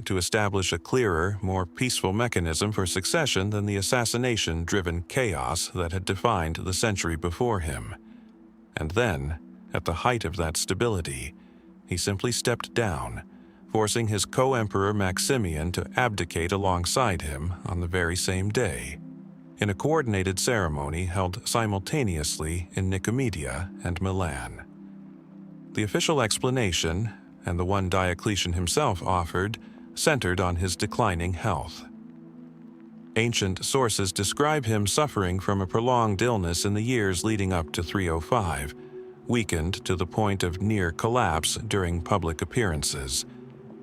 to establish a clearer, more peaceful mechanism for succession than the assassination-driven chaos that had defined the century before him. And then, at the height of that stability, he simply stepped down, forcing his co-emperor Maximian to abdicate alongside him on the very same day, in a coordinated ceremony held simultaneously in Nicomedia and Milan. The official explanation, and the one Diocletian himself offered, centered on his declining health. Ancient sources describe him suffering from a prolonged illness in the years leading up to 305, weakened to the point of near collapse during public appearances,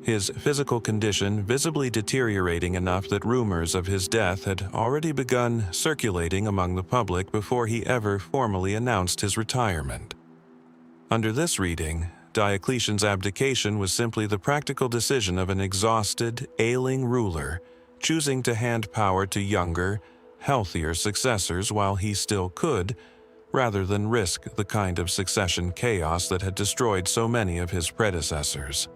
his physical condition visibly deteriorating enough that rumors of his death had already begun circulating among the public before he ever formally announced his retirement. Under this reading, Diocletian's abdication was simply the practical decision of an exhausted, ailing ruler choosing to hand power to younger, healthier successors while he still could, rather than risk the kind of succession chaos that had destroyed so many of his predecessors.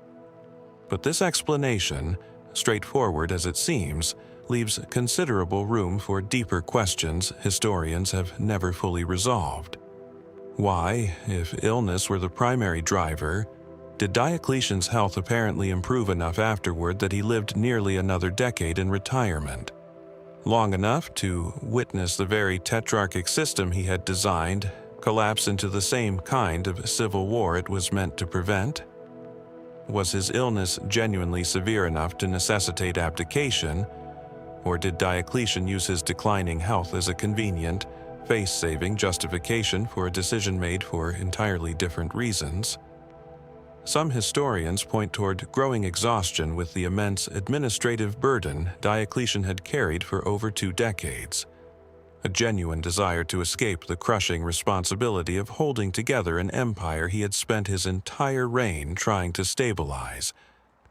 But this explanation, straightforward as it seems, leaves considerable room for deeper questions historians have never fully resolved. Why, if illness were the primary driver, did Diocletian's health apparently improve enough afterward that he lived nearly another decade in retirement? Long enough to witness the very tetrarchic system he had designed collapse into the same kind of civil war it was meant to prevent? Was his illness genuinely severe enough to necessitate abdication, or did Diocletian use his declining health as a convenient, face-saving justification for a decision made for entirely different reasons? Some historians point toward growing exhaustion with the immense administrative burden Diocletian had carried for over 2 decades, a genuine desire to escape the crushing responsibility of holding together an empire he had spent his entire reign trying to stabilize,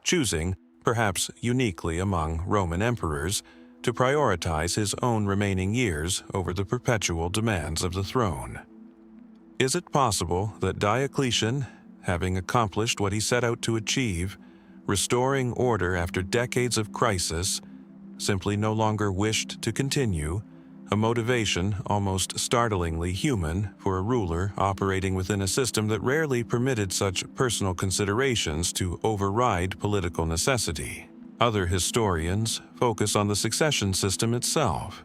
choosing, perhaps uniquely among Roman emperors, to prioritize his own remaining years over the perpetual demands of the throne. Is it possible that Diocletian, having accomplished what he set out to achieve, restoring order after decades of crisis, simply no longer wished to continue, a motivation almost startlingly human for a ruler operating within a system that rarely permitted such personal considerations to override political necessity. Other historians focus on the succession system itself,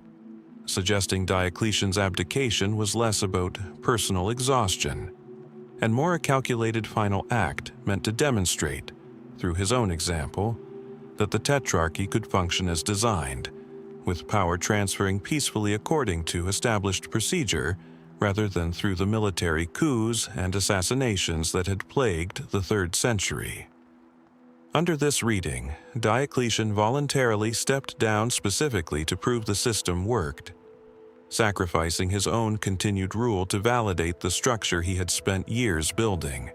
suggesting Diocletian's abdication was less about personal exhaustion and more a calculated final act meant to demonstrate, through his own example, that the tetrarchy could function as designed, with power transferring peacefully according to established procedure rather than through the military coups and assassinations that had plagued the 3rd century. Under this reading, Diocletian voluntarily stepped down specifically to prove the system worked, sacrificing his own continued rule to validate the structure he had spent years building.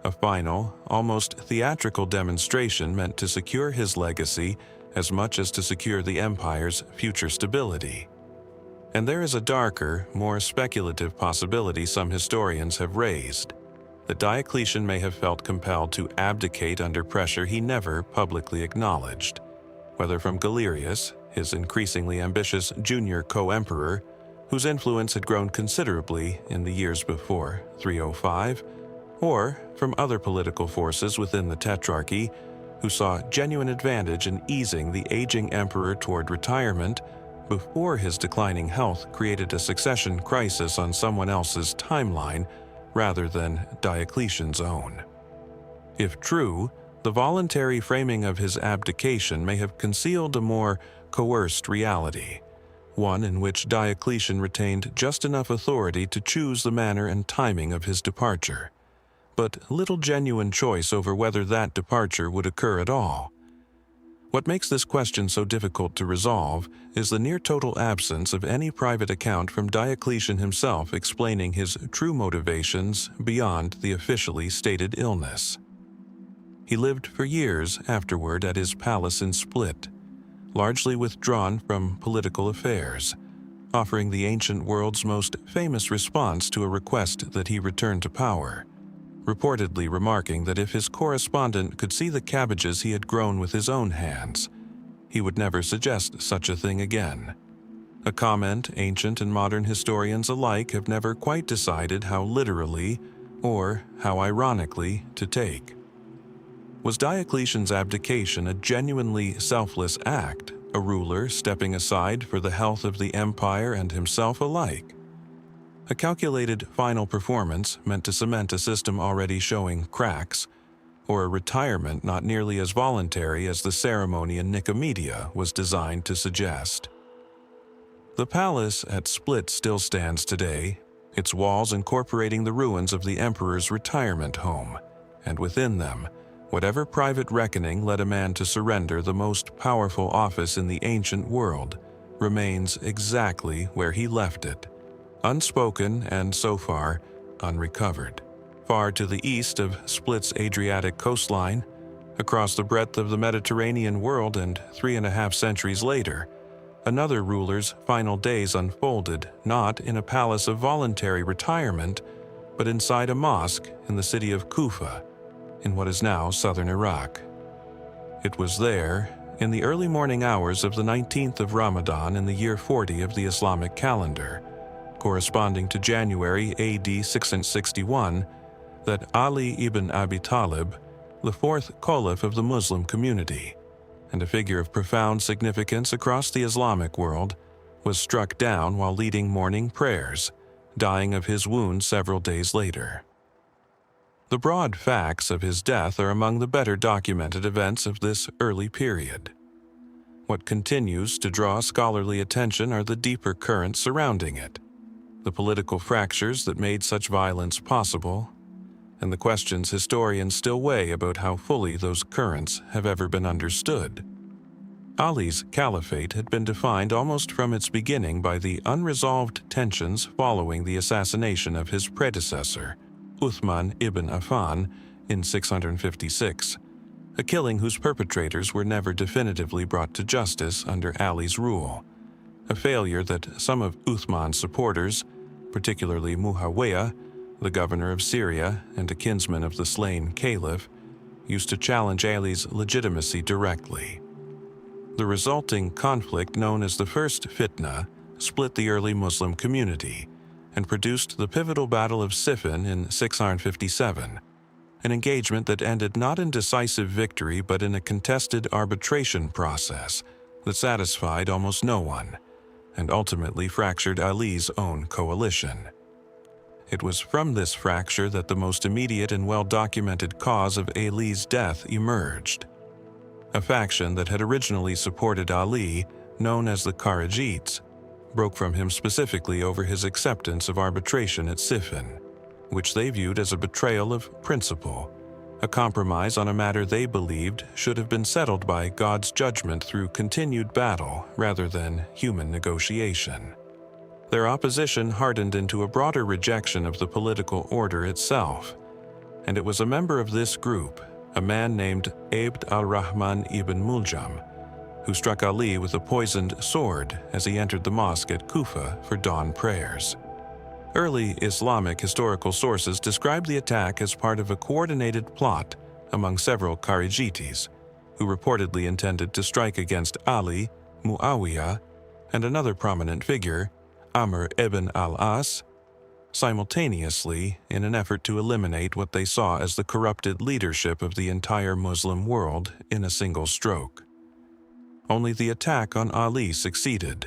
A final, almost theatrical demonstration meant to secure his legacy as much as to secure the empire's future stability. And there is a darker, more speculative possibility some historians have raised, that Diocletian may have felt compelled to abdicate under pressure he never publicly acknowledged, whether from Galerius, his increasingly ambitious junior co-emperor, whose influence had grown considerably in the years before 305, or from other political forces within the Tetrarchy who saw genuine advantage in easing the aging emperor toward retirement before his declining health created a succession crisis on someone else's timeline rather than Diocletian's own. If true, the voluntary framing of his abdication may have concealed a more coerced reality, one in which Diocletian retained just enough authority to choose the manner and timing of his departure, but little genuine choice over whether that departure would occur at all. What makes this question so difficult to resolve is the near-total absence of any private account from Diocletian himself explaining his true motivations beyond the officially stated illness. He lived for years afterward at his palace in Split, largely withdrawn from political affairs, offering the ancient world's most famous response to a request that he return to power, reportedly remarking that if his correspondent could see the cabbages he had grown with his own hands, he would never suggest such a thing again. A comment ancient and modern historians alike have never quite decided how literally or how ironically to take. Was Diocletian's abdication a genuinely selfless act, a ruler stepping aside for the health of the empire and himself alike? A calculated final performance meant to cement a system already showing cracks, or a retirement not nearly as voluntary as the ceremony in Nicomedia was designed to suggest? The palace at Split still stands today, its walls incorporating the ruins of the emperor's retirement home, and within them, whatever private reckoning led a man to surrender the most powerful office in the ancient world remains exactly where he left it, unspoken and, so far, unrecovered. Far to the east of Split's Adriatic coastline, across the breadth of the Mediterranean world and 3.5 centuries later, another ruler's final days unfolded not in a palace of voluntary retirement, but inside a mosque in the city of Kufa, in what is now southern Iraq. It was there, in the early morning hours of the 19th of Ramadan in the year 40 of the Islamic calendar, corresponding to January AD 661, that Ali ibn Abi Talib, the fourth Caliph of the Muslim community, and a figure of profound significance across the Islamic world, was struck down while leading morning prayers, dying of his wounds several days later. The broad facts of his death are among the better documented events of this early period. What continues to draw scholarly attention are the deeper currents surrounding it, the political fractures that made such violence possible, and the questions historians still weigh about how fully those currents have ever been understood. Ali's caliphate had been defined almost from its beginning by the unresolved tensions following the assassination of his predecessor, Uthman ibn Affan, in 656, a killing whose perpetrators were never definitively brought to justice under Ali's rule, a failure that some of Uthman's supporters, particularly Muawiyah, the governor of Syria and a kinsman of the slain Caliph, used to challenge Ali's legitimacy directly. The resulting conflict, known as the First Fitna, split the early Muslim community and produced the pivotal Battle of Siffin in 657, an engagement that ended not in decisive victory but in a contested arbitration process that satisfied almost no one and ultimately fractured Ali's own coalition. It was from this fracture that the most immediate and well-documented cause of Ali's death emerged. A faction that had originally supported Ali, known as the Kharijites, broke from him specifically over his acceptance of arbitration at Siffin, which they viewed as a betrayal of principle, a compromise on a matter they believed should have been settled by God's judgment through continued battle rather than human negotiation. Their opposition hardened into a broader rejection of the political order itself, and it was a member of this group, a man named Abd al-Rahman ibn Muljam, who struck Ali with a poisoned sword as he entered the mosque at Kufa for dawn prayers. Early Islamic historical sources describe the attack as part of a coordinated plot among several Kharijites, who reportedly intended to strike against Ali, Muawiyah, and another prominent figure, Amr ibn al-As, simultaneously in an effort to eliminate what they saw as the corrupted leadership of the entire Muslim world in a single stroke. Only the attack on Ali succeeded.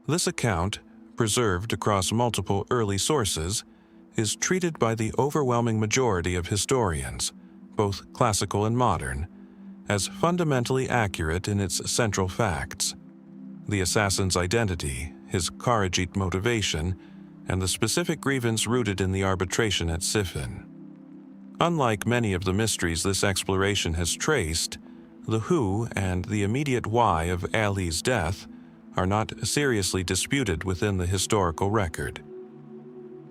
This account, preserved across multiple early sources, is treated by the overwhelming majority of historians, both classical and modern, as fundamentally accurate in its central facts. The assassin's identity, his Kharijite motivation, and the specific grievance rooted in the arbitration at Siffin. Unlike many of the mysteries this exploration has traced, the who and the immediate why of Ali's death are not seriously disputed within the historical record.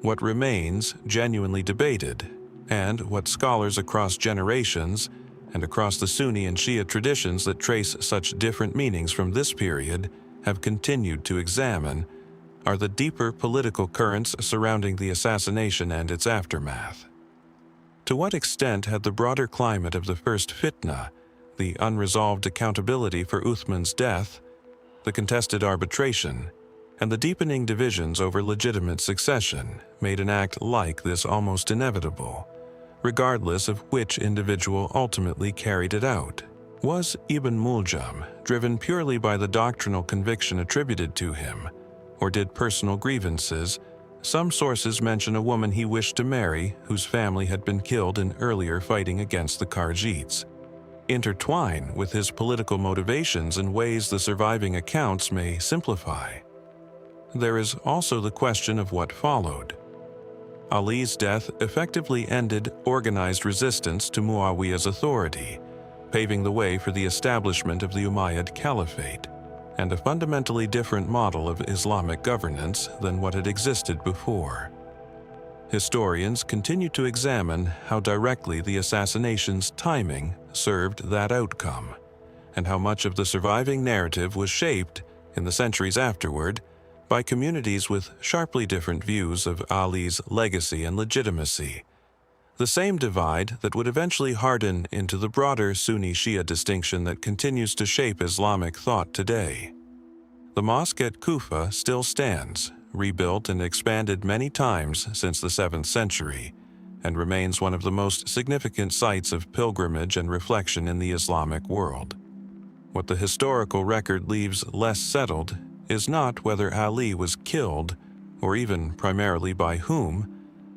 What remains genuinely debated, and what scholars across generations and across the Sunni and Shia traditions that trace such different meanings from this period have continued to examine, are the deeper political currents surrounding the assassination and its aftermath. To what extent had the broader climate of the first fitna, the unresolved accountability for Uthman's death, the contested arbitration, and the deepening divisions over legitimate succession made an act like this almost inevitable, regardless of which individual ultimately carried it out? Was Ibn Muljam driven purely by the doctrinal conviction attributed to him, or did personal grievances, some sources mention a woman he wished to marry whose family had been killed in earlier fighting against the Kharijites, intertwine with his political motivations in ways the surviving accounts may simplify? There is also the question of what followed. Ali's death effectively ended organized resistance to Muawiyah's authority, paving the way for the establishment of the Umayyad Caliphate, and a fundamentally different model of Islamic governance than what had existed before. Historians continue to examine how directly the assassination's timing served that outcome, and how much of the surviving narrative was shaped, in the centuries afterward, by communities with sharply different views of Ali's legacy and legitimacy, the same divide that would eventually harden into the broader Sunni-Shia distinction that continues to shape Islamic thought today. The mosque at Kufa still stands, rebuilt and expanded many times since the 7th century, and remains one of the most significant sites of pilgrimage and reflection in the Islamic world. What the historical record leaves less settled is not whether Ali was killed, or even primarily by whom,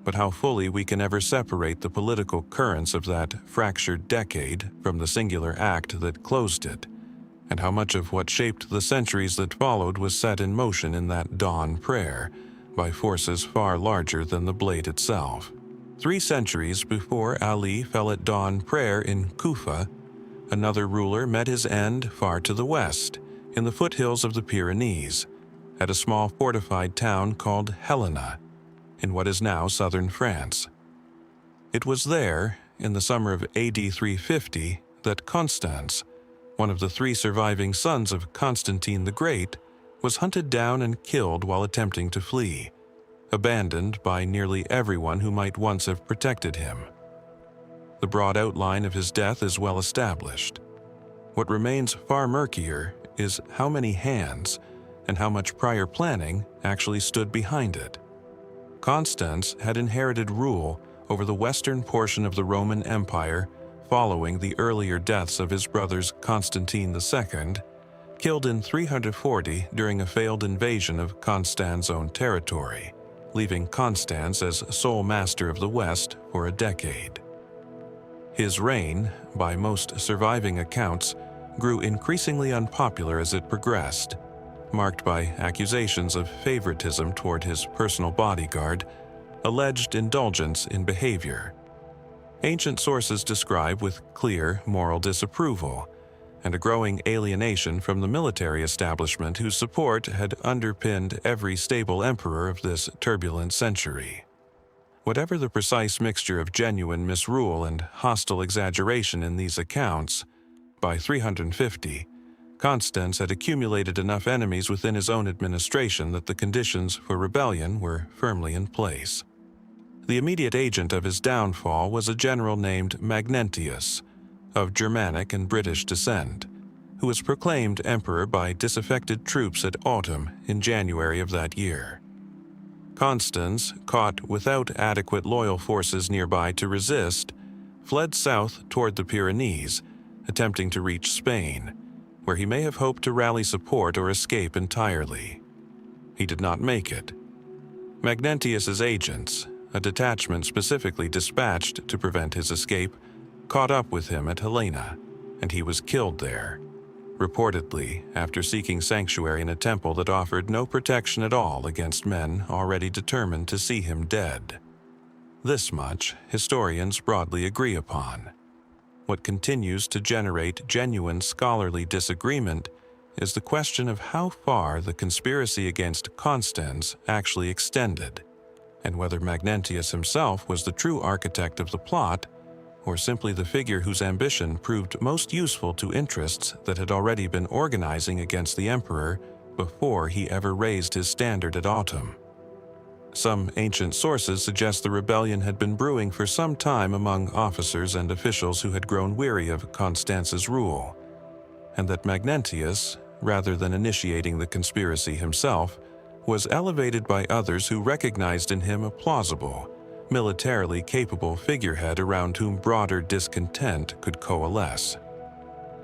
but how fully we can ever separate the political currents of that fractured decade from the singular act that closed it, and how much of what shaped the centuries that followed was set in motion in that dawn prayer by forces far larger than the blade itself. 3 centuries before Ali fell at dawn prayer in Kufa, another ruler met his end far to the west, in the foothills of the Pyrenees, at a small fortified town called Helena, in what is now southern France. It was there, in the summer of AD 350, that Constans, one of the 3 surviving sons of Constantine the Great, was hunted down and killed while attempting to flee, abandoned by nearly everyone who might once have protected him. The broad outline of his death is well established. What remains far murkier is how many hands, and how much prior planning actually stood behind it. Constans had inherited rule over the western portion of the Roman Empire following the earlier deaths of his brothers Constantine II, killed in 340 during a failed invasion of Constan's own territory, leaving Constans as sole master of the West for a decade. His reign, by most surviving accounts, grew increasingly unpopular as it progressed, marked by accusations of favoritism toward his personal bodyguard, alleged indulgence in behavior. Ancient sources describe with clear moral disapproval, and a growing alienation from the military establishment whose support had underpinned every stable emperor of this turbulent century. Whatever the precise mixture of genuine misrule and hostile exaggeration in these accounts, by 350, Constans had accumulated enough enemies within his own administration that the conditions for rebellion were firmly in place. The immediate agent of his downfall was a general named Magnentius, of Germanic and British descent, who was proclaimed emperor by disaffected troops at autumn in January of that year. Constans, caught without adequate loyal forces nearby to resist, fled south toward the Pyrenees, attempting to reach Spain, where he may have hoped to rally support or escape entirely. He did not make it. Magnentius's agents, a detachment specifically dispatched to prevent his escape, caught up with him at Helena, and he was killed there, reportedly after seeking sanctuary in a temple that offered no protection at all against men already determined to see him dead. This much historians broadly agree upon. What continues to generate genuine scholarly disagreement is the question of how far the conspiracy against Constans actually extended, and whether Magnentius himself was the true architect of the plot, or simply the figure whose ambition proved most useful to interests that had already been organizing against the emperor before he ever raised his standard at autumn. Some ancient sources suggest the rebellion had been brewing for some time among officers and officials who had grown weary of Constance's rule, and that Magnentius, rather than initiating the conspiracy himself, was elevated by others who recognized in him a plausible, militarily capable figurehead around whom broader discontent could coalesce.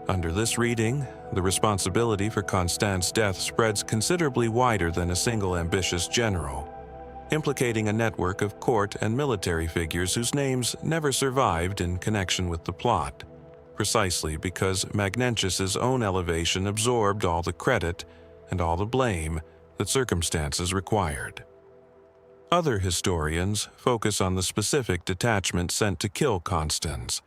Under this reading, the responsibility for Constance's death spreads considerably wider than a single ambitious general, implicating a network of court and military figures whose names never survived in connection with the plot, precisely because Magnentius's own elevation absorbed all the credit and all the blame that circumstances required. Other historians focus on the specific detachment sent to kill Constans,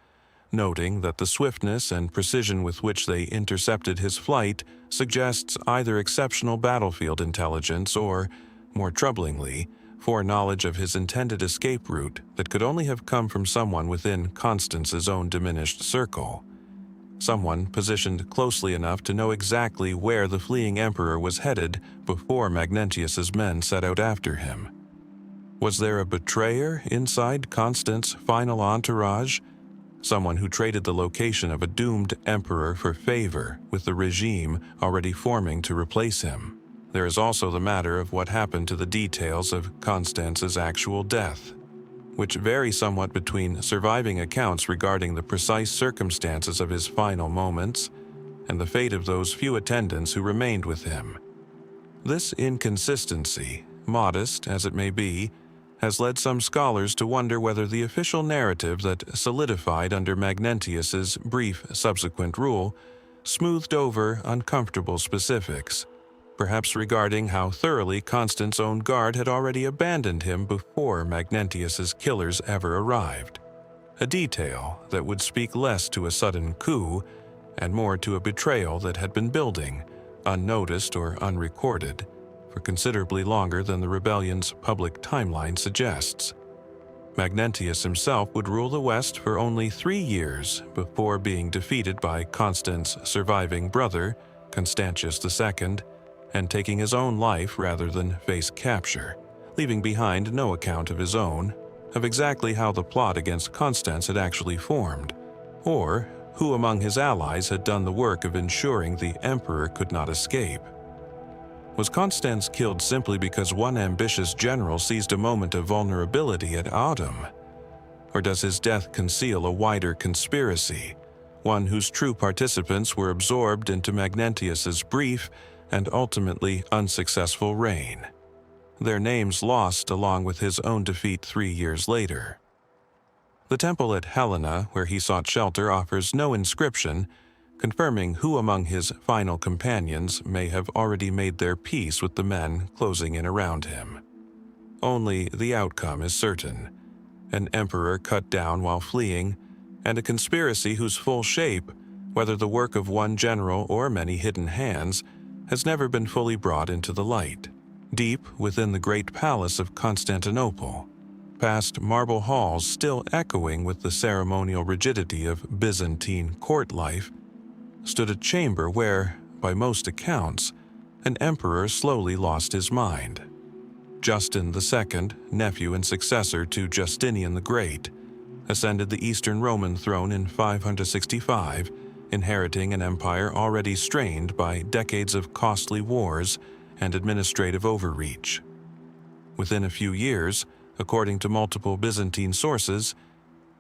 noting that the swiftness and precision with which they intercepted his flight suggests either exceptional battlefield intelligence or, more troublingly, foreknowledge of his intended escape route that could only have come from someone within Constance's own diminished circle, someone positioned closely enough to know exactly where the fleeing emperor was headed before Magnentius's men set out after him. Was there a betrayer inside Constance's final entourage? Someone who traded the location of a doomed emperor for favor with the regime already forming to replace him? There is also the matter of what happened to the details of Constance's actual death, which vary somewhat between surviving accounts regarding the precise circumstances of his final moments and the fate of those few attendants who remained with him. This inconsistency, modest as it may be, has led some scholars to wonder whether the official narrative that solidified under Magnentius's brief subsequent rule smoothed over uncomfortable specifics, perhaps regarding how thoroughly Constance's own guard had already abandoned him before Magnentius's killers ever arrived, a detail that would speak less to a sudden coup and more to a betrayal that had been building, unnoticed or unrecorded, for considerably longer than the rebellion's public timeline suggests. Magnentius himself would rule the West for only 3 years before being defeated by Constance's surviving brother, Constantius II, and taking his own life rather than face capture, leaving behind no account of his own, of exactly how the plot against Constance had actually formed, or who among his allies had done the work of ensuring the emperor could not escape. Was Constans killed simply because one ambitious general seized a moment of vulnerability at Autumn? Or does his death conceal a wider conspiracy, one whose true participants were absorbed into Magnentius's brief and ultimately unsuccessful reign, their names lost along with his own defeat 3 years later? The temple at Helena, where he sought shelter, offers no inscription, confirming who among his final companions may have already made their peace with the men closing in around him. Only the outcome is certain: an emperor cut down while fleeing, and a conspiracy whose full shape, whether the work of one general or many hidden hands, has never been fully brought into the light. Deep within the great palace of Constantinople, past marble halls still echoing with the ceremonial rigidity of Byzantine court life, stood a chamber where, by most accounts, an emperor slowly lost his mind. Justin II, nephew and successor to Justinian the Great, ascended the Eastern Roman throne in 565, inheriting an empire already strained by decades of costly wars and administrative overreach. Within a few years, according to multiple Byzantine sources,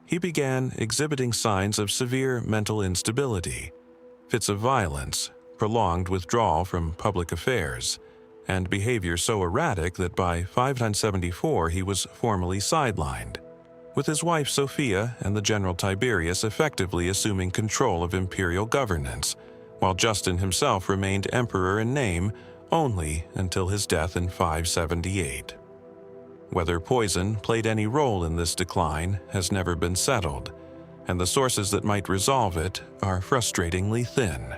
he began exhibiting signs of severe mental instability, fits of violence, prolonged withdrawal from public affairs, and behavior so erratic that by 574 he was formally sidelined, with his wife Sophia and the general Tiberius effectively assuming control of imperial governance, while Justin himself remained emperor in name only until his death in 578. Whether poison played any role in this decline has never been settled, and the sources that might resolve it are frustratingly thin.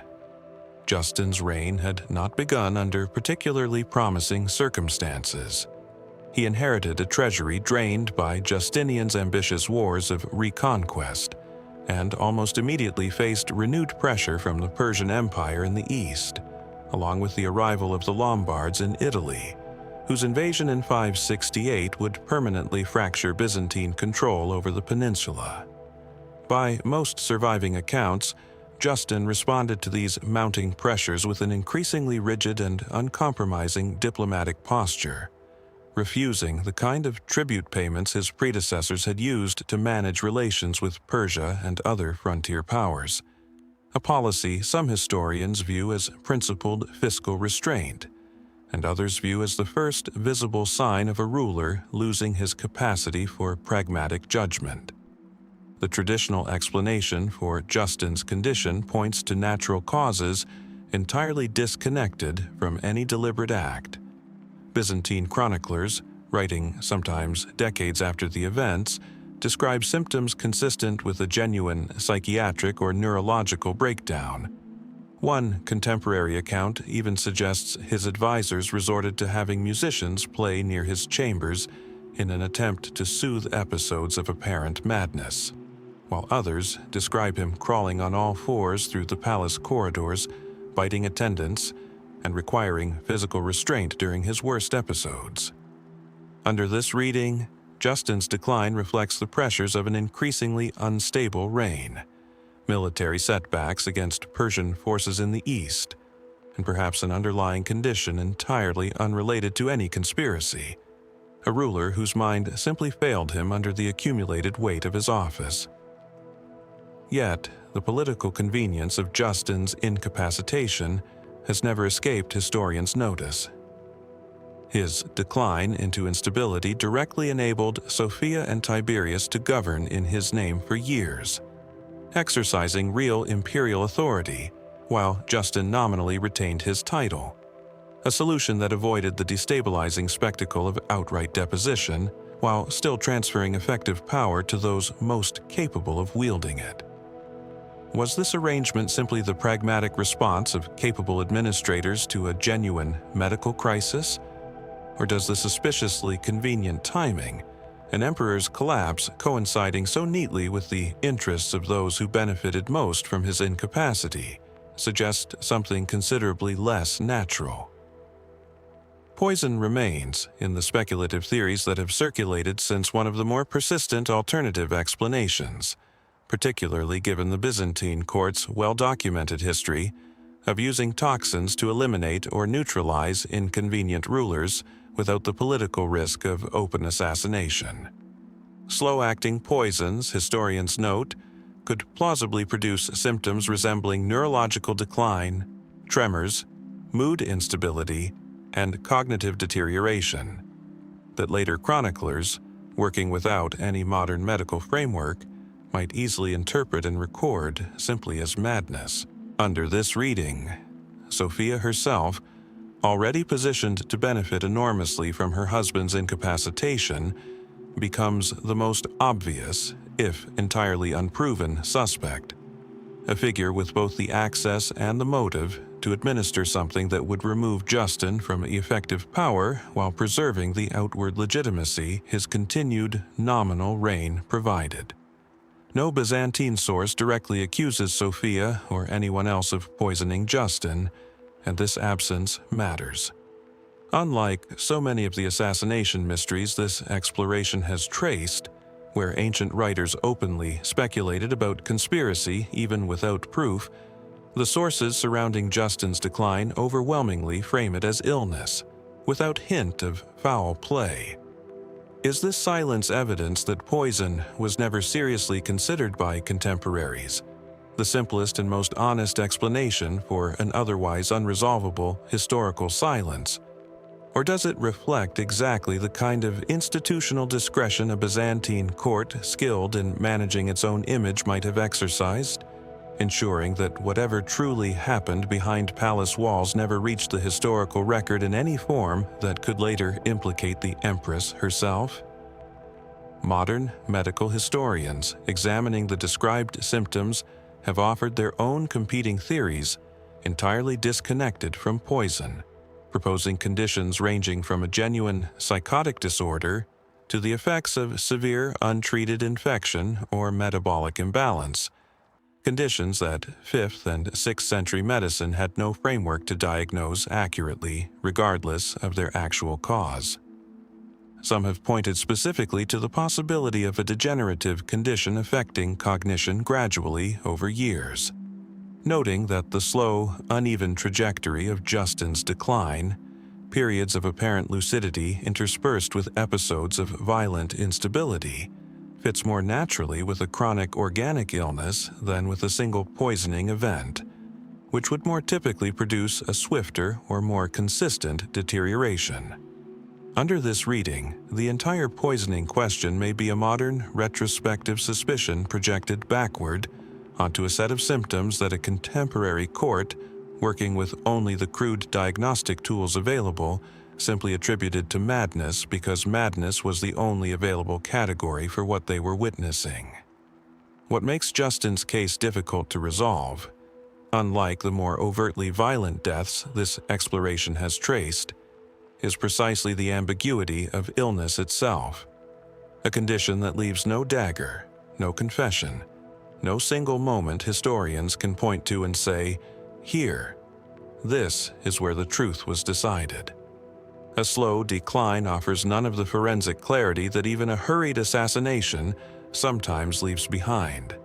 Justin's reign had not begun under particularly promising circumstances. He inherited a treasury drained by Justinian's ambitious wars of reconquest, and almost immediately faced renewed pressure from the Persian Empire in the east, along with the arrival of the Lombards in Italy, whose invasion in 568 would permanently fracture Byzantine control over the peninsula. By most surviving accounts, Justin responded to these mounting pressures with an increasingly rigid and uncompromising diplomatic posture, refusing the kind of tribute payments his predecessors had used to manage relations with Persia and other frontier powers, a policy some historians view as principled fiscal restraint, and others view as the first visible sign of a ruler losing his capacity for pragmatic judgment. The traditional explanation for Justin's condition points to natural causes entirely disconnected from any deliberate act. Byzantine chroniclers, writing sometimes decades after the events, describe symptoms consistent with a genuine psychiatric or neurological breakdown. One contemporary account even suggests his advisors resorted to having musicians play near his chambers in an attempt to soothe episodes of apparent madness, while others describe him crawling on all fours through the palace corridors, biting attendants, and requiring physical restraint during his worst episodes. Under this reading, Justin's decline reflects the pressures of an increasingly unstable reign, military setbacks against Persian forces in the east, and perhaps an underlying condition entirely unrelated to any conspiracy, a ruler whose mind simply failed him under the accumulated weight of his office. Yet, the political convenience of Justin's incapacitation has never escaped historians' notice. His decline into instability directly enabled Sophia and Tiberius to govern in his name for years, exercising real imperial authority, while Justin nominally retained his title, a solution that avoided the destabilizing spectacle of outright deposition, while still transferring effective power to those most capable of wielding it. Was this arrangement simply the pragmatic response of capable administrators to a genuine medical crisis? Or does the suspiciously convenient timing, an emperor's collapse coinciding so neatly with the interests of those who benefited most from his incapacity, suggest something considerably less natural? Poison remains in the speculative theories that have circulated since one of the more persistent alternative explanations, particularly given the Byzantine court's well-documented history, of using toxins to eliminate or neutralize inconvenient rulers without the political risk of open assassination. Slow-acting poisons, historians note, could plausibly produce symptoms resembling neurological decline, tremors, mood instability, and cognitive deterioration, that later chroniclers, working without any modern medical framework, might easily interpret and record simply as madness. Under this reading, Sophia herself, already positioned to benefit enormously from her husband's incapacitation, becomes the most obvious, if entirely unproven, suspect, a figure with both the access and the motive to administer something that would remove Justin from effective power while preserving the outward legitimacy his continued nominal reign provided. No Byzantine source directly accuses Sophia or anyone else of poisoning Justin, and this absence matters. Unlike so many of the assassination mysteries this exploration has traced, where ancient writers openly speculated about conspiracy even without proof, the sources surrounding Justin's decline overwhelmingly frame it as illness, without hint of foul play. Is this silence evidence that poison was never seriously considered by contemporaries, the simplest and most honest explanation for an otherwise unresolvable historical silence? Or does it reflect exactly the kind of institutional discretion a Byzantine court skilled in managing its own image might have exercised, ensuring that whatever truly happened behind palace walls never reached the historical record in any form that could later implicate the empress herself? Modern medical historians examining the described symptoms have offered their own competing theories, entirely disconnected from poison, proposing conditions ranging from a genuine psychotic disorder to the effects of severe untreated infection or metabolic imbalance, conditions that 5th and 6th century medicine had no framework to diagnose accurately, regardless of their actual cause. Some have pointed specifically to the possibility of a degenerative condition affecting cognition gradually over years, noting that the slow, uneven trajectory of Justin's decline, periods of apparent lucidity interspersed with episodes of violent instability, fits more naturally with a chronic organic illness than with a single poisoning event, which would more typically produce a swifter or more consistent deterioration. Under this reading, the entire poisoning question may be a modern, retrospective suspicion projected backward onto a set of symptoms that a contemporary court, working with only the crude diagnostic tools available, simply attributed to madness because madness was the only available category for what they were witnessing. What makes Justin's case difficult to resolve, unlike the more overtly violent deaths this exploration has traced, is precisely the ambiguity of illness itself, a condition that leaves no dagger, no confession, no single moment historians can point to and say, "Here, this is where the truth was decided." A slow decline offers none of the forensic clarity that even a hurried assassination sometimes leaves behind,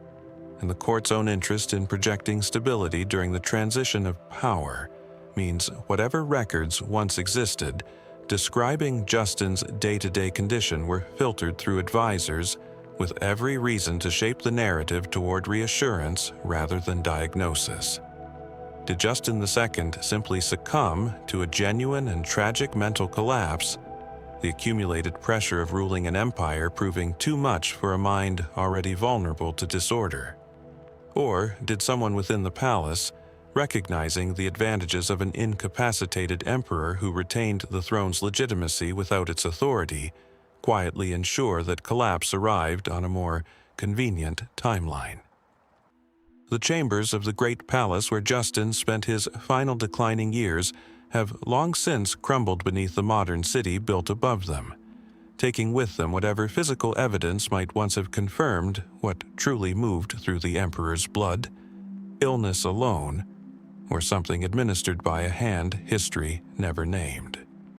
and the court's own interest in projecting stability during the transition of power means whatever records once existed describing Justin's day-to-day condition were filtered through advisors with every reason to shape the narrative toward reassurance rather than diagnosis. Did Justin II simply succumb to a genuine and tragic mental collapse, the accumulated pressure of ruling an empire proving too much for a mind already vulnerable to disorder? Or did someone within the palace, recognizing the advantages of an incapacitated emperor who retained the throne's legitimacy without its authority, quietly ensure that collapse arrived on a more convenient timeline? The chambers of the great palace where Justin spent his final declining years have long since crumbled beneath the modern city built above them, taking with them whatever physical evidence might once have confirmed what truly moved through the emperor's blood: illness alone, or something administered by a hand history never named.